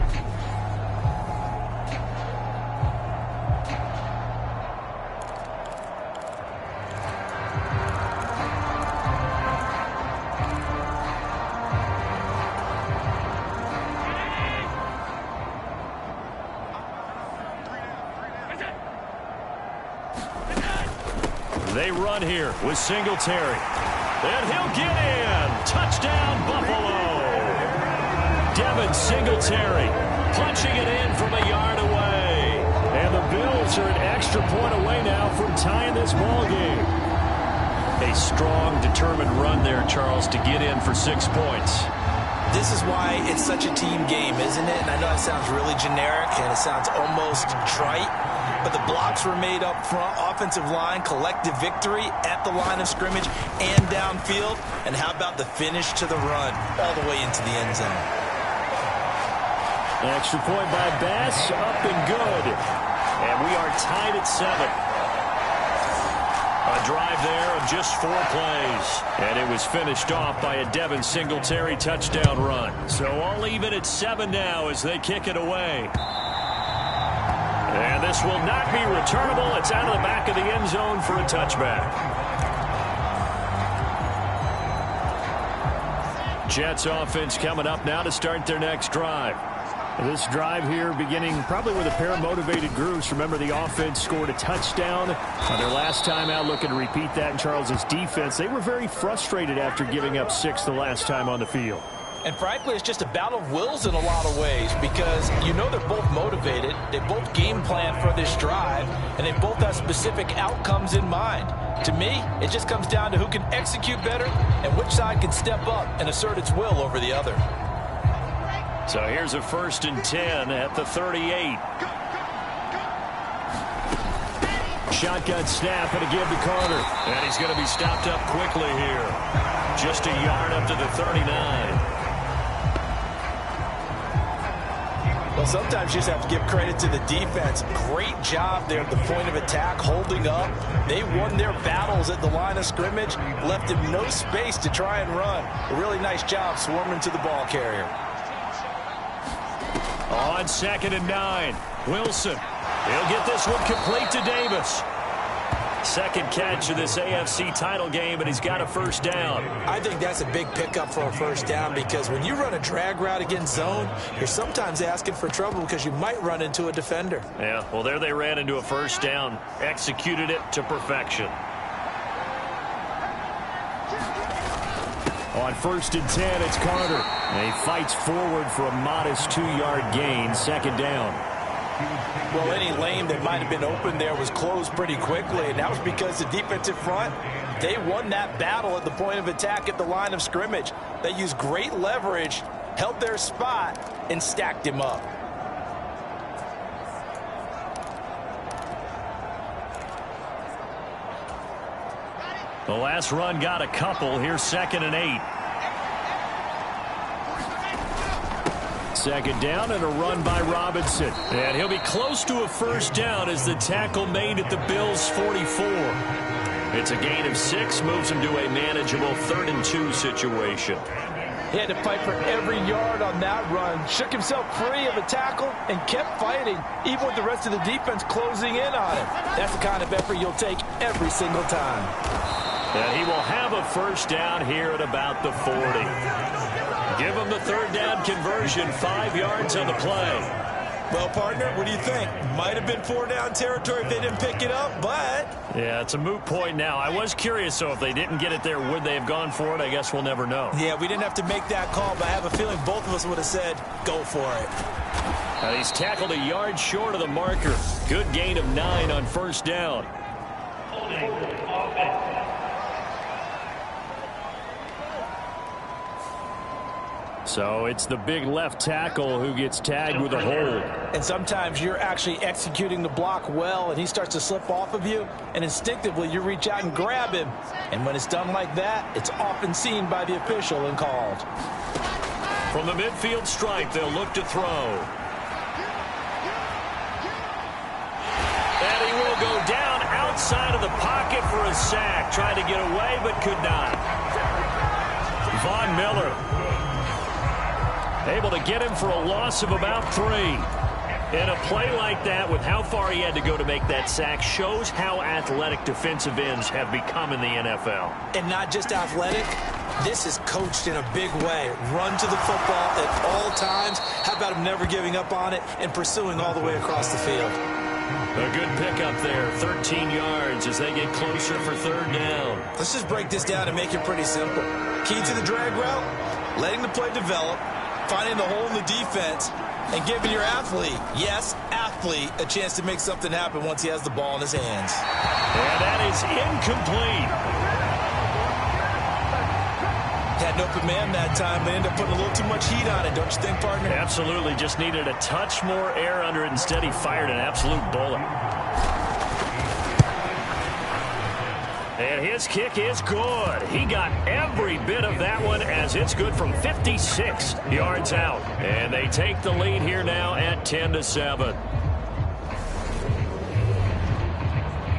They run here with Singletary. And he'll get in. Touchdown, Buffalo. Devin Singletary punching it in from a yard away. And the Bills are an extra point away now from tying this ball game. A strong, determined run there, Charles, to get in for 6 points. This is why it's such a team game, isn't it? And I know it sounds really generic and it sounds almost trite, but the blocks were made up front, offensive line, collective victory at the line of scrimmage and downfield. And how about the finish to the run all the way into the end zone? Extra point by Bass, up and good. And we are tied at 7. A drive there of just 4 plays. And it was finished off by a Devin Singletary touchdown run. So all even at 7 now as they kick it away. And this will not be returnable. It's out of the back of the end zone for a touchback. Jets offense coming up now to start their next drive. This drive here beginning probably with a pair of motivated groups. Remember, the offense scored a touchdown on their last time out, looking to repeat that in Charles's defense. They were very frustrated after giving up 6 the last time on the field. And frankly, it's just a battle of wills in a lot of ways because you know they're both motivated, they both game plan for this drive, and they both have specific outcomes in mind. To me, it just comes down to who can execute better and which side can step up and assert its will over the other. So here's a 1st and 10 at the 38. Shotgun snap and a give to Carter. And he's going to be stopped up quickly here. Just a yard up to the 39. Well, sometimes you just have to give credit to the defense. Great job there at the point of attack, holding up. They won their battles at the line of scrimmage, left him no space to try and run. A really nice job swarming to the ball carrier. On 2nd and 9, Wilson. He'll get this one complete to Davis. Second catch of this AFC title game, and he's got a 1st down. I think that's a big pickup for a 1st down because when you run a drag route against zone, you're sometimes asking for trouble because you might run into a defender. Yeah, well, there they ran into a 1st down. Executed it to perfection. On 1st and 10, it's Carter. And he fights forward for a modest 2-yard gain, 2nd down. Well, any lane that might have been open there was closed pretty quickly, and that was because the defensive front, they won that battle at the point of attack at the line of scrimmage. They used great leverage, held their spot, and stacked him up. The last run got a couple. Here's 2nd and 8. 2nd down and a run by Robinson. And he'll be close to a 1st down as the tackle made at the Bills' 44. It's a gain of 6, moves him to a manageable 3rd and 2 situation. He had to fight for every yard on that run, shook himself free of a tackle, and kept fighting, even with the rest of the defense closing in on him. That's the kind of effort you'll take every single time. And he will have a 1st down here at about the 40. Give him the 3rd down conversion, 5 yards on the play. Well, partner, what do you think? Might have been 4-down territory if they didn't pick it up, but... Yeah, it's a moot point now. I was curious, so if they didn't get it there, would they have gone for it? I guess we'll never know. Yeah, we didn't have to make that call, but I have a feeling both of us would have said, go for it. He's tackled a yard short of the marker. Good gain of 9 on 1st down. So it's the big left tackle who gets tagged with a hold. And sometimes you're actually executing the block well, and he starts to slip off of you, and instinctively you reach out and grab him. And when it's done like that, it's often seen by the official and called. From the midfield stripe, they'll look to throw. And he will go down outside of the pocket for a sack. Tried to get away, but could not. Von Miller able to get him for a loss of about 3. And a play like that, with how far he had to go to make that sack, shows how athletic defensive ends have become in the NFL. And not just athletic, this is coached in a big way. Run to the football at all times. How about him never giving up on it and pursuing all the way across the field? A good pickup there, 13 yards as they get closer for 3rd down. Let's just break this down and make it pretty simple. Key to the drag route, letting the play develop, finding the hole in the defense, and giving your athlete, yes, athlete, a chance to make something happen once he has the ball in his hands. And that is incomplete. Had an open man that time. They ended up putting a little too much heat on it, don't you think, partner? Absolutely. Just needed a touch more air under it. Instead, he fired an absolute bullet. And his kick is good. He got every bit of that one as it's good from 56 yards out. And they take the lead here now at 10-7.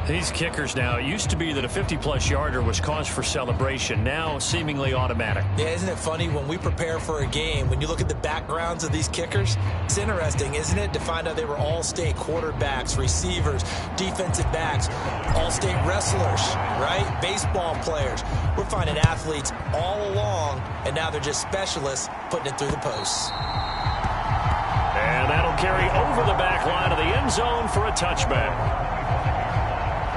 These kickers now, it used to be that a 50-plus yarder was cause for celebration. Now, seemingly automatic. Yeah, isn't it funny when we prepare for a game, when you look at the backgrounds of these kickers, it's interesting, isn't it, to find out they were all-state quarterbacks, receivers, defensive backs, all-state wrestlers, right? Baseball players. We're finding athletes all along, and now they're just specialists putting it through the posts. carry over the back line of the end zone for a touchback.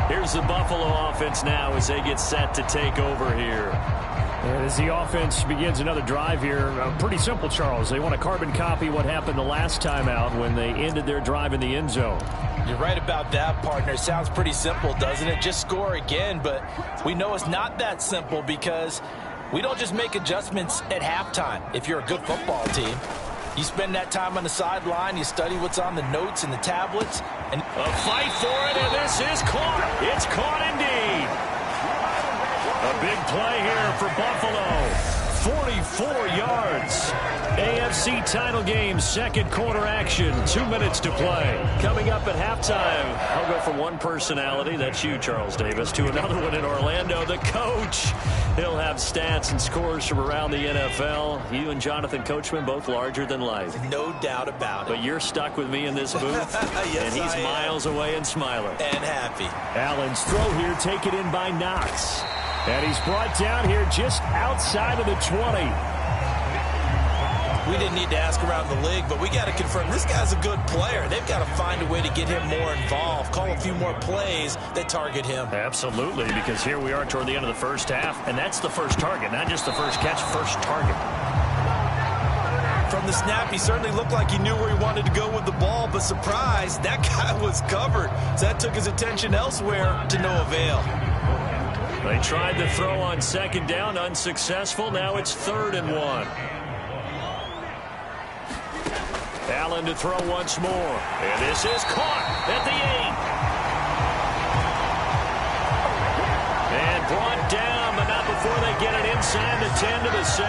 Here's the Buffalo offense now as they get set to take over here. And as the offense begins another drive here, pretty simple, Charles. They want to carbon copy what happened the last time out when they ended their drive in the end zone. You're right about that, partner. Sounds pretty simple, doesn't it? Just score again, but we know it's not that simple because we don't just make adjustments at halftime. If you're a good football team, you spend that time on the sideline, you study what's on the notes and the tablets. And a fight for it, and this is caught. It's caught indeed. A big play here for Buffalo. 44 yards. AFC title game, second quarter action. 2 minutes to play. Coming up at halftime, I'll go from one personality, that's you, Charles Davis, to another one in Orlando, the coach. He'll have stats and scores from around the NFL. You and Jonathan Coachman, both larger than life. No doubt about it. But you're stuck with me in this booth. Yes, and he's miles away and smiling. And happy. Allen's throw here taken in by Knox. And he's brought down here just outside of the 20. We didn't need to ask around the league, but we got to confirm this guy's a good player. They've got to find a way to get him more involved, call a few more plays that target him. Absolutely, because here we are toward the end of the first half, and that's the first target, not just the first catch, first target. From the snap, he certainly looked like he knew where he wanted to go with the ball, but surprise, that guy was covered. So that took his attention elsewhere to no avail. They tried to throw on second down, unsuccessful. Now it's 3rd and 1. Allen to throw once more. And this is caught at the 8. And brought down, but not before they get it inside the 10 to the 7.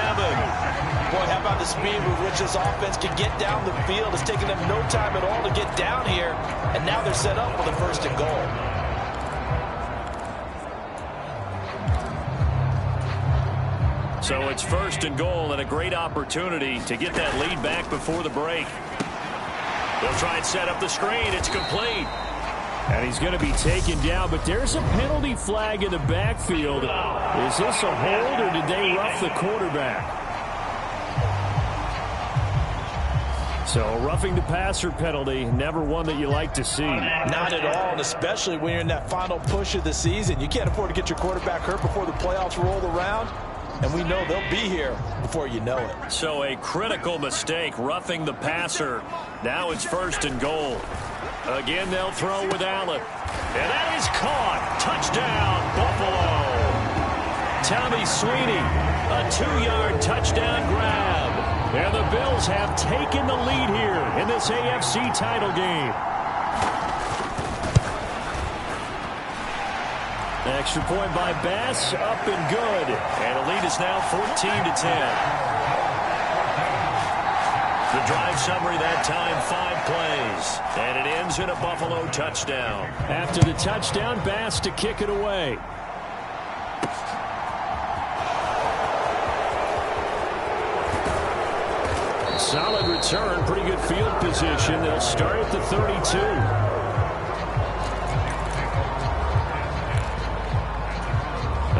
Boy, how about the speed with which this offense can get down the field? It's taken them no time at all to get down here. And now they're set up for the 1st and goal. So it's 1st and goal and a great opportunity to get that lead back before the break. They'll try and set up the screen. It's complete. And he's going to be taken down, but there's a penalty flag in the backfield. Is this a hold or did they rough the quarterback? So a roughing the passer penalty, never one that you like to see. Not at all, and especially when you're in that final push of the season. You can't afford to get your quarterback hurt before the playoffs roll around. And we know they'll be here before you know it. So a critical mistake, roughing the passer. Now it's 1st and goal. Again, they'll throw with Allen. And that is caught. Touchdown, Buffalo. Tommy Sweeney, a 2-yard touchdown grab. And the Bills have taken the lead here in this AFC title game. Extra point by Bass, up and good. And the lead is now 14-10. The drive summary that time, 5 plays. And it ends in a Buffalo touchdown. After the touchdown, Bass to kick it away. Solid return, pretty good field position. They'll start at the 32.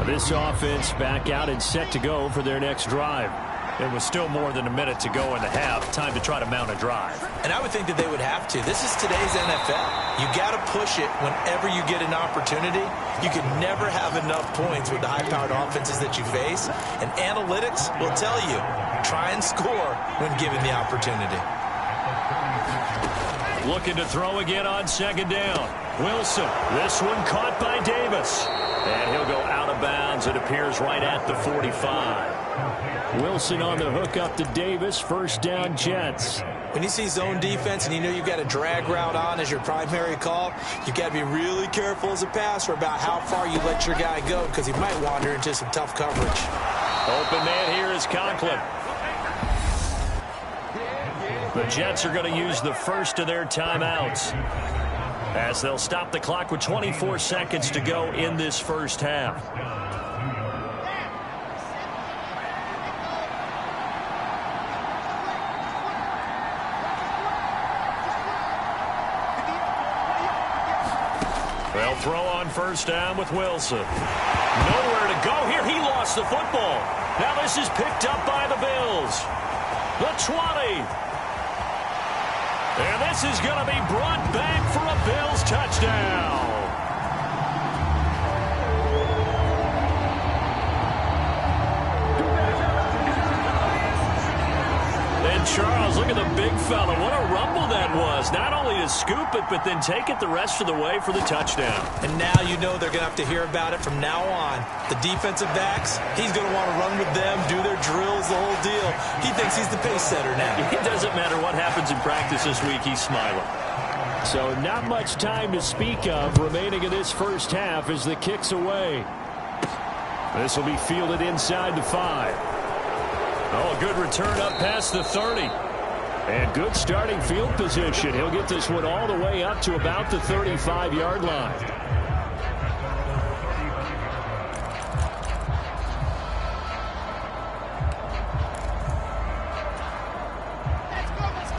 This offense back out and set to go for their next drive. There was still more than a minute to go in the half. Time to try to mount a drive. And I would think that they would have to. This is today's NFL. You got to push it whenever you get an opportunity. You can never have enough points with the high-powered offenses that you face. And analytics will tell you, try and score when given the opportunity. Looking to throw again on second down. Wilson, this one caught by Davis. And he'll go out of bounds. It appears right at the 45. Wilson on the hook up to Davis. 1st down, Jets. When you see zone defense and you know you've got a drag route on as your primary call, you've got to be really careful as a passer about how far you let your guy go because he might wander into some tough coverage. Open man here is Conklin. The Jets are going to use the first of their timeouts as they'll stop the clock with 24 seconds to go in this first half. They'll throw on 1st down with Wilson. Nowhere to go here. He lost the football. Now this is picked up by the Bills. The 20. And This is going to be brought back for a Bills touchdown. And Charles, look at the big fella. What a rumble that was. Not only to scoop it, but then take it the rest of the way for the touchdown. And now you know they're going to have to hear about it from now on. The defensive backs, he's going to want to run with them, do their drills, the whole deal. He thinks he's the pace setter now. It doesn't matter what happens in practice this week. He's smiling. So not much time to speak of remaining in this first half as the kick's away. This will be fielded inside the 5. Oh, a good return up past the 30. And good starting field position. He'll get this one all the way up to about the 35-yard line.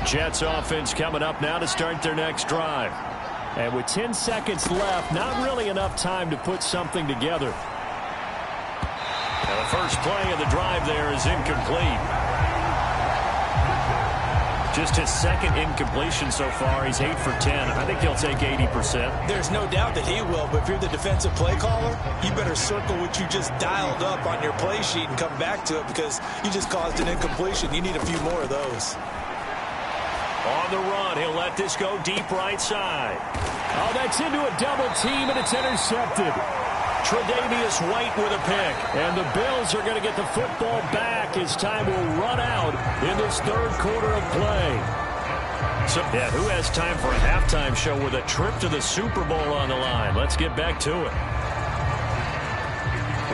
Jets offense coming up now to start their next drive. And with 10 seconds left, not really enough time to put something together. And the first play of the drive there is incomplete. Just his second incompletion so far. He's 8 for 10. I think he'll take 80%. There's no doubt that he will, but if you're the defensive play caller, you better circle what you just dialed up on your play sheet and come back to it because you just caused an incompletion. You need a few more of those. On the run, he'll let this go deep right side. Oh, that's into a double team, and it's intercepted. Tre'Davious White with a pick. And the Bills are going to get the football back as time will run out in this third quarter of play. So, yeah, who has time for a halftime show with a trip to the Super Bowl on the line? Let's get back to it.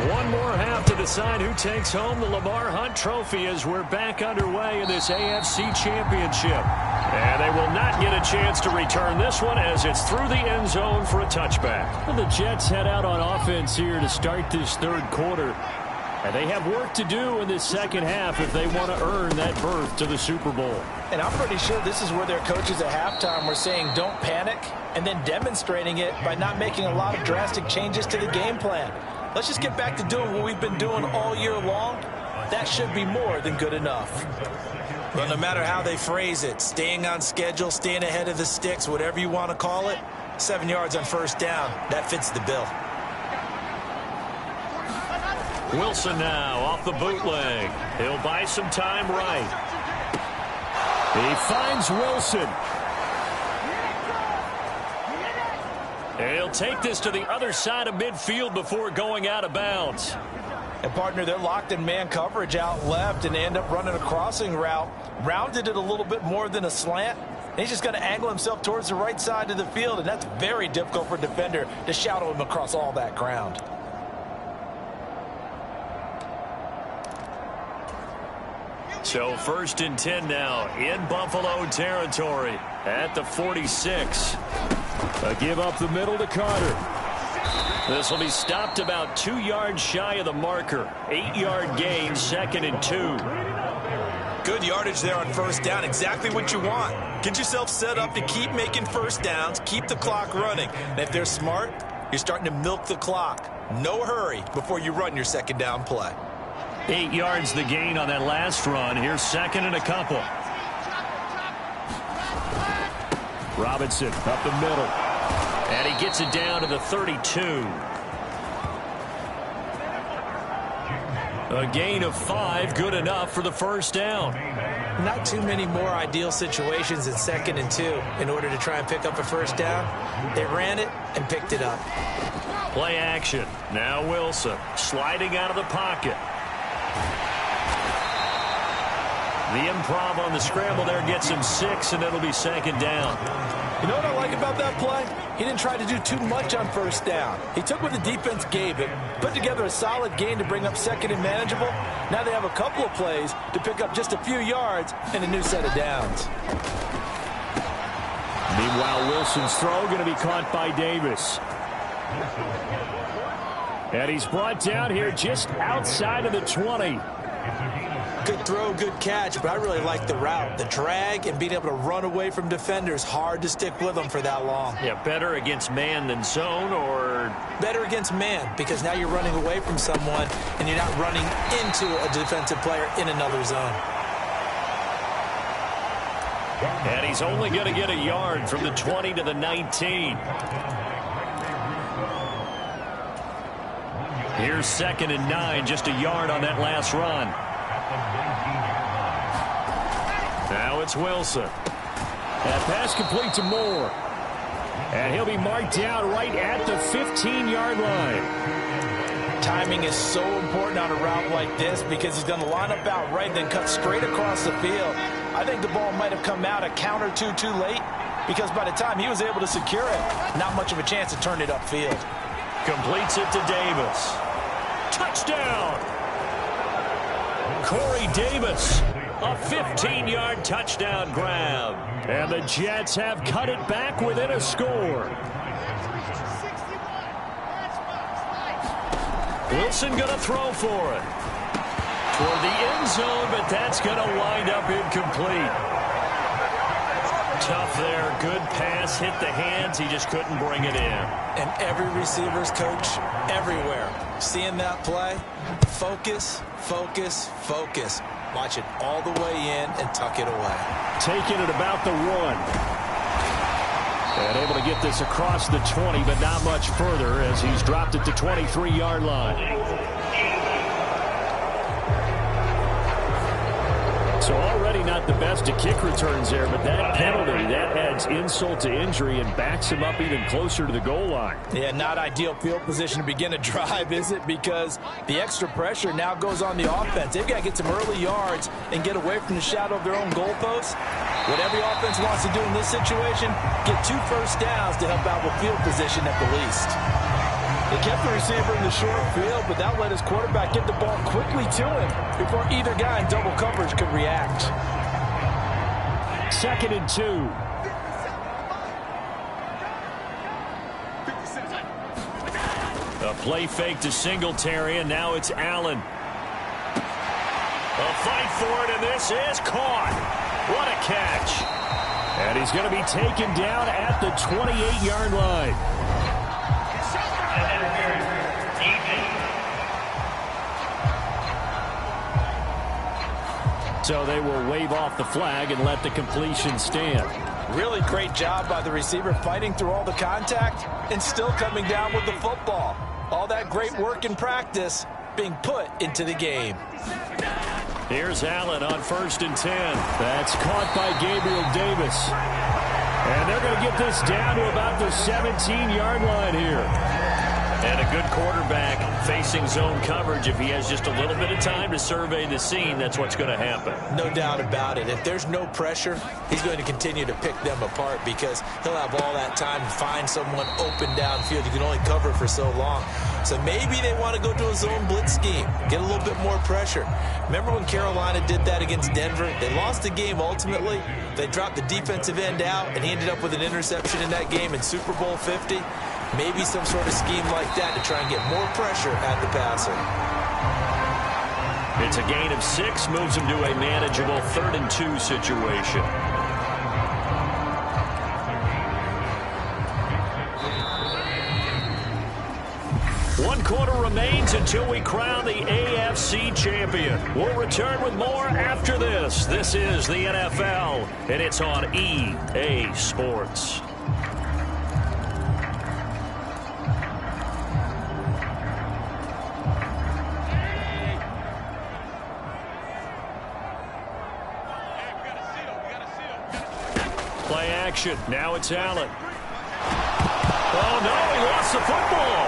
One more half to decide who takes home the Lamar Hunt Trophy as we're back underway in this AFC Championship. And they will not get a chance to return this one as it's through the end zone for a touchback. Well, the Jets head out on offense here to start this third quarter. And they have work to do in this second half if they want to earn that berth to the Super Bowl. And I'm pretty sure this is where their coaches at halftime were saying don't panic and then demonstrating it by not making a lot of drastic changes to the game plan. Let's just get back to doing what we've been doing all year long. That should be more than good enough. Well, no matter how they phrase it, staying on schedule, staying ahead of the sticks, whatever you want to call it, 7 yards on first down, that fits the bill. Wilson now off the bootleg. He'll buy some time right. He finds Wilson. He'll take this to the other side of midfield before going out of bounds. And, partner, they're locked in man coverage out left and they end up running a crossing route. Rounded it a little bit more than a slant. And he's just going to angle himself towards the right side of the field, and that's very difficult for a defender to shadow him across all that ground. So 1st and 10 now in Buffalo territory at the 46. A give up the middle to Carter. This will be stopped about 2 yards shy of the marker. 8-yard gain, 2nd and 2. Good yardage there on first down. Exactly what you want. Get yourself set up to keep making first downs, keep the clock running. And if they're smart, you're starting to milk the clock. No hurry before you run your second down play. 8 yards the gain on that last run. Here's 2nd and a couple. Robinson up the middle. And he gets it down to the 32. A gain of 5, good enough for the first down. Not too many more ideal situations in 2nd and 2 in order to try and pick up a first down. They ran it and picked it up. Play action. Now Wilson sliding out of the pocket. The improv on the scramble there gets him 6, and it'll be 2nd down. You know what I like about that play? He didn't try to do too much on first down. He took what the defense gave him, put together a solid gain to bring up 2nd and manageable. Now they have a couple of plays to pick up just a few yards and a new set of downs. Meanwhile, Wilson's throw going to be caught by Davis. And he's brought down here just outside of the 20. Good throw, good catch, but I really like the route. The drag and being able to run away from defenders, hard to stick with them for that long. Yeah, better against man than zone, or? Better against man, because now you're running away from someone and you're not running into a defensive player in another zone. And he's only going to get a yard from the 20 to the 19. Here's 2nd and 9, just a yard on that last run. Now it's Wilson. That pass complete to Moore. And he'll be marked down right at the 15-yard line. Timing is so important on a route like this because he's going to line up out right, then cut straight across the field. I think the ball might have come out a count or two too late because by the time he was able to secure it, not much of a chance to turn it upfield. Completes it to Davis. Touchdown! Corey Davis, a 15-yard touchdown grab. And the Jets have cut it back within a score. Wilson going to throw for it. Toward the end zone, but that's going to wind up incomplete. Tough there. Good pass. Hit the hands. He just couldn't bring it in. And every receiver's coach everywhere. Seeing that play, focus, focus, focus. Watch it all the way in and tuck it away. Taking it about the 1. And able to get this across the 20, but not much further as he's dropped it to 23-yard line. So already not the best at kick returns there, but that penalty, that adds insult to injury and backs him up even closer to the goal line. Yeah, not ideal field position to begin a drive, is it? Because the extra pressure now goes on the offense. They've got to get some early yards and get away from the shadow of their own goalposts. What every offense wants to do in this situation, get 2 first downs to help out with field position at the least. They kept the receiver in the short field, but that let his quarterback get the ball quickly to him before either guy in double coverage could react. 2nd and 2. A play fake to Singletary, and now it's Allen. A fight for it, and this is caught. What a catch. And he's going to be taken down at the 28-yard line. So they will wave off the flag and let the completion stand. Really great job by the receiver fighting through all the contact and still coming down with the football. All that great work in practice being put into the game. Here's Allen on 1st and 10. That's caught by Gabriel Davis. And they're going to get this down to about the 17-yard line here. And a good quarterback facing zone coverage. If he has just a little bit of time to survey the scene, that's what's going to happen. No doubt about it. If there's no pressure, he's going to continue to pick them apart because he'll have all that time to find someone open downfield. You can only cover for so long. So maybe they want to go to a zone blitz scheme, get a little bit more pressure. Remember when Carolina did that against Denver? They lost the game ultimately. They dropped the defensive end out, and he ended up with an interception in that game in Super Bowl 50. Maybe some sort of scheme like that to try and get more pressure at the passer. It's a gain of 6, moves him to a manageable 3rd and 2 situation. One quarter remains until we crown the AFC champion. We'll return with more after this. This is the NFL, and it's on EA Sports. Play action. Now it's Allen. Oh, no, he lost the football.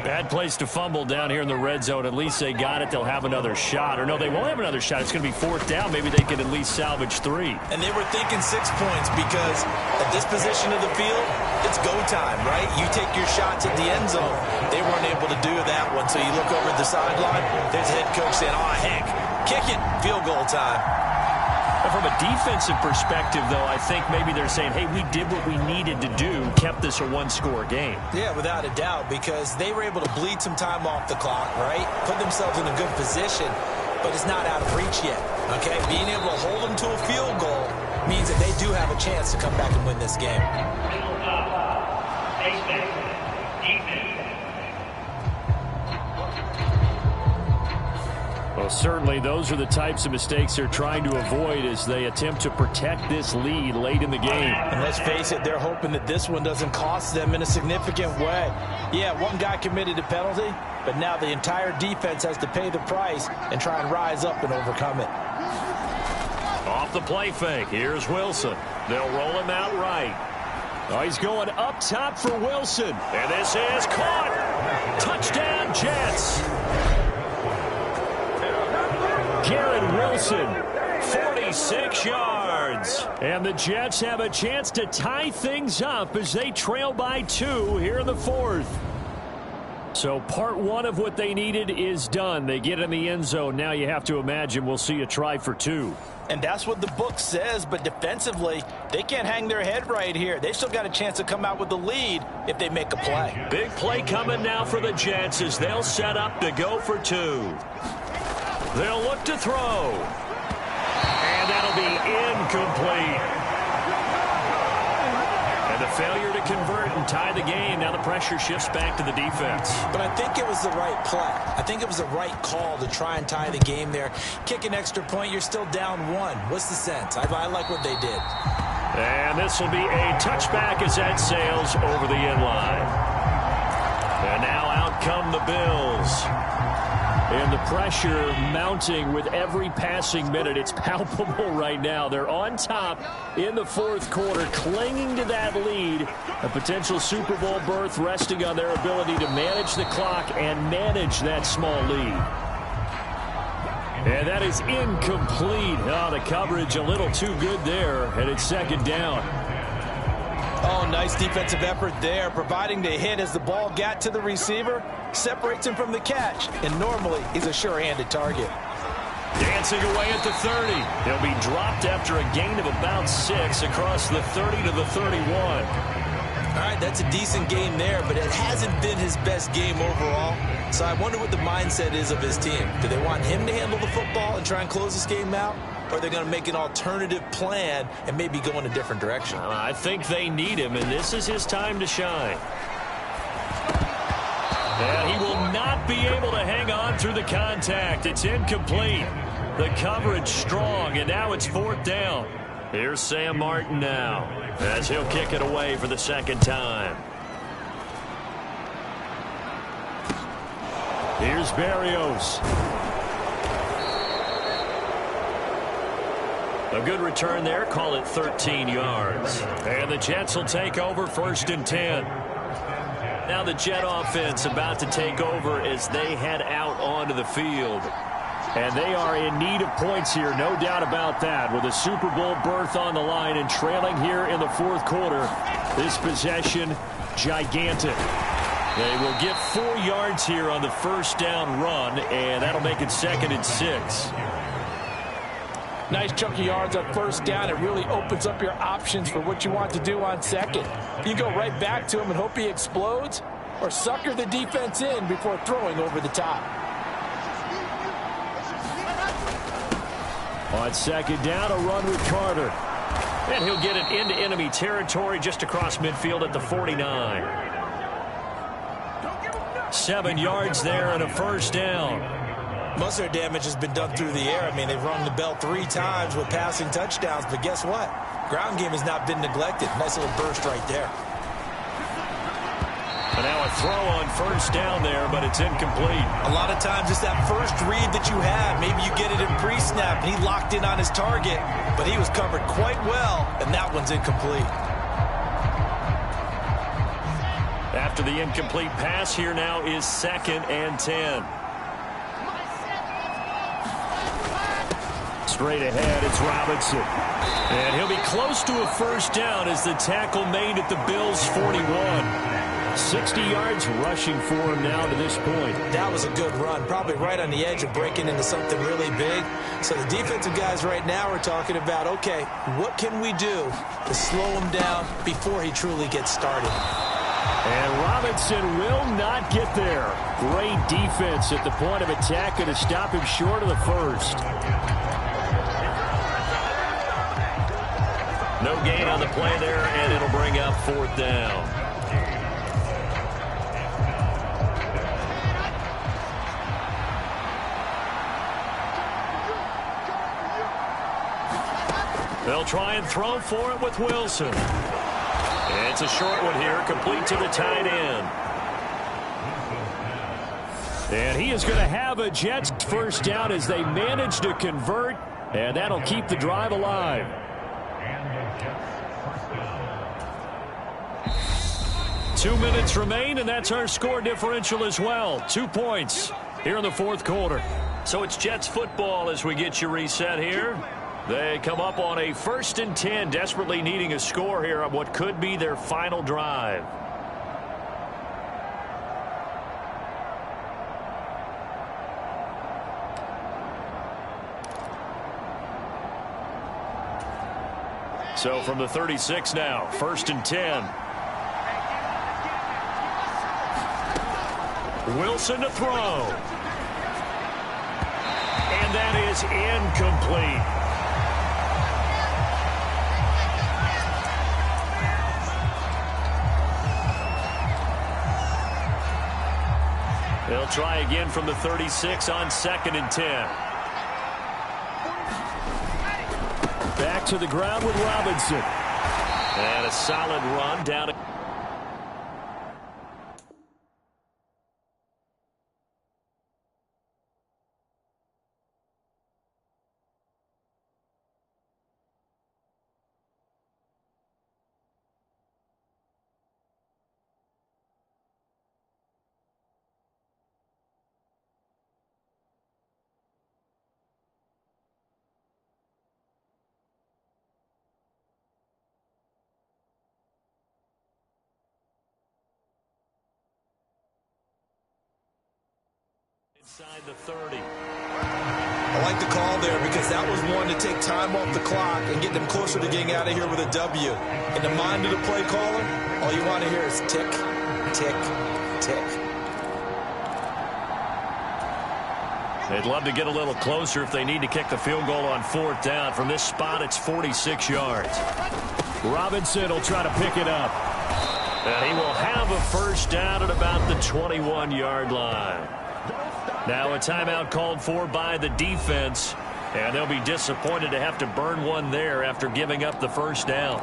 Bad place to fumble down here in the red zone. At least they got it. They'll have another shot. Or no, they won't have another shot. It's going to be 4th down. Maybe they can at least salvage 3. And they were thinking 6 points because at this position of the field, it's go time, right? You take your shots at the end zone. They weren't able to do that one. So you look over at the sideline, there's the head coach saying, oh, heck, kick it, field goal time. And from a defensive perspective, though, I think maybe they're saying, hey, we did what we needed to do, kept this a one-score game. Yeah, without a doubt, because they were able to bleed some time off the clock, right? Put themselves in a good position, but it's not out of reach yet, okay? Being able to hold them to a field goal means that they do have a chance to come back and win this game. Well, certainly those are the types of mistakes they're trying to avoid as they attempt to protect this lead late in the game. And let's face it, they're hoping that this one doesn't cost them in a significant way. Yeah, one guy committed a penalty, but now the entire defense has to pay the price and try and rise up and overcome it. Off the play fake, here's Wilson. They'll roll him out right. Oh, he's going up top for Wilson. And this is caught. Touchdown, Jets. Garrett Wilson, 46 yards. And the Jets have a chance to tie things up as they trail by 2 here in the 4th. So part 1 of what they needed is done. They get in the end zone. Now you have to imagine we'll see a try for 2. And that's what the book says, but defensively, they can't hang their head right here. They've still got a chance to come out with the lead if they make a play. Big play coming now for the Jets as they'll set up to go for 2. They'll look to throw. And that'll be incomplete. And the failure to convert and tie the game. Now the pressure shifts back to the defense. But I think it was the right play. I think it was the right call to try and tie the game there. Kick an extra point, you're still down 1. What's the sense? I like what they did. And this will be a touchback as that sails over the end line. And now out come the Bills. And the pressure mounting with every passing minute. It's palpable right now. They're on top in the 4th quarter, clinging to that lead. A potential Super Bowl berth resting on their ability to manage the clock and manage that small lead. And that is incomplete. Oh, the coverage a little too good there, and it's 2nd down. Oh, nice defensive effort there, providing the hit as the ball got to the receiver, separates him from the catch, and normally he's a sure-handed target. Dancing away at the 30. He'll be dropped after a gain of about 6 across the 30 to the 31. All right, that's a decent game there, but it hasn't been his best game overall. So I wonder what the mindset is of his team. Do they want him to handle the football and try and close this game out? Or are they going to make an alternative plan and maybe go in a different direction? I think they need him, and this is his time to shine. And he will not be able to hang on through the contact. It's incomplete. The coverage strong, and now it's 4th down. Here's Sam Martin now as he'll kick it away for the 2nd time. Here's Berrios. A good return there. Call it 13 yards. And the Jets will take over 1st and 10. Now the Jet offense about to take over as they head out onto the field. And they are in need of points here, no doubt about that. With a Super Bowl berth on the line and trailing here in the 4th quarter, this possession, gigantic. They will get 4 yards here on the 1st down run, and that'll make it 2nd and 6. Nice chunk of yards on 1st down. It really opens up your options for what you want to do on 2nd. You go right back to him and hope he explodes, or sucker the defense in before throwing over the top. On 2nd down, a run with Carter. And he'll get it into enemy territory just across midfield at the 49. 7 yards there and a 1st down. Most of their damage has been done through the air. I mean, they've rung the bell 3 times with passing touchdowns, but guess what? Ground game has not been neglected. Nice little burst right there. And now a throw on 1st down there, but it's incomplete. A lot of times it's that first read that you have. Maybe you get it in pre-snap, and he locked in on his target, but he was covered quite well, and that one's incomplete. After the incomplete pass, here now is 2nd and 10. Straight ahead, it's Robinson. And he'll be close to a 1st down as the tackle made at the Bills' 41. 60 yards rushing for him now to this point. That was a good run, probably right on the edge of breaking into something really big. So the defensive guys right now are talking about, okay, what can we do to slow him down before he truly gets started? And Robinson will not get there. Great defense at the point of attack, going to stop him short of the 1st. No gain on the play there, and it'll bring up 4th down. They'll try and throw for it with Wilson. It's a short one here, complete to the tight end. And he is going to have a Jets first down as they manage to convert, and that'll keep the drive alive. 2 minutes remain, and that's our score differential as well. 2 points here in the fourth quarter. So it's Jets football as we get you reset here. They come up on a 1st and 10, desperately needing a score here on what could be their final drive. So from the 36 now, 1st and 10. Wilson to throw. And that is incomplete. They'll try again from the 36 on 2nd and 10. Back to the ground with Robinson. And a solid run down. Inside the 30. I like the call there because that was one to take time off the clock and get them closer to getting out of here with a W. In the mind of the play caller, all you want to hear is tick, tick, tick. They'd love to get a little closer if they need to kick the field goal on 4th down. From this spot, it's 46 yards. Robinson will try to pick it up. And he will have a first down at about the 21-yard line. Now a timeout called for by the defense, and they'll be disappointed to have to burn one there after giving up the first down.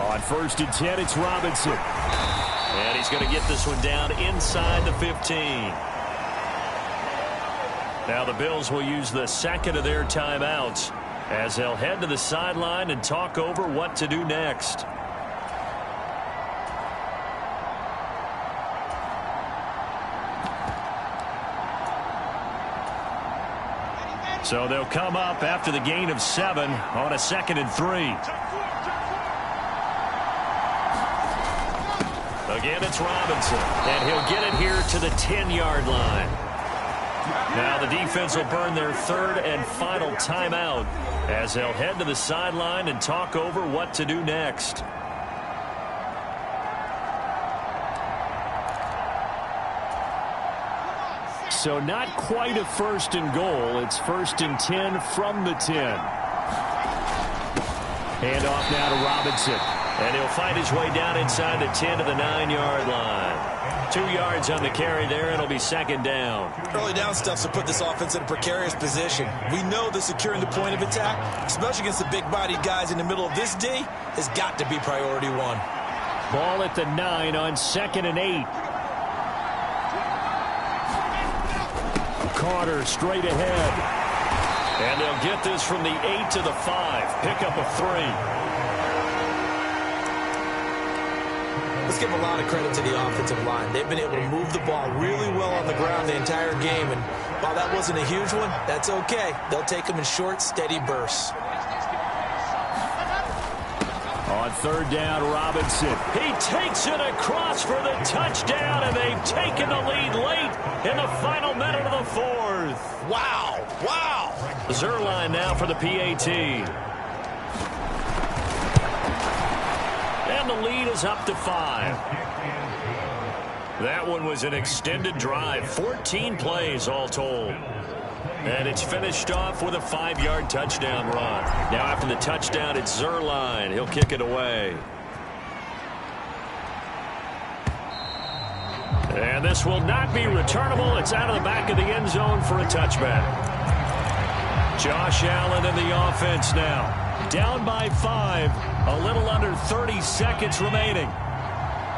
On 1st and 10, it's Robinson. And he's going to get this one down inside the 15. Now the Bills will use the second of their timeouts as they'll head to the sideline and talk over what to do next. So they'll come up after the gain of 7 on a 2nd and 3. Again, it's Robinson, and he'll get it here to the 10-yard line. Now the defense will burn their 3rd and final timeout as they'll head to the sideline and talk over what to do next. So not quite a 1st and goal. It's 1st and 10 from the 10. Hand off now to Robinson. And he'll fight his way down inside the 10 to the 9-yard line. 2 yards on the carry there, and it'll be 2nd down. Early down stuff to put this offense in a precarious position. We know that securing the point of attack, especially against the big-bodied guys in the middle of this D, has got to be priority 1. Ball at the 9 on 2nd and 8. Carter straight ahead. And they'll get this from the 8 to the 5. Pick up a 3. Let's give a lot of credit to the offensive line. They've been able to move the ball really well on the ground the entire game, and while that wasn't a huge one, that's okay. They'll take them in short, steady bursts. On 3rd down, Robinson. He takes it across for the touchdown, and they've taken the lead late in the final minute of the 4th. Wow, wow. Zerline now for the PAT. And the lead is up to 5. That one was an extended drive, 14 plays all told. And it's finished off with a 5-yard touchdown run. Now after the touchdown, it's Zuerlein. He'll kick it away. And this will not be returnable. It's out of the back of the end zone for a touchback. Josh Allen in the offense now. Down by 5. A little under 30 seconds remaining.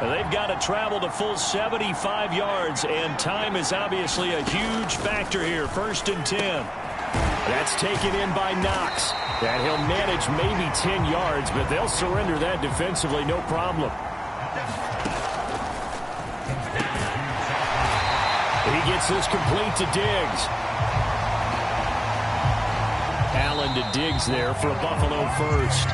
They've got to travel the full 75 yards, and time is obviously a huge factor here. 1st and 10. That's taken in by Knox. And he'll manage maybe 10 yards, but they'll surrender that defensively, no problem. He gets this complete to Diggs. Allen to Diggs there for a Buffalo first.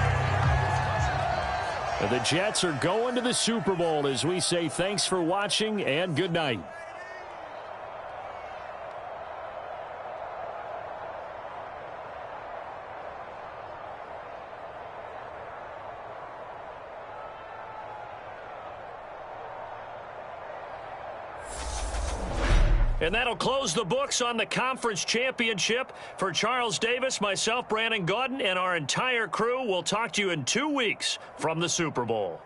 The Jets are going to the Super Bowl as we say thanks for watching and good night. And that'll close the books on the conference championship. For Charles Davis, myself, Brandon Gaudin, and our entire crew, we'll talk to you in 2 weeks from the Super Bowl.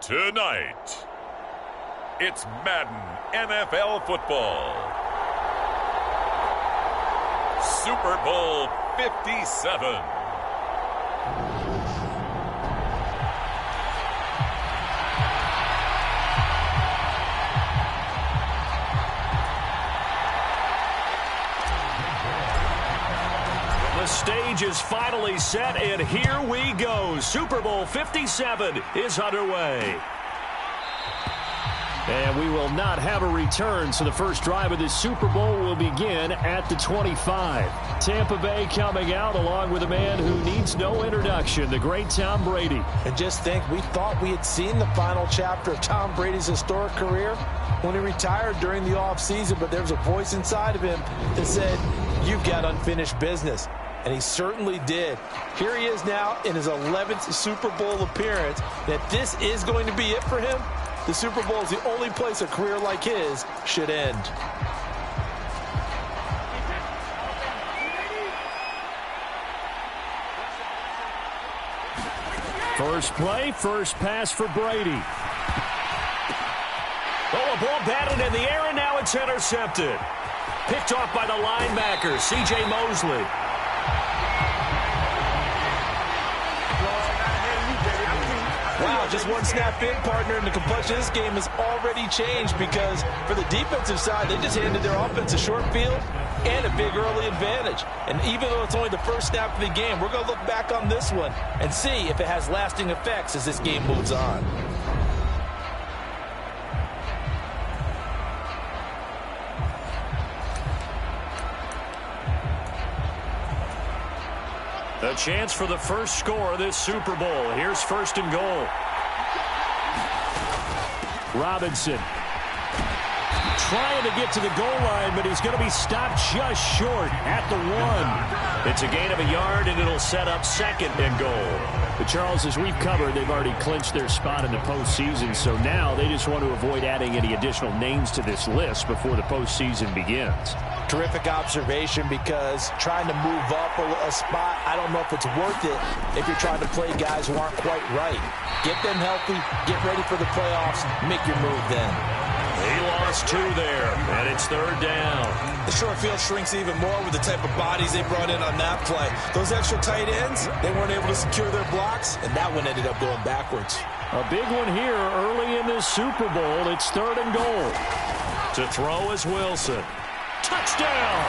Tonight, it's Madden NFL football. Super Bowl 57. The stage is finally set, and here we go. Super Bowl 57 is underway. And we will not have a return, so the first drive of this Super Bowl will begin at the 25. Tampa Bay coming out along with a man who needs no introduction, the great Tom Brady. And just think, we thought we had seen the final chapter of Tom Brady's historic career when he retired during the offseason, but there was a voice inside of him that said, you've got unfinished business. And he certainly did. Here he is now in his 11th Super Bowl appearance. That this is going to be it for him. The Super Bowl is the only place a career like his should end. First play, first pass for Brady. Oh, a ball batted in the air, and now it's intercepted. Picked off by the linebacker, C.J. Mosley. Wow, just one snap in, partner, and the complexion of this game has already changed because for the defensive side, they just handed their offense a short field and a big early advantage. And even though it's only the first snap of the game, we're going to look back on this one and see if it has lasting effects as this game moves on. A chance for the first score of this Super Bowl. Here's first and goal. Robinson trying to get to the goal line, but he's going to be stopped just short at the 1. It's a gain of a yard, and it'll set up second and goal. But Charles, as we've covered, they've already clinched their spot in the postseason, so now they just want to avoid adding any additional names to this list before the postseason begins. Terrific observation, because trying to move up a spot, I don't know if it's worth it if you're trying to play guys who aren't quite right. Get them healthy, get ready for the playoffs, make your move then. He lost 2 there, and it's third down. The short field shrinks even more with the type of bodies they brought in on that play. Those extra tight ends, they weren't able to secure their blocks, and that one ended up going backwards. A big one here early in this Super Bowl. It's third and goal. To throw is Wilson. Touchdown!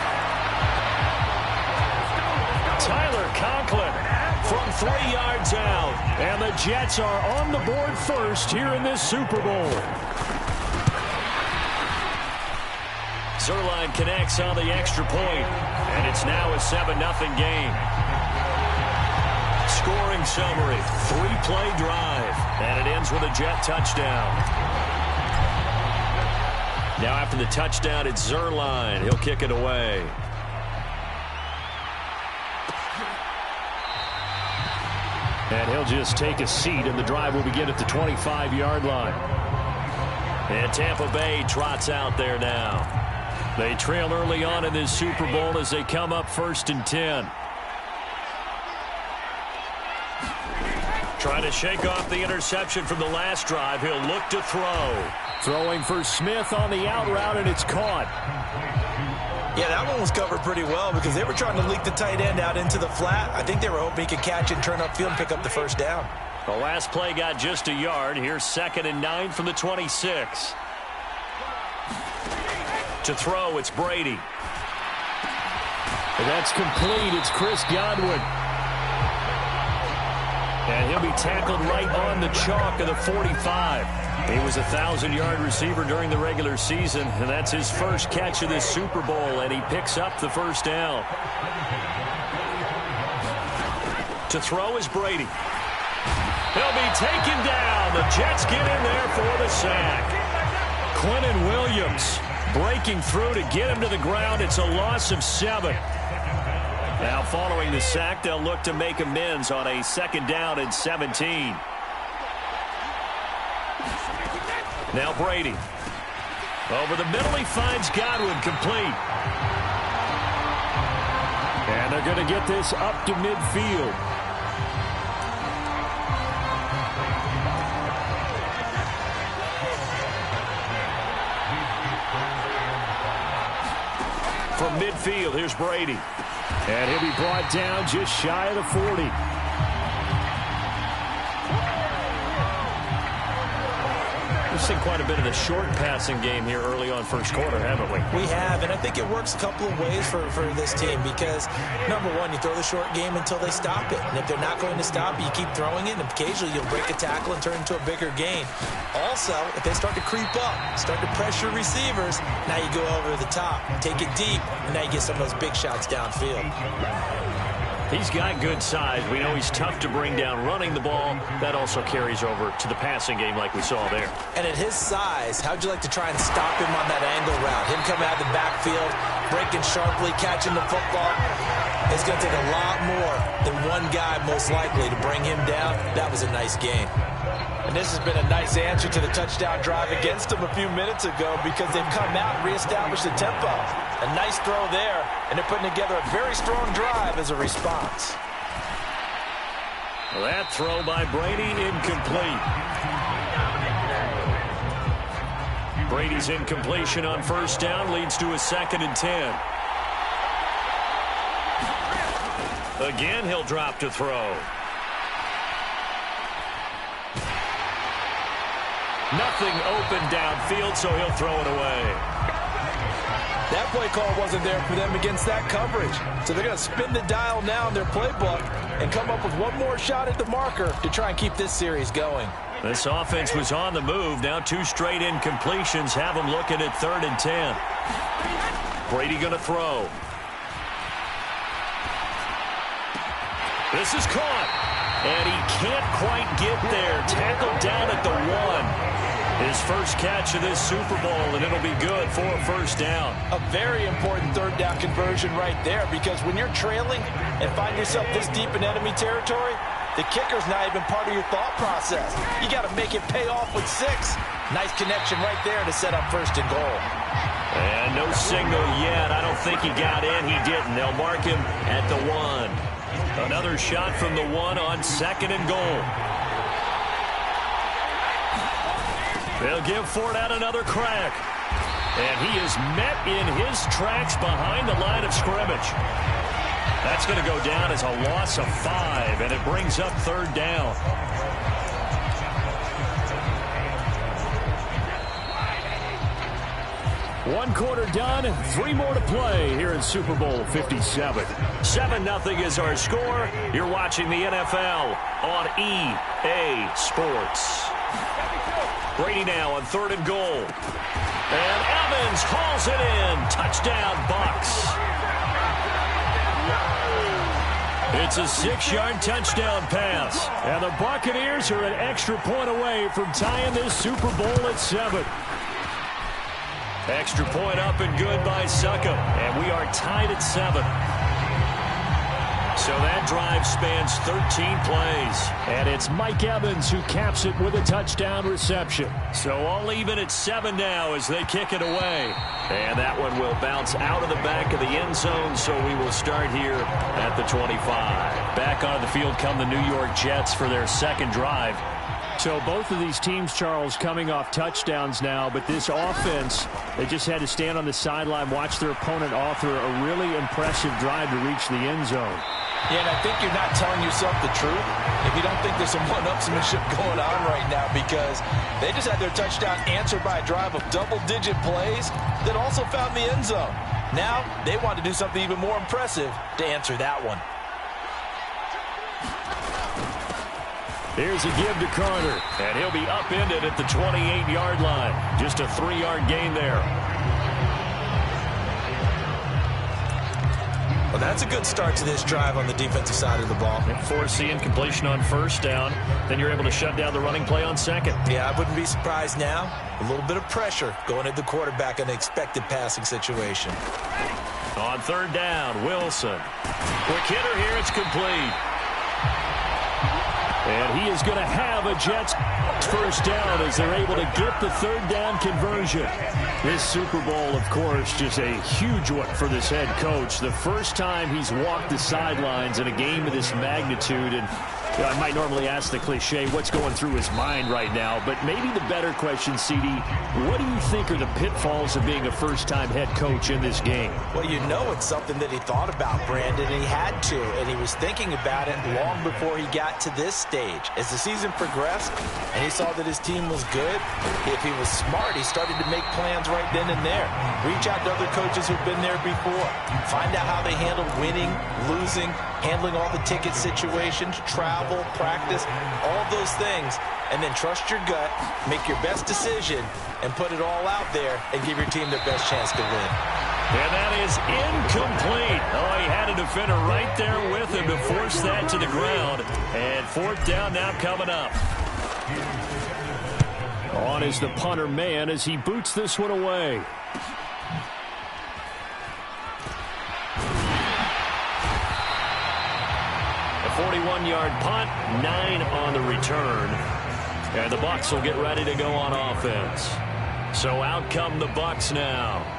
Tyler Conklin from 3 yards out. And the Jets are on the board first here in this Super Bowl. Zerline connects on the extra point, and it's now a 7-0 game. Scoring summary, 3-play drive, and it ends with a Jet touchdown. Now after the touchdown, it's Zerline. He'll kick it away. And he'll just take a seat, and the drive will begin at the 25-yard line. And Tampa Bay trots out there now. They trail early on in this Super Bowl as they come up 1st and 10. Trying to shake off the interception from the last drive. He'll look to throw. Throwing for Smith on the out route, and it's caught. Yeah, that one was covered pretty well because they were trying to leak the tight end out into the flat. I think they were hoping he could catch it, turn upfield, and pick up the first down. The last play got just a yard. Here's 2nd and 9 from the 26. To throw, it's Brady. And that's complete. It's Chris Godwin. And he'll be tackled right on the chalk of the 45. He was a 1,000-yard receiver during the regular season, and that's his first catch of this Super Bowl, and he picks up the first down. To throw is Brady. He'll be taken down. The Jets get in there for the sack. Quentin Williams breaking through to get him to the ground. It's a loss of 7. Now following the sack, they'll look to make amends on a 2nd down and 17. Now Brady. Over the middle, he finds Godwin complete. And they're going to get this up to midfield. From midfield, here's Brady. And he'll be brought down just shy of the 40. We've seen quite a bit of the short passing game here early on first quarter, haven't we? We have, and I think it works a couple of ways for this team because, number one, you throw the short game until they stop it. And if they're not going to stop it, you keep throwing it, and occasionally you'll break a tackle and turn into a bigger gain. Also, if they start to creep up, start to pressure receivers, now you go over the top, take it deep, and now you get some of those big shots downfield. He's got good size. We know he's tough to bring down running the ball. That also carries over to the passing game like we saw there. And at his size, how'd you like to try and stop him on that angle route? Him coming out of the backfield, breaking sharply, catching the football. It's going to take a lot more than one guy most likely to bring him down. That was a nice game. And this has been a nice answer to the touchdown drive against them a few minutes ago because they've come out and reestablished the tempo. A nice throw there, and they're putting together a very strong drive as a response. That throw by Brady incomplete. Brady's incompletion on first down leads to a 2nd and 10. Again, he'll drop to throw. Nothing open downfield, so he'll throw it away. That play call wasn't there for them against that coverage. So they're going to spin the dial now in their playbook and come up with one more shot at the marker to try and keep this series going. This offense was on the move. Now 2 straight incompletions have them looking at 3rd and 10. Brady going to throw. This is caught. And he can't quite get there. Tackled down at the 1. His first catch of this Super Bowl, and it'll be good for a first down. A very important 3rd down conversion right there because when you're trailing and find yourself this deep in enemy territory, the kicker's not even part of your thought process. You got to make it pay off with 6. Nice connection right there to set up 1st and goal. And no signal yet. I don't think he got in. He didn't. They'll mark him at the 1. Another shot from the 1 on 2nd and goal. They'll give Fournette another crack. And he is met in his tracks behind the line of scrimmage. That's going to go down as a loss of 5, and it brings up 3rd down. One quarter done, 3 more to play here in Super Bowl 57. 7-0 is our score. You're watching the NFL on EA Sports. Brady now on 3rd and goal. And Evans hauls it in. Touchdown, Bucs. It's a 6-yard touchdown pass. And the Buccaneers are an extra point away from tying this Super Bowl at 7. Extra point up and good by Succop. And we are tied at 7. So that drive spans 13 plays. And it's Mike Evans who caps it with a touchdown reception. So all even at 7 now as they kick it away. And that one will bounce out of the back of the end zone, so we will start here at the 25. Back on the field come the New York Jets for their 2nd drive. So both of these teams, Charles, coming off touchdowns now, but this offense, they just had to stand on the sideline, watch their opponent author a really impressive drive to reach the end zone. Yeah, and I think you're not telling yourself the truth if you don't think there's some one-upsmanship going on right now because they just had their touchdown answered by a drive of double-digit plays that also found the end zone. Now they want to do something even more impressive to answer that one. Here's a give to Carter, and he'll be upended at the 28-yard line. Just a 3-yard gain there. Well, that's a good start to this drive on the defensive side of the ball. Force the incompletion on 1st down. Then you're able to shut down the running play on 2nd. Yeah, I wouldn't be surprised now. A little bit of pressure going at the quarterback in an expected passing situation. On 3rd down, Wilson. Quick hitter here, it's complete. And he is going to have a Jets first down as they're able to get the 3rd down conversion. This Super Bowl, of course, just a huge one for this head coach. The first time he's walked the sidelines in a game of this magnitude, and I might normally ask the cliche, what's going through his mind right now, but maybe the better question, CD, what do you think are the pitfalls of being a first-time head coach in this game? Well, you know it's something that he thought about, Brandon, and he had to, and he was thinking about it long before he got to this stage. As the season progressed and he saw that his team was good, if he was smart, he started to make plans right then and there. Reach out to other coaches who've been there before. Find out how they handle winning, losing, handling all the ticket situations, travel, practice, all those things, and then trust your gut, make your best decision, and put it all out there and give your team the best chance to win. And that is incomplete. Oh, he had a defender right there with him to force that to the ground. And fourth down now coming up. On is the punter man as he boots this one away. A 41-yard punt, 9 on the return. And the Bucs will get ready to go on offense. So out come the Bucs now.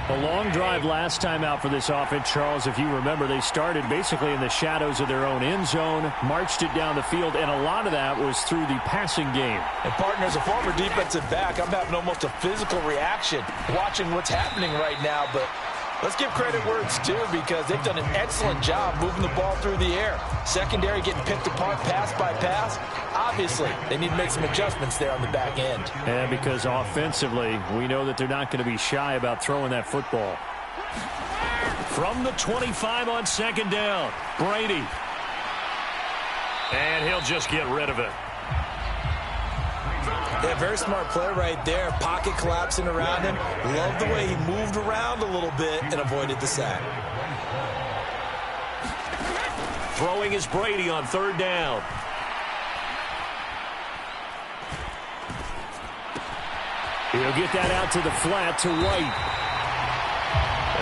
A long drive last time out for this offense, Charles. If you remember, they started basically in the shadows of their own end zone, marched it down the field, and a lot of that was through the passing game. And, partner, as a former defensive back, I'm having almost a physical reaction watching what's happening right now, but let's give credit where it's due because they've done an excellent job moving the ball through the air. Secondary getting picked apart pass by pass. Obviously, they need to make some adjustments there on the back end. And because offensively, we know that they're not going to be shy about throwing that football. From the 25 on second down, Brady. And he'll just get rid of it. Yeah, very smart play right there. Pocket collapsing around him. Love the way he moved around a little bit and avoided the sack. Throwing is Brady on third down. He'll get that out to the flat to White.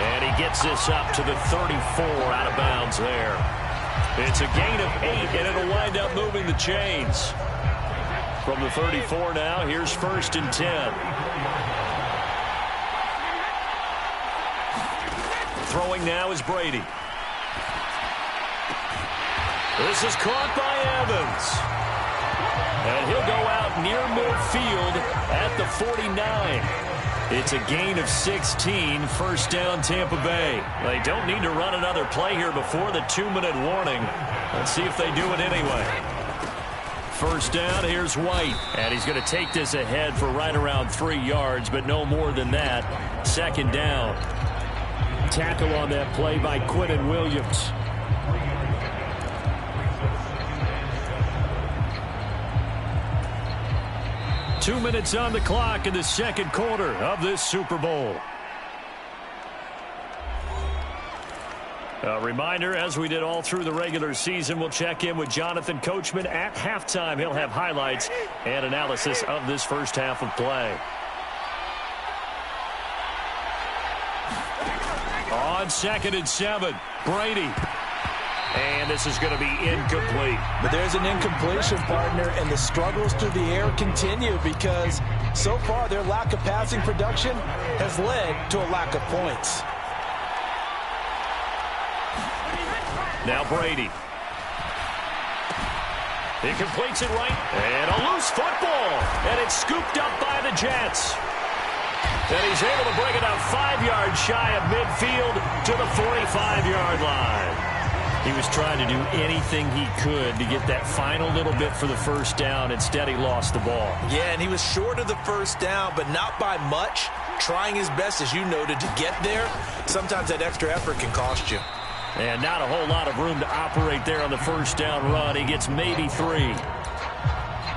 And he gets this up to the 34 out of bounds there. It's a gain of 8, and it'll wind up moving the chains. From the 34 now, here's first and 10. Throwing now is Brady. This is caught by Evans. And he'll go out near midfield at the 49. It's a gain of 16, first down Tampa Bay. They don't need to run another play here before the 2-minute warning. Let's see if they do it anyway. First down, here's White. And he's going to take this ahead for right around 3 yards, but no more than that. Second down. Tackle on that play by Quinnen Williams. Two minutes on the clock in the second quarter of this Super Bowl. A reminder, as we did all through the regular season, we'll check in with Jonathan Coachman at halftime. He'll have highlights and analysis of this first half of play. On second and 7, Brady. And this is going to be incomplete. But there's an incompletion, partner, and the struggles through the air continue because so far their lack of passing production has led to a lack of points. Now Brady. He completes it right. And a loose football. And it's scooped up by the Jets. And he's able to bring it up 5 yards shy of midfield to the 45-yard line. He was trying to do anything he could to get that final little bit for the first down. Instead, he lost the ball. Yeah, and he was short of the first down, but not by much. Trying his best, as you noted, to get there. Sometimes that extra effort can cost you. And not a whole lot of room to operate there on the first down run. He gets maybe 3.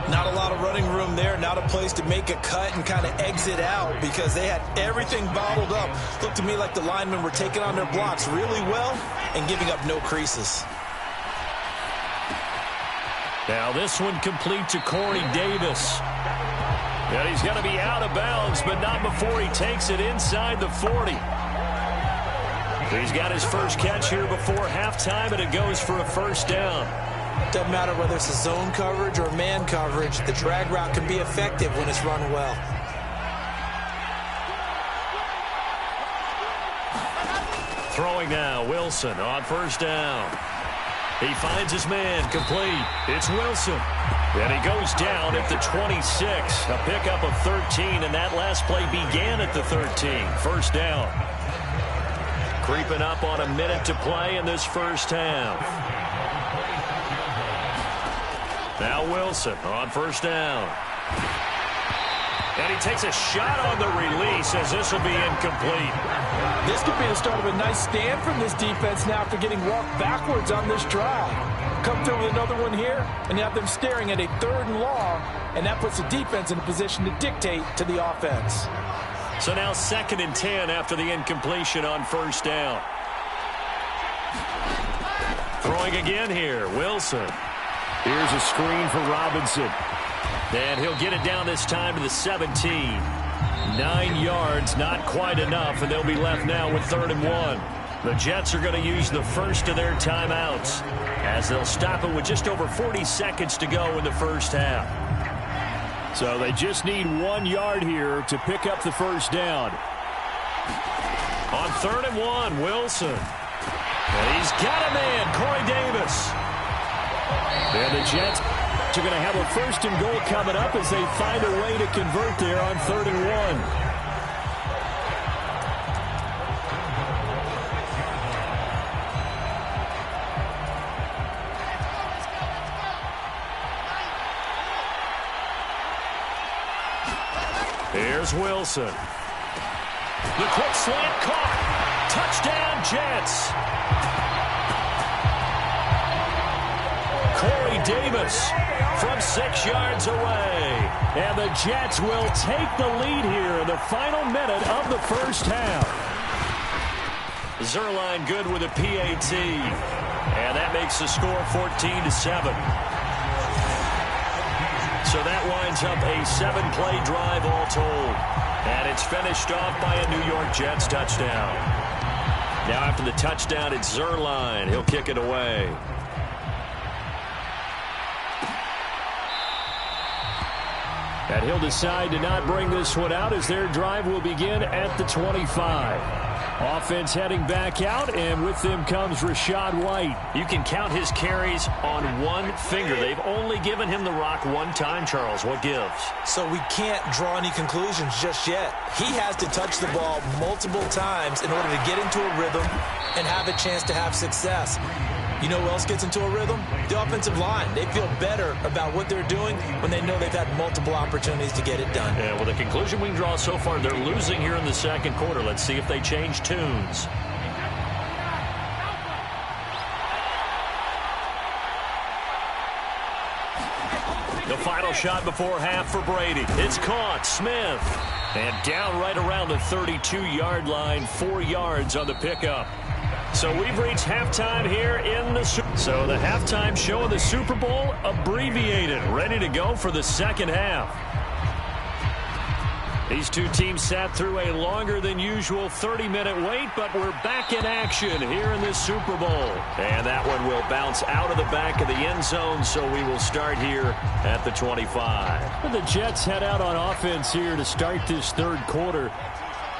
Not a lot of running room there, not a place to make a cut and kind of exit out because they had everything bottled up. Looked to me like the linemen were taking on their blocks really well and giving up no creases. Now this one complete to Corey Davis. And he's going to be out of bounds, but not before he takes it inside the 40. He's got his first catch here before halftime, and it goes for a first down. Doesn't matter whether it's a zone coverage or man coverage, the drag route can be effective when it's run well. Throwing now, Wilson on first down. He finds his man, complete. It's Wilson. And he goes down at the 26. A pickup of 13, and that last play began at the 13. First down. Creeping up on a minute to play in this first half. Now Wilson on first down. And he takes a shot on the release as this will be incomplete. This could be the start of a nice stand from this defense now after getting walked backwards on this drive. Come through with another one here and have them staring at a 3rd and long, and that puts the defense in a position to dictate to the offense. So now 2nd and 10 after the incompletion on first down. Throwing again here, Wilson. Here's a screen for Robinson. And he'll get it down this time to the 17. 9 yards, not quite enough, and they'll be left now with 3rd and 1. The Jets are going to use the first of their timeouts as they'll stop it with just over 40 seconds to go in the first half. So they just need 1 yard here to pick up the first down. On 3rd and 1, Wilson. And he's got a man, Corey Davis. And the Jets are going to have a 1st and goal coming up as they find a way to convert there on 3rd and 1. Here's Wilson. The quick slant caught. Touchdown, Jets. Corey Davis from 6 yards away. And the Jets will take the lead here in the final minute of the first half. Zerline good with a PAT. And that makes the score 14-7. So that winds up a 7-play drive all told. And it's finished off by a New York Jets touchdown. Now after the touchdown, it's Zerline. He'll kick it away. And he'll decide to not bring this one out as their drive will begin at the 25. Offense heading back out, and with them comes Rachaad White. You can count his carries on one finger. They've only given him the rock one time, Charles. What gives? So we can't draw any conclusions just yet. He has to touch the ball multiple times in order to get into a rhythm and have a chance to have success. You know who else gets into a rhythm? The offensive line. They feel better about what they're doing when they know they've had multiple opportunities to get it done. Yeah, well, the conclusion we can draw so far, they're losing here in the second quarter. Let's see if they change tunes. The final shot before half for Brady. It's caught. Smith. And down right around the 32-yard line. 4 yards on the pickup. So we've reached halftime here in the So the halftime show of the Super Bowl abbreviated, ready to go for the second half. These two teams sat through a longer than usual 30-minute wait, but we're back in action here in this Super Bowl. And that one will bounce out of the back of the end zone, so we will start here at the 25. And the Jets head out on offense here to start this third quarter.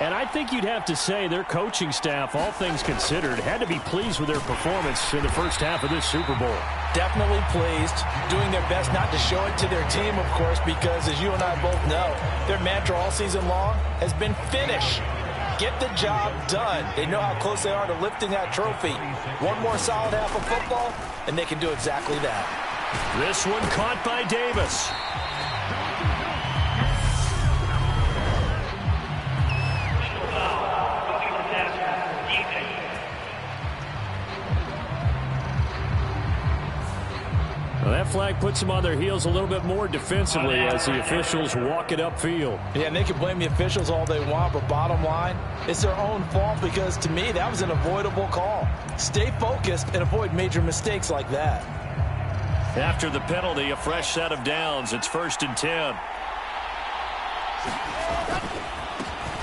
And I think you'd have to say their coaching staff, all things considered, had to be pleased with their performance in the first half of this Super Bowl. Definitely pleased, doing their best not to show it to their team, of course, because as you and I both know, their mantra all season long has been finish. Get the job done. They know how close they are to lifting that trophy. One more solid half of football, and they can do exactly that. This one caught by Davis. Well, that flag puts them on their heels a little bit more defensively as the officials walk it upfield. Yeah, and they can blame the officials all they want, but bottom line, it's their own fault because, to me, that was an avoidable call. Stay focused and avoid major mistakes like that. After the penalty, a fresh set of downs. It's 1st and 10.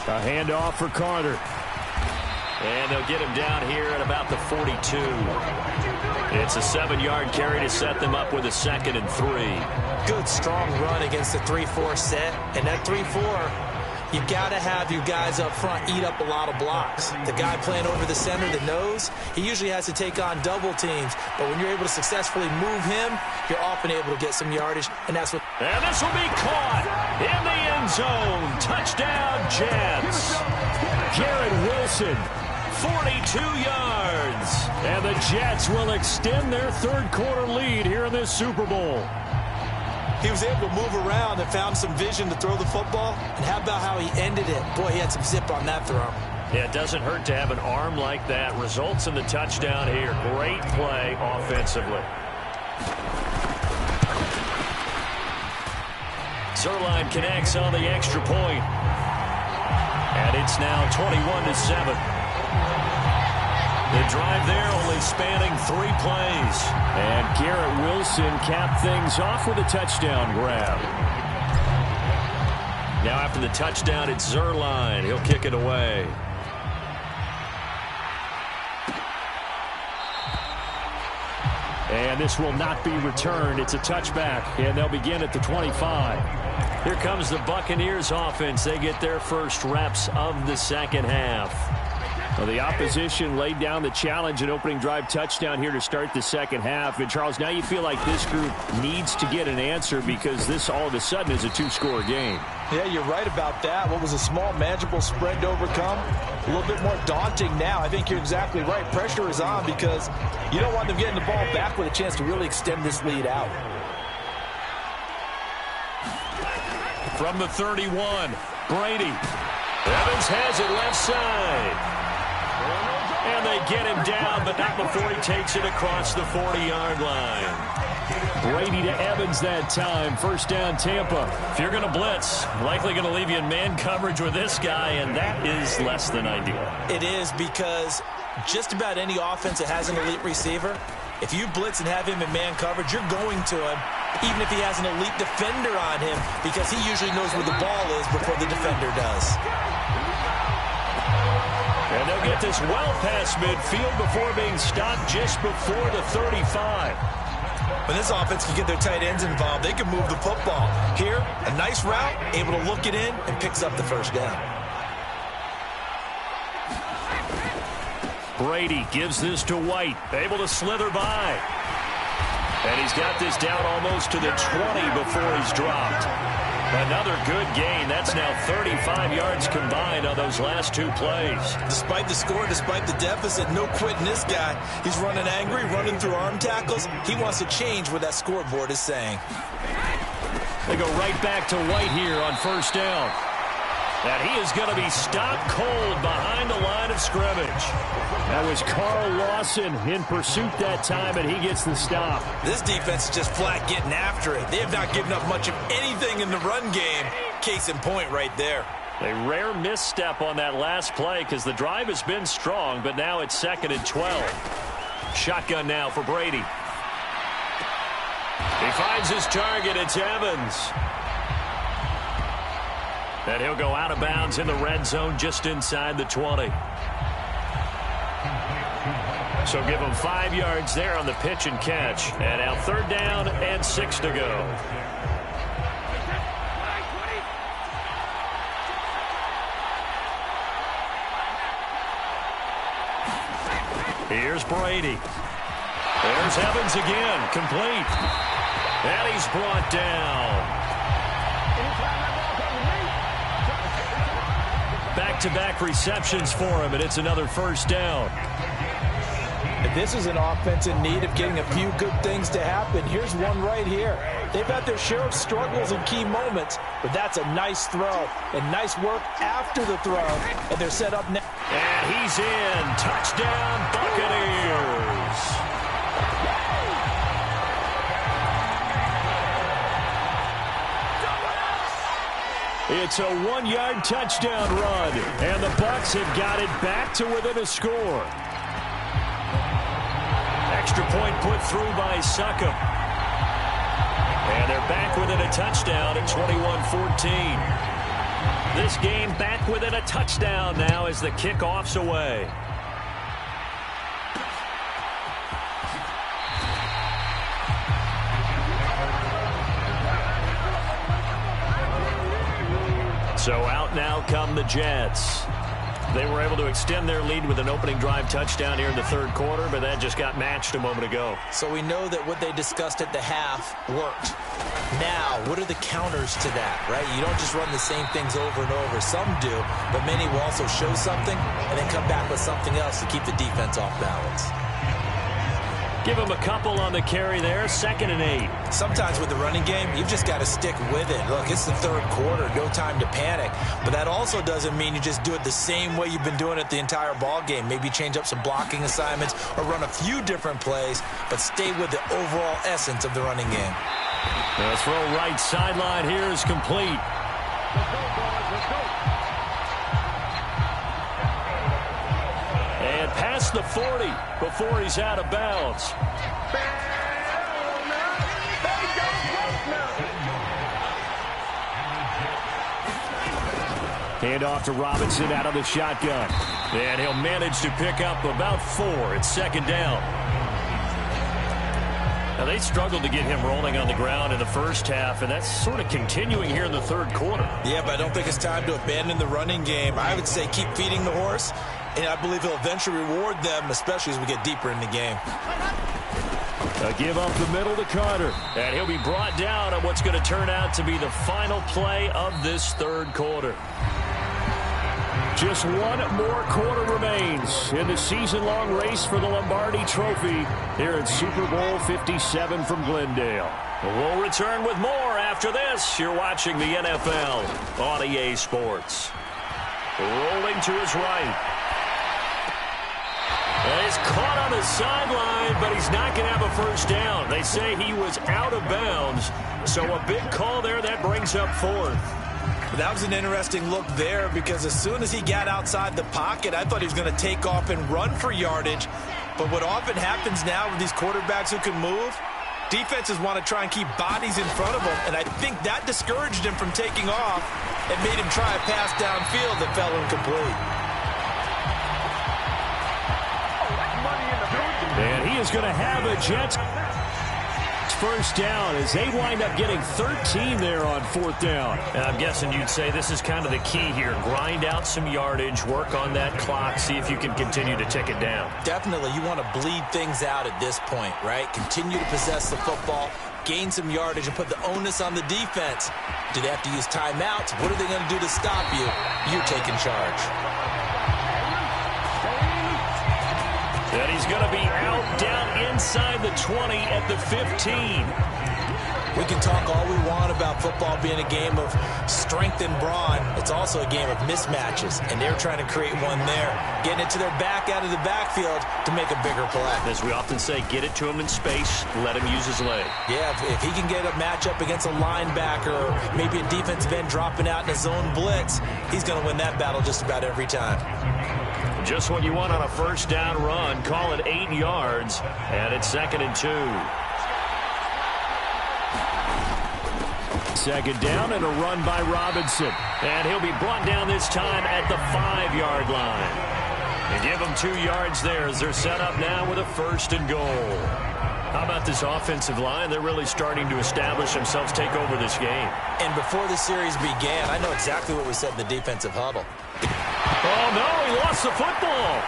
A handoff for Carter. And they'll get him down here at about the 42. It's a 7-yard carry to set them up with a 2nd and 3. Good, strong run against the 3-4 set. And that 3-4, You got to have your guys up front eat up a lot of blocks. The guy playing over the center, the nose, he usually has to take on double teams. But when you're able to successfully move him, you're often able to get some yardage, and that's what... And this will be caught in the end zone. Touchdown, Jets. Garrett Wilson, 42 yards. And the Jets will extend their third-quarter lead here in this Super Bowl. He was able to move around and found some vision to throw the football. And how about how he ended it? Boy, he had some zip on that throw. Yeah, it doesn't hurt to have an arm like that. Results in the touchdown here. Great play offensively. Zerline connects on the extra point. And it's now 21-7. The drive there only spanning 3 plays. And Garrett Wilson capped things off with a touchdown grab. Now after the touchdown, it's Zerline. He'll kick it away. And this will not be returned. It's a touchback, and they'll begin at the 25. Here comes the Buccaneers offense. They get their first reps of the second half. Well, the opposition laid down the challenge, an opening drive touchdown here to start the second half. And, Charles, now you feel like this group needs to get an answer because this all of a sudden is a 2-score game. Yeah, you're right about that. What was a small, manageable spread to overcome, a little bit more daunting now. I think you're exactly right. Pressure is on because you don't want them getting the ball back with a chance to really extend this lead out. From the 31, Brady. Evans has it left side. And they get him down, but not before he takes it across the 40-yard line. Brady to Evans that time. First down, Tampa. If you're going to blitz, likely going to leave you in man coverage with this guy, and that is less than ideal. It is because just about any offense that has an elite receiver, if you blitz and have him in man coverage, you're going to him, even if he has an elite defender on him, because he usually knows where the ball is before the defender does. And they'll get this well past midfield before being stopped just before the 35. When this offense can get their tight ends involved, they can move the football. Here, a nice route, able to look it in, and picks up the first down. Brady gives this to White, able to slither by. And he's got this down almost to the 20 before he's dropped. Another good gain. That's now 35 yards combined on those last 2 plays. Despite the score, despite the deficit, no quitting this guy. He's running angry, running through arm tackles. He wants to change what that scoreboard is saying. They go right back to White here on first down. And he is going to be stopped cold behind the line of scrimmage. That was Carl Lawson in pursuit that time, and he gets the stop. This defense is just flat getting after it. They have not given up much of anything in the run game. Case in point right there. A rare misstep on that last play because the drive has been strong, but now it's 2nd and 12. Shotgun now for Brady. He finds his target. It's Evans. And he'll go out of bounds in the red zone just inside the 20. So give him 5 yards there on the pitch and catch. And now 3rd down and 6 to go. Here's Brady. There's Evans again, complete. And he's brought down. Back-to-back receptions for him, and it's another first down. This is an offense in need of getting a few good things to happen. Here's one right here. They've had their share of struggles in key moments, but that's a nice throw and nice work after the throw, and they're set up now. And he's in. Touchdown, Buccaneers. It's a 1-yard touchdown run, and the Bucs have got it back to within a score. Extra point put through by Succop. And they're back within a touchdown at 21-14. This game back within a touchdown now as the kickoff's away. So out now come the Jets. They were able to extend their lead with an opening drive touchdown here in the third quarter, but that just got matched a moment ago. So we know that what they discussed at the half worked. Now, what are the counters to that, right? You don't just run the same things over and over. Some do, but many will also show something and then come back with something else to keep the defense off balance. Give him a couple on the carry there, 2nd and 8. Sometimes with the running game, you've just got to stick with it. Look, it's the third quarter, no time to panic. But that also doesn't mean you just do it the same way you've been doing it the entire ball game. Maybe change up some blocking assignments or run a few different plays, but stay with the overall essence of the running game. The throw right sideline here is complete. And past the 40 before he's out of bounds. Hand off to Robinson out of the shotgun. And he'll manage to pick up about 4. It's 2nd down. Now, they struggled to get him rolling on the ground in the first half, and that's sort of continuing here in the third quarter. Yeah, but I don't think it's time to abandon the running game. I would say keep feeding the horse, and I believe he'll eventually reward them, especially as we get deeper in the game. A give up the middle to Carter, and he'll be brought down on what's going to turn out to be the final play of this third quarter. Just one more quarter remains in the season-long race for the Lombardi Trophy here at Super Bowl 57 from Glendale. We'll return with more after this. You're watching the NFL on EA Sports. Rolling to his right. And he's caught on the sideline, but he's not going to have a first down. They say he was out of bounds, so a big call there that brings up 4th. That was an interesting look there because as soon as he got outside the pocket, I thought he was going to take off and run for yardage. But what often happens now with these quarterbacks who can move, defenses want to try and keep bodies in front of them, and I think that discouraged him from taking off and made him try a pass downfield that fell incomplete. And he is going to have a Jets first down as they wind up getting 13 there on 4th down. And I'm guessing you'd say this is kind of the key here. Grind out some yardage, work on that clock, see if you can continue to tick it down. Definitely, you want to bleed things out at this point, right? Continue to possess the football, gain some yardage, and put the onus on the defense. Do they have to use timeouts? What are they going to do to stop you? You're taking charge. And he's going to be out down inside the 20 at the 15. We can talk all we want about football being a game of strength and brawn. It's also a game of mismatches, and they're trying to create one there, getting it to their back out of the backfield to make a bigger play. As we often say, get it to him in space, let him use his leg. Yeah, if he can get a matchup against a linebacker or maybe a defensive end dropping out in a zone blitz, he's going to win that battle just about every time. Just what you want on a first down run. Call it 8 yards, and it's 2nd and 2. 2nd down and a run by Robinson. And he'll be brought down this time at the 5-yard line. And give them 2 yards there as they're set up now with a 1st and goal. How about this offensive line? They're really starting to establish themselves, take over this game. And before the series began, I know exactly what we said in the defensive huddle. Oh, no, he lost the football.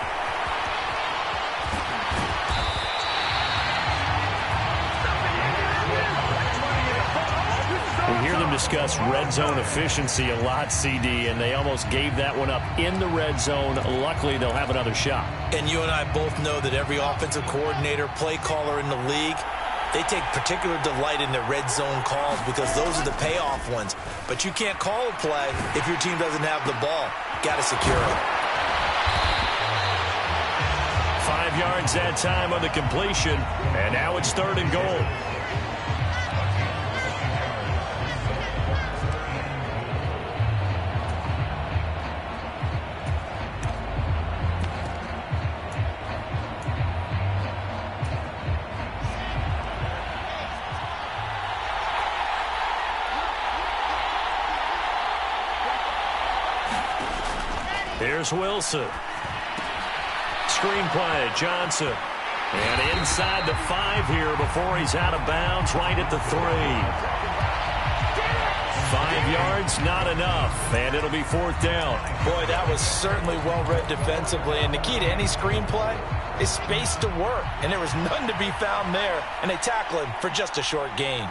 We hear them discuss red zone efficiency a lot, CD, and they almost gave that one up in the red zone. Luckily, they'll have another shot. And you and I both know that every offensive coordinator, play caller in the league, they take particular delight in the red zone calls because those are the payoff ones. But you can't call a play if your team doesn't have the ball. Got to secure it. 5 yards that time on the completion, and now it's 3rd and goal. Here's Wilson. Screen play, Johnson. And inside the 5 here before he's out of bounds, right at the 3. 5 yards, not enough, and it'll be 4th down. Boy, that was certainly well-read defensively, and the key to any screenplay is space to work, and there was none to be found there, and they tackle him for just a short gain.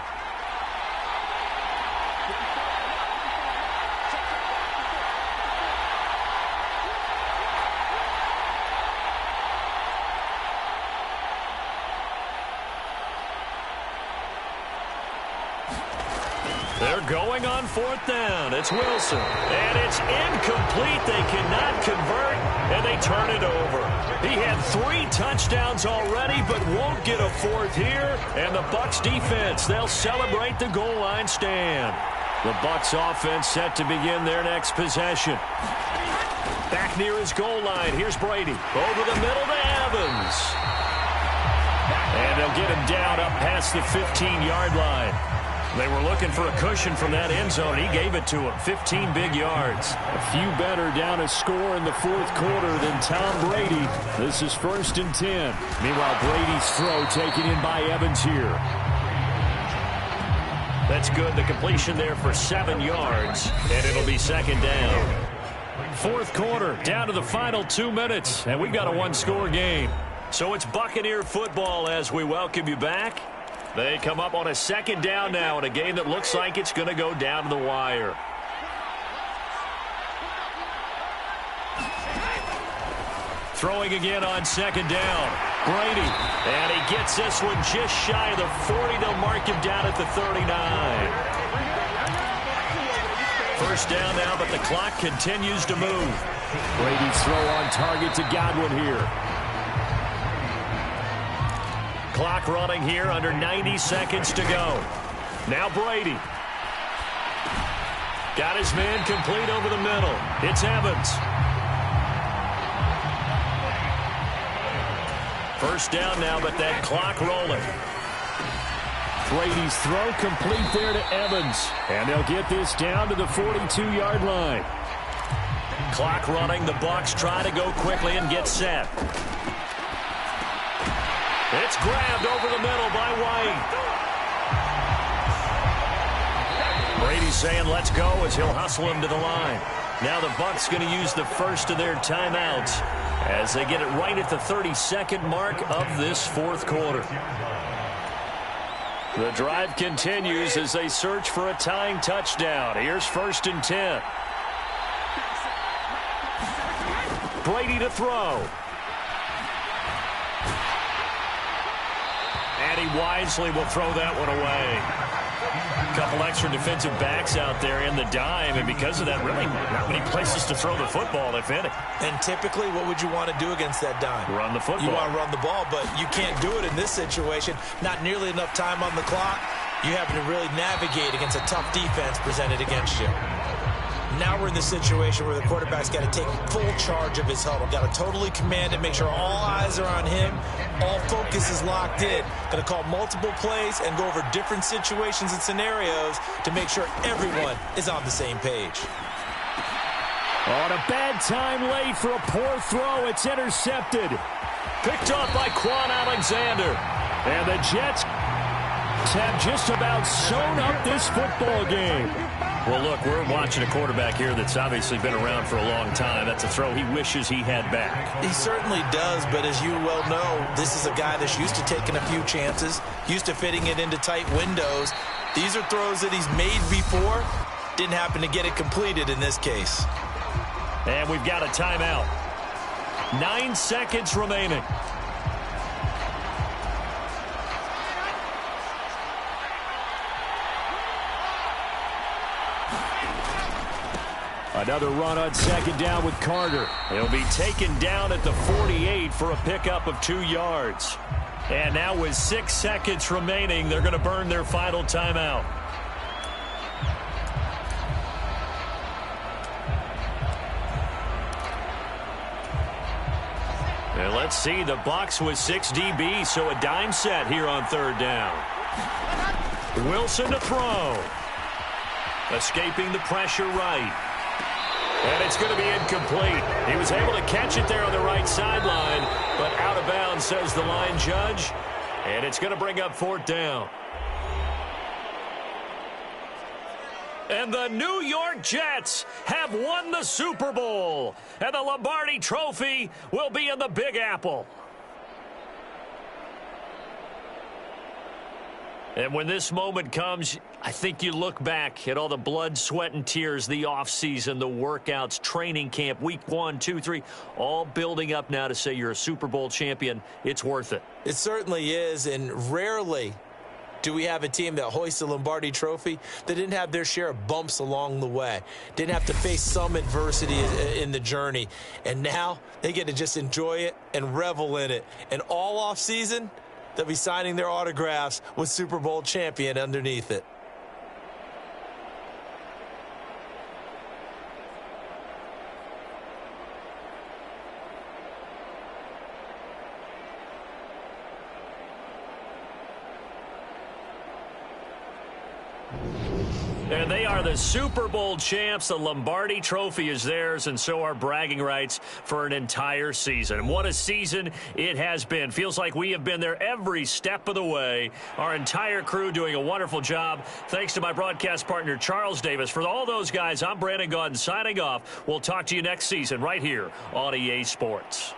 They're going on 4th down. It's Wilson. And it's incomplete. They cannot convert, and they turn it over. He had 3 touchdowns already, but won't get a 4th here. And the Bucs defense, they'll celebrate the goal line stand. The Bucs offense set to begin their next possession. Back near his goal line. Here's Brady. Over the middle to Evans. And they'll get him down up past the 15-yard line. They were looking for a cushion from that end zone. He gave it to him. 15 big yards. A few better down a score in the 4th quarter than Tom Brady. This is 1st and 10. Meanwhile, Brady's throw taken in by Evans here. That's good. The completion there for 7 yards, and it'll be 2nd down. 4th quarter, down to the final 2 minutes, and we've got a 1-score game. So it's Buccaneer football as we welcome you back. They come up on a 2nd down now in a game that looks like it's going to go down to the wire. Throwing again on 2nd down. Brady, and he gets this one just shy of the 40. They'll mark him down at the 39. 1st down now, but the clock continues to move. Brady's throw on target to Godwin here. Clock running here, under 90 seconds to go. Now Brady. Got his man complete over the middle. It's Evans. 1st down now, but that clock rolling. Brady's throw complete there to Evans. And they'll get this down to the 42-yard line. Clock running. The Bucs try to go quickly and get set. It's grabbed over the middle by White. Brady's saying let's go as he'll hustle him to the line. Now the Bucs going to use the first of their timeouts as they get it right at the 32nd mark of this 4th quarter. The drive continues as they search for a tying touchdown. Here's 1st and 10. Brady to throw. And he wisely will throw that one away. A couple extra defensive backs out there in the dime, and because of that, really not many places to throw the football, if any. And typically, what would you want to do against that dime? Run the football. You want to run the ball, but you can't do it in this situation. Not nearly enough time on the clock. You have to really navigate against a tough defense presented against you. Now we're in the situation where the quarterback's got to take full charge of his huddle. Got to totally command it, make sure all eyes are on him. All focus is locked in. Going to call multiple plays and go over different situations and scenarios to make sure everyone is on the same page. On a bad time late for a poor throw. It's intercepted. Picked off by Quan Alexander. And the Jets have just about sewn up this football game. Well, look, we're watching a quarterback here that's obviously been around for a long time. That's a throw he wishes he had back. He certainly does, but as you well know, this is a guy that's used to taking a few chances, used to fitting it into tight windows. These are throws that he's made before. Didn't happen to get it completed in this case. And we've got a timeout. 9 seconds remaining. Another run on 2nd down with Carter. He'll be taken down at the 48 for a pickup of 2 yards. And now with 6 seconds remaining, they're going to burn their final timeout. And let's see, the Bucs with 6 DB, so a dime set here on 3rd down. Wilson to throw. Escaping the pressure right. And it's going to be incomplete. He was able to catch it there on the right sideline, but out of bounds, says the line judge. And it's going to bring up 4th down. And the New York Jets have won the Super Bowl. And the Lombardi Trophy will be in the Big Apple. And when this moment comes, I think you look back at all the blood, sweat, and tears, the offseason, the workouts, training camp, week 1, 2, 3, all building up now to say you're a Super Bowl champion. It's worth it. It certainly is, and rarely do we have a team that hoists the Lombardi Trophy that didn't have their share of bumps along the way, didn't have to face some adversity in the journey, and now they get to just enjoy it and revel in it. And all offseason, they'll be signing their autographs with Super Bowl champion underneath it. And they are the Super Bowl champs. The Lombardi Trophy is theirs, and so are bragging rights for an entire season. What a season it has been. Feels like we have been there every step of the way. Our entire crew doing a wonderful job. Thanks to my broadcast partner, Charles Davis. For all those guys, I'm Brandon Gaudin signing off. We'll talk to you next season right here on EA Sports.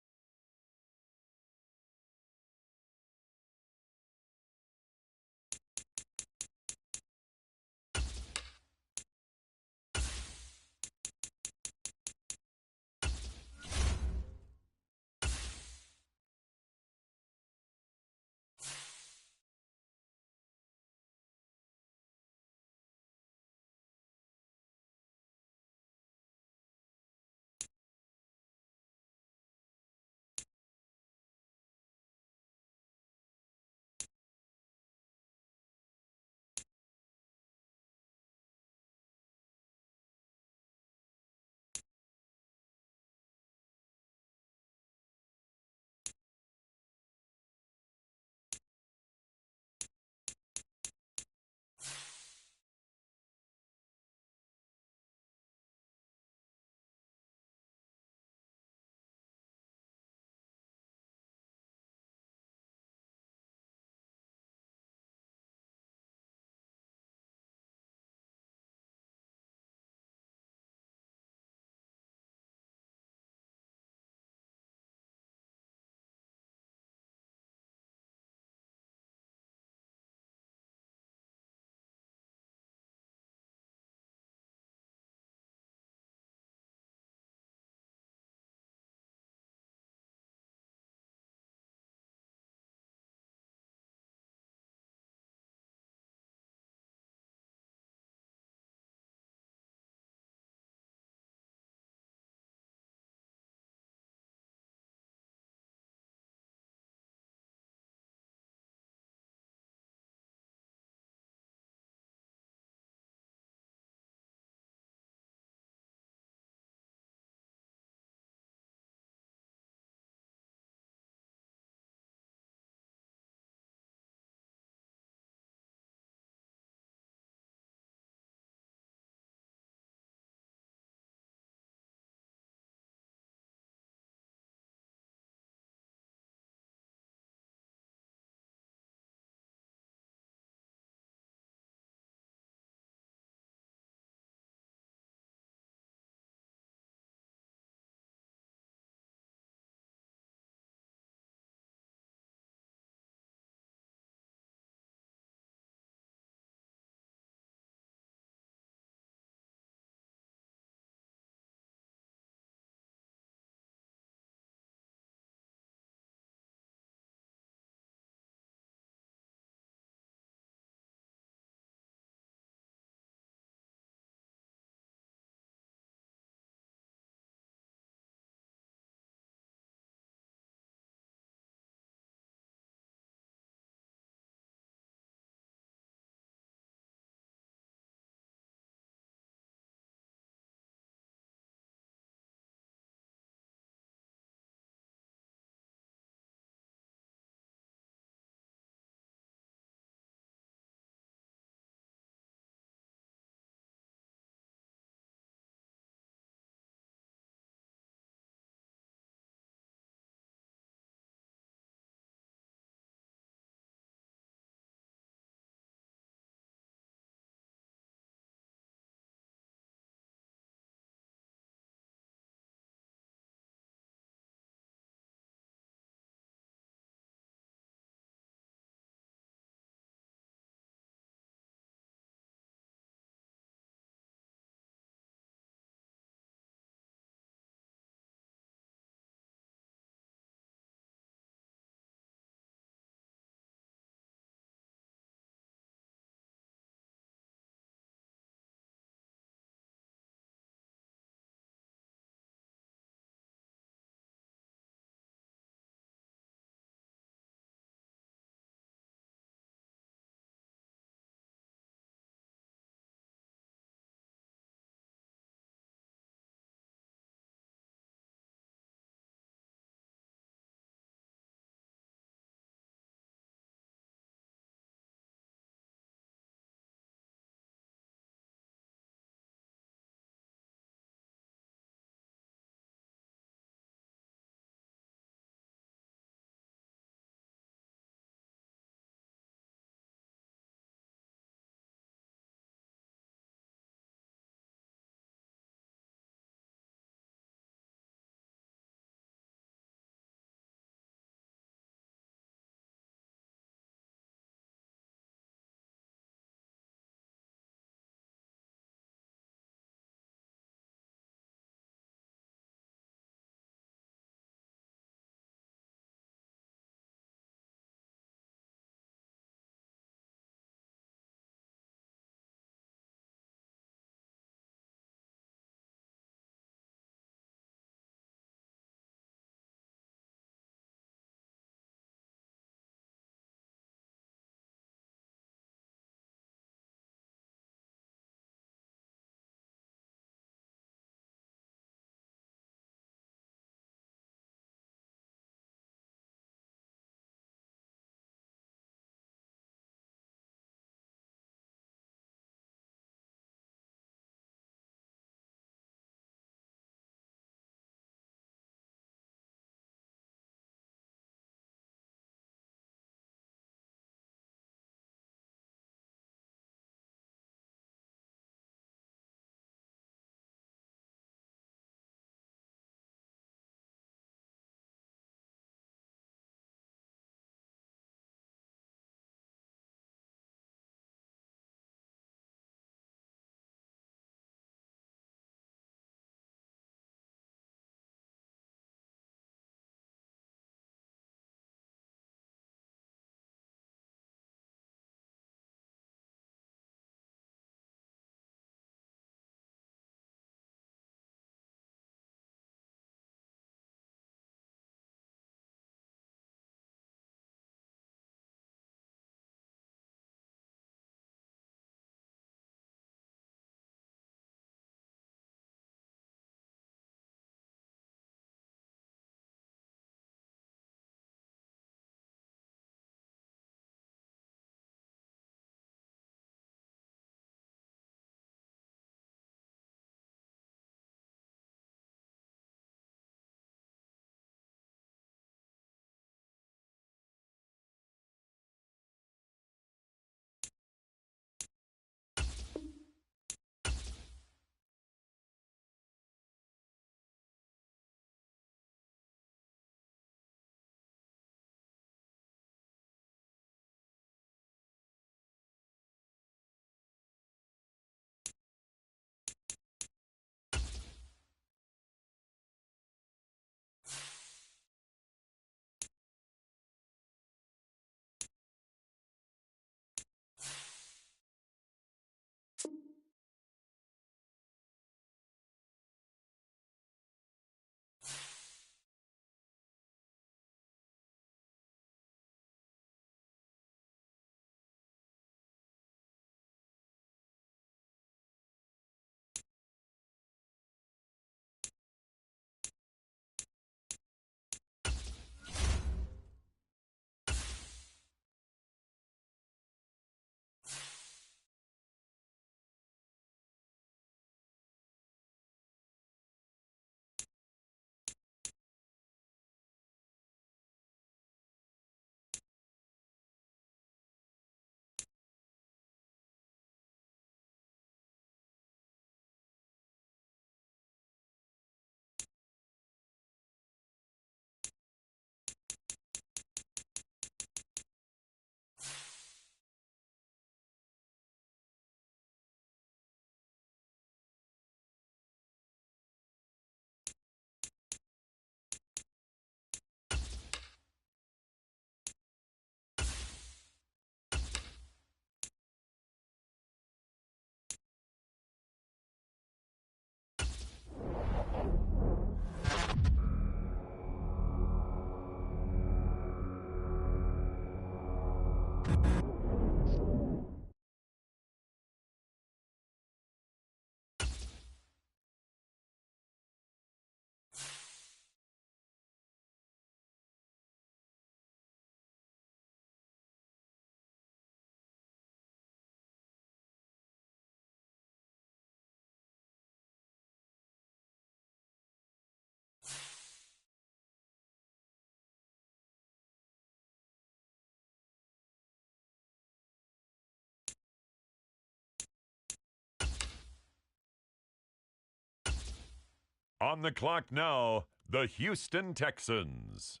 On the clock now, the Houston Texans.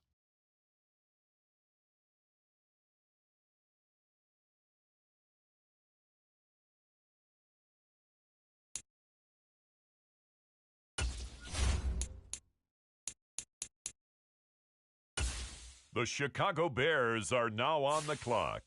The Chicago Bears are now on the clock.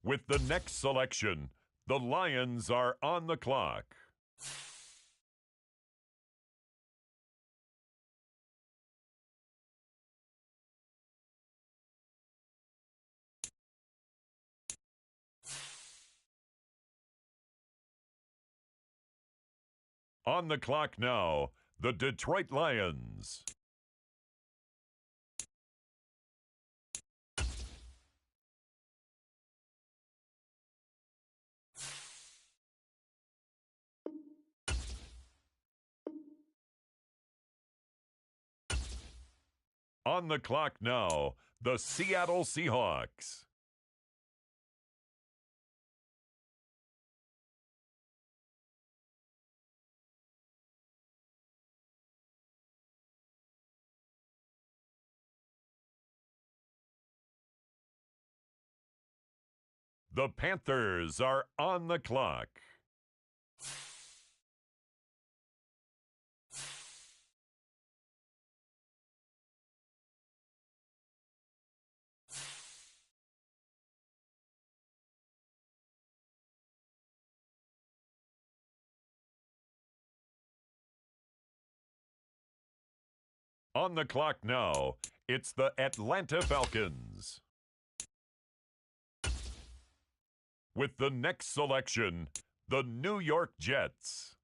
With the next selection, the Lions are on the clock. On the clock now, the Detroit Lions. On the clock now, the Seattle Seahawks. The Panthers are on the clock. On the clock now, it's the Atlanta Falcons. With the next selection, the New York Jets.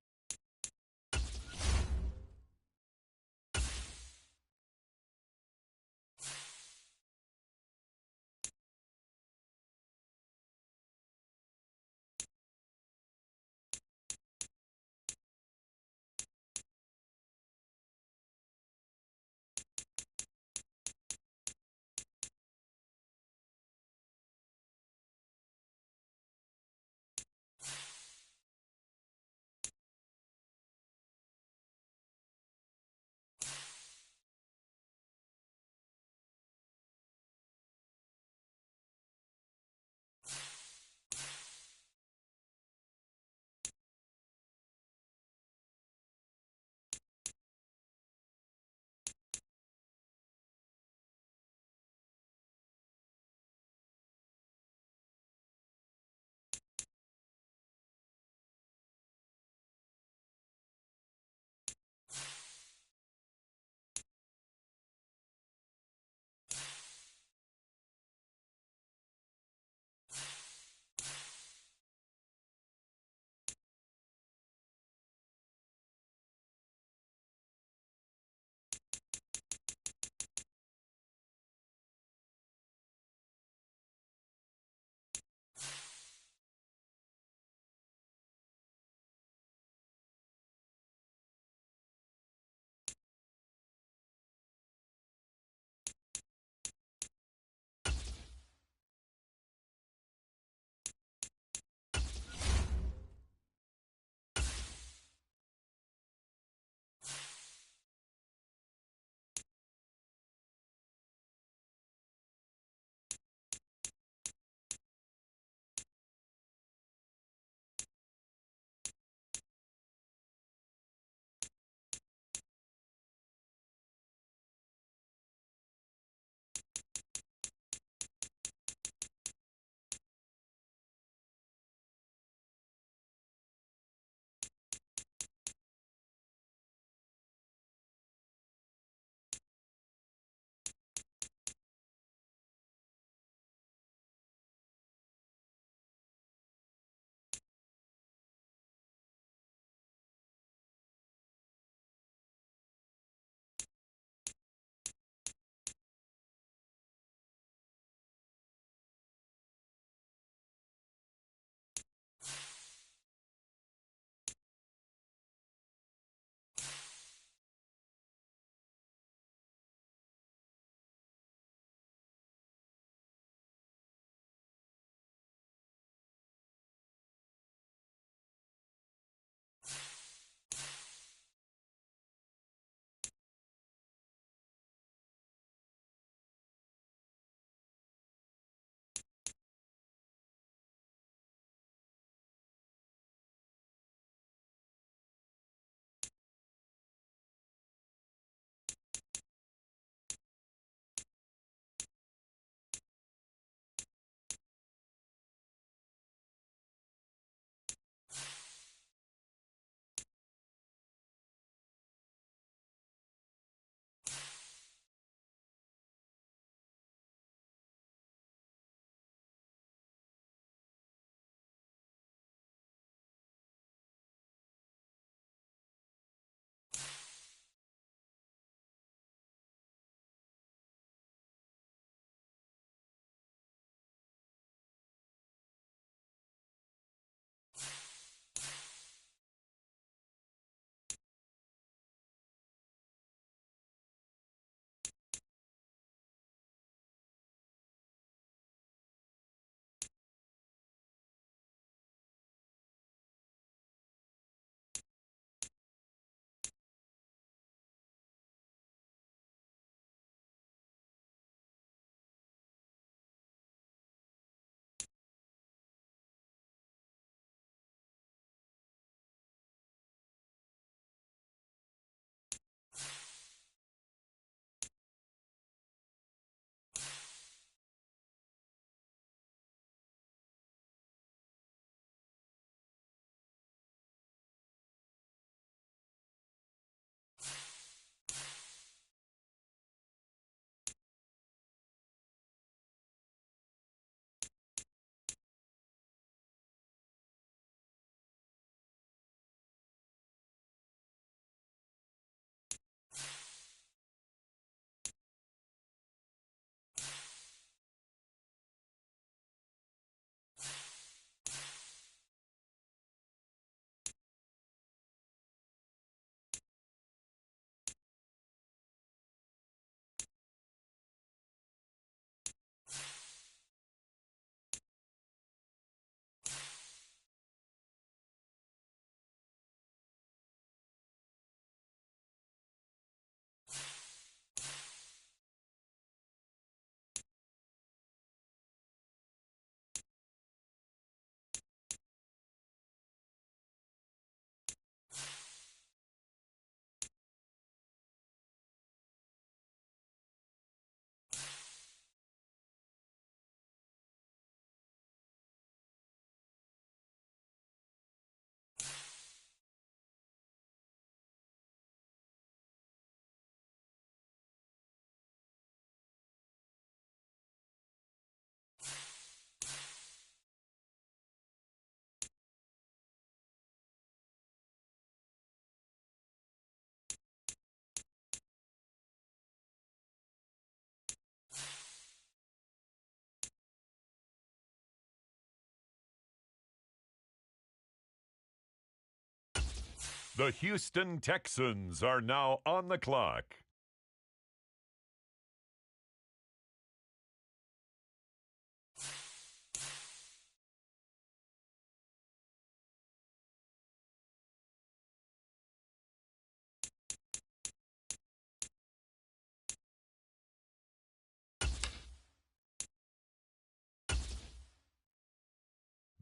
The Houston Texans are now on the clock.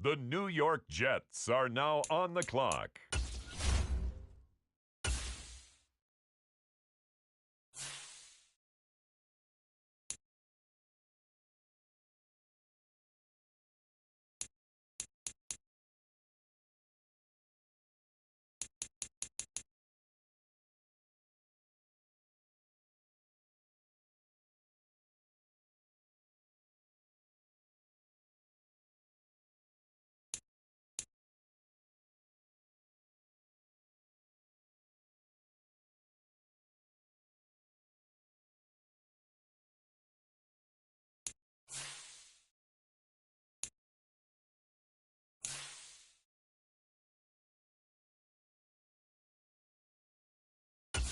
The New York Jets are now on the clock.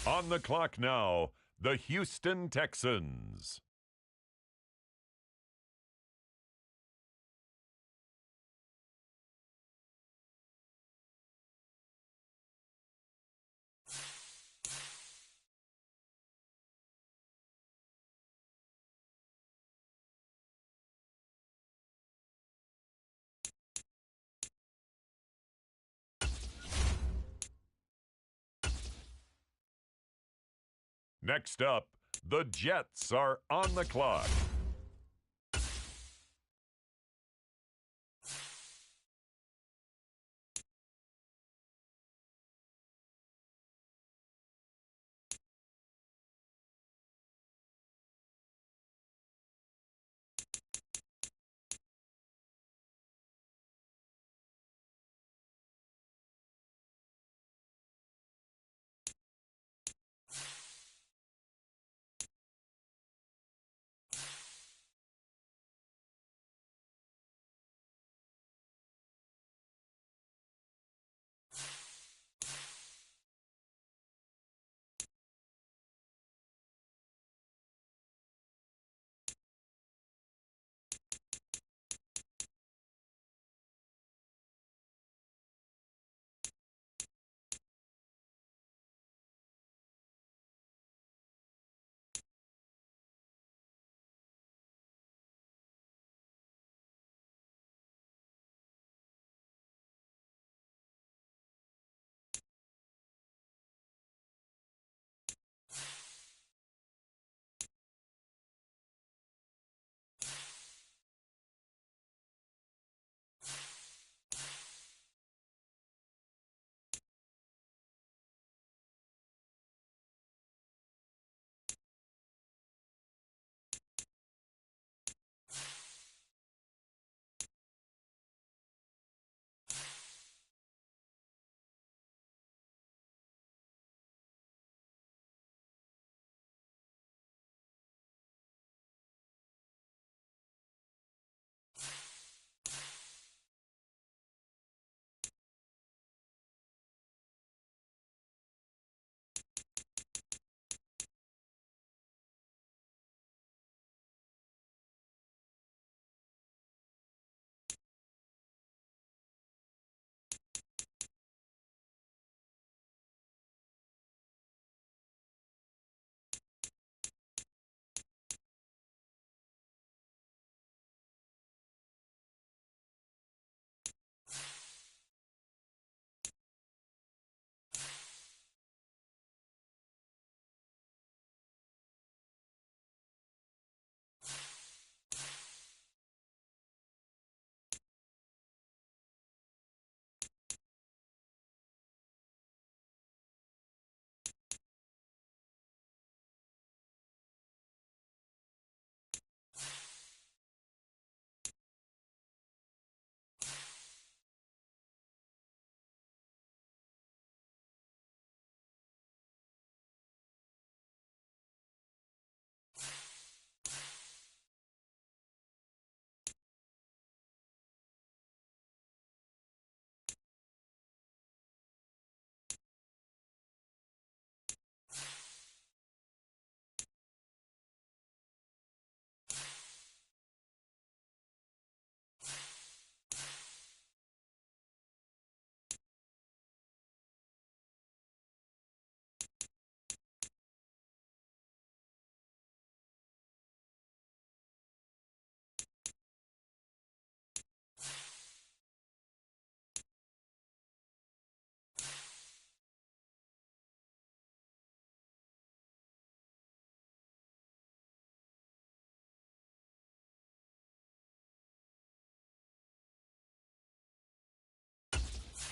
On the clock now, the Houston Texans. Next up, the Jets are on the clock.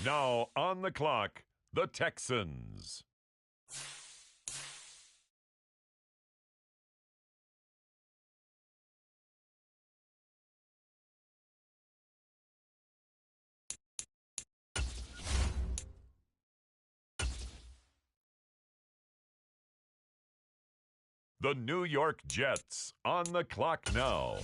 Now on the clock, the Texans. The New York Jets on the clock now.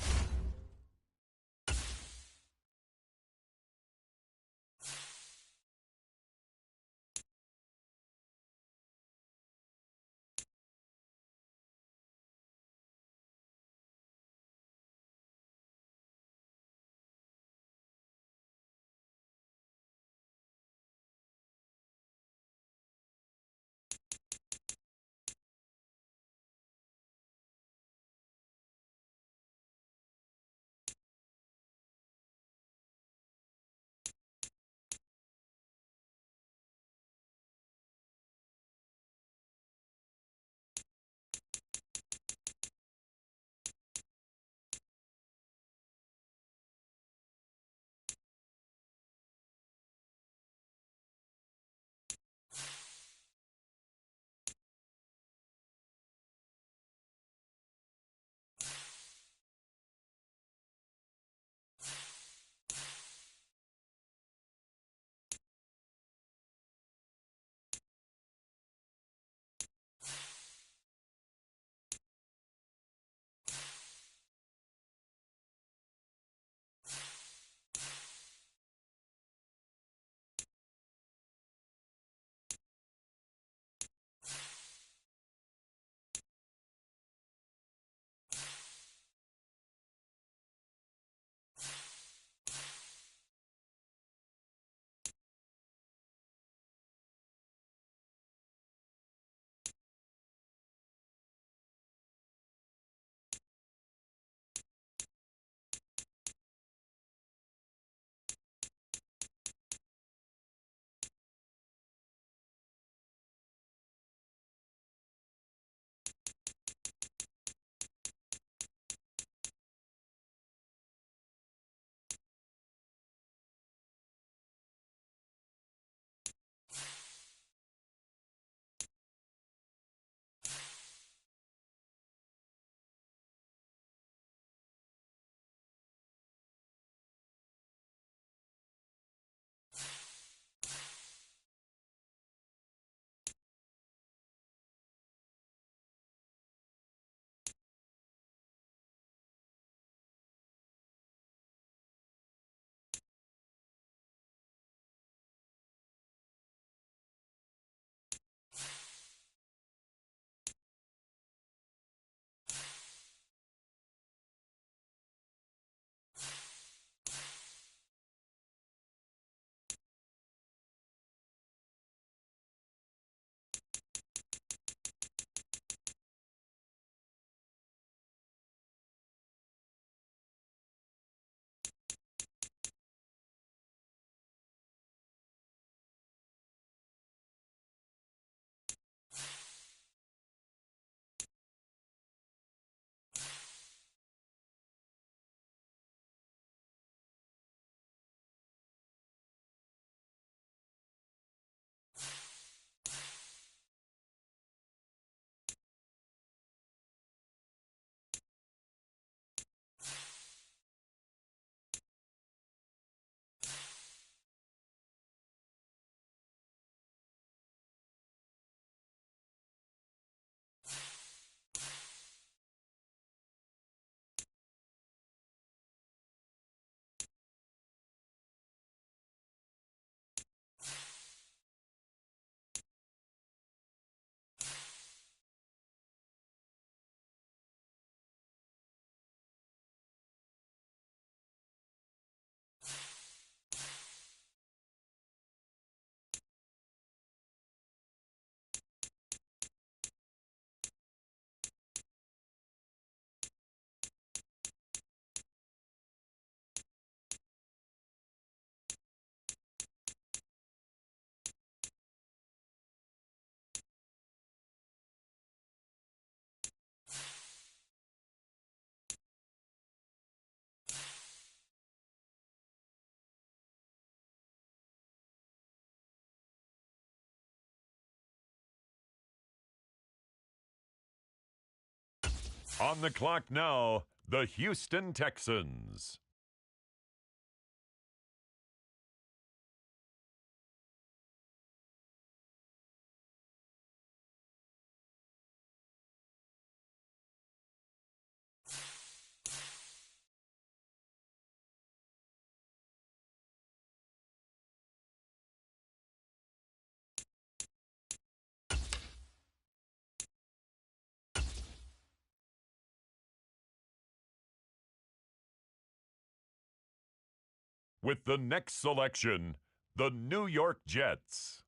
On the clock now, the Houston Texans. With the next selection, the New York Jets.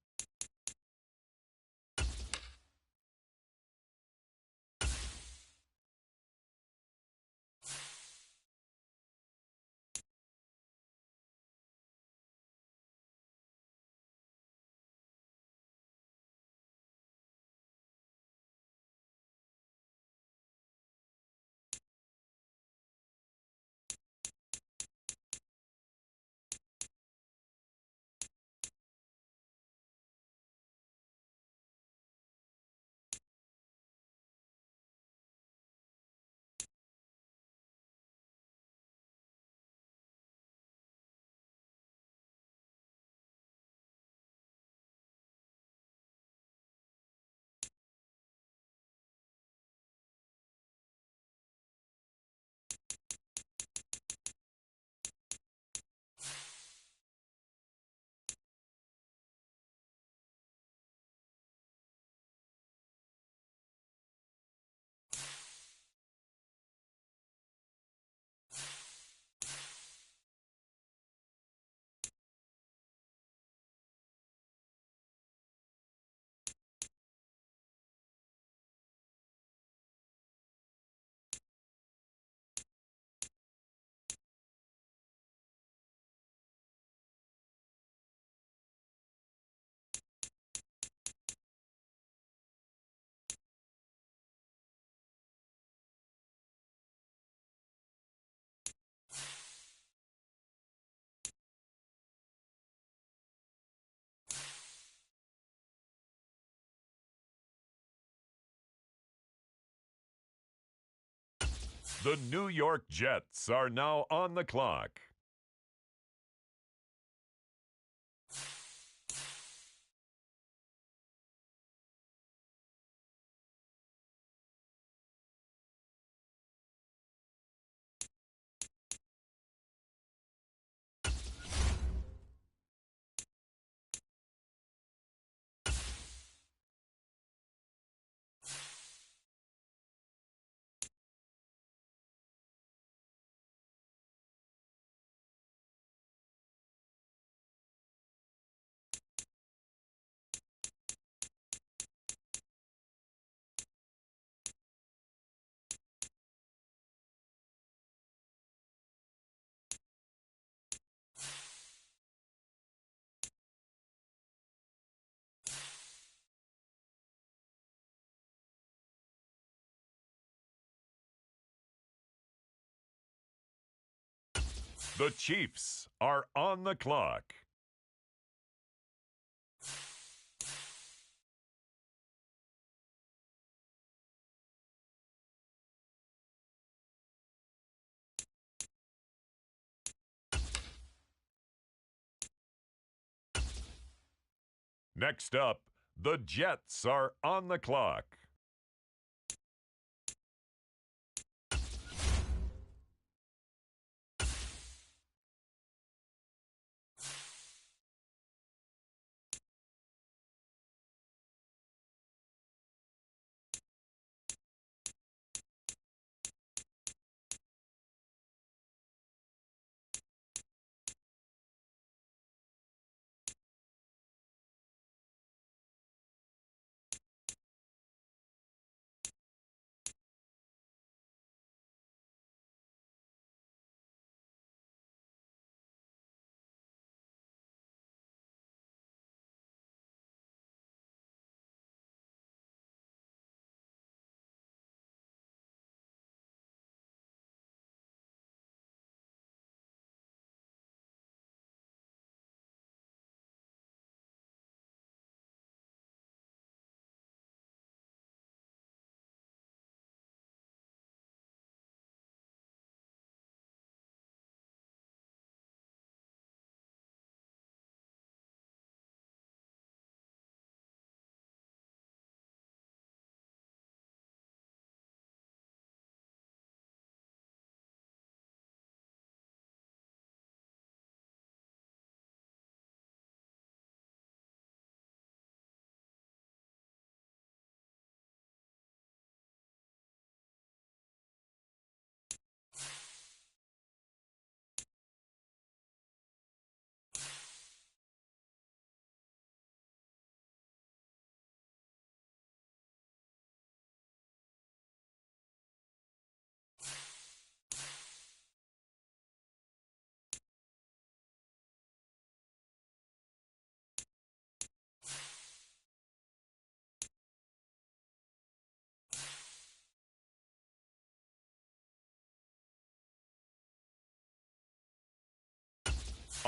The New York Jets are now on the clock. The Chiefs are on the clock. Next up, the Jets are on the clock.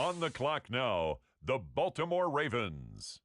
On the clock now, the Baltimore Ravens.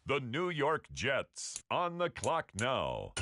The New York Jets on the clock now.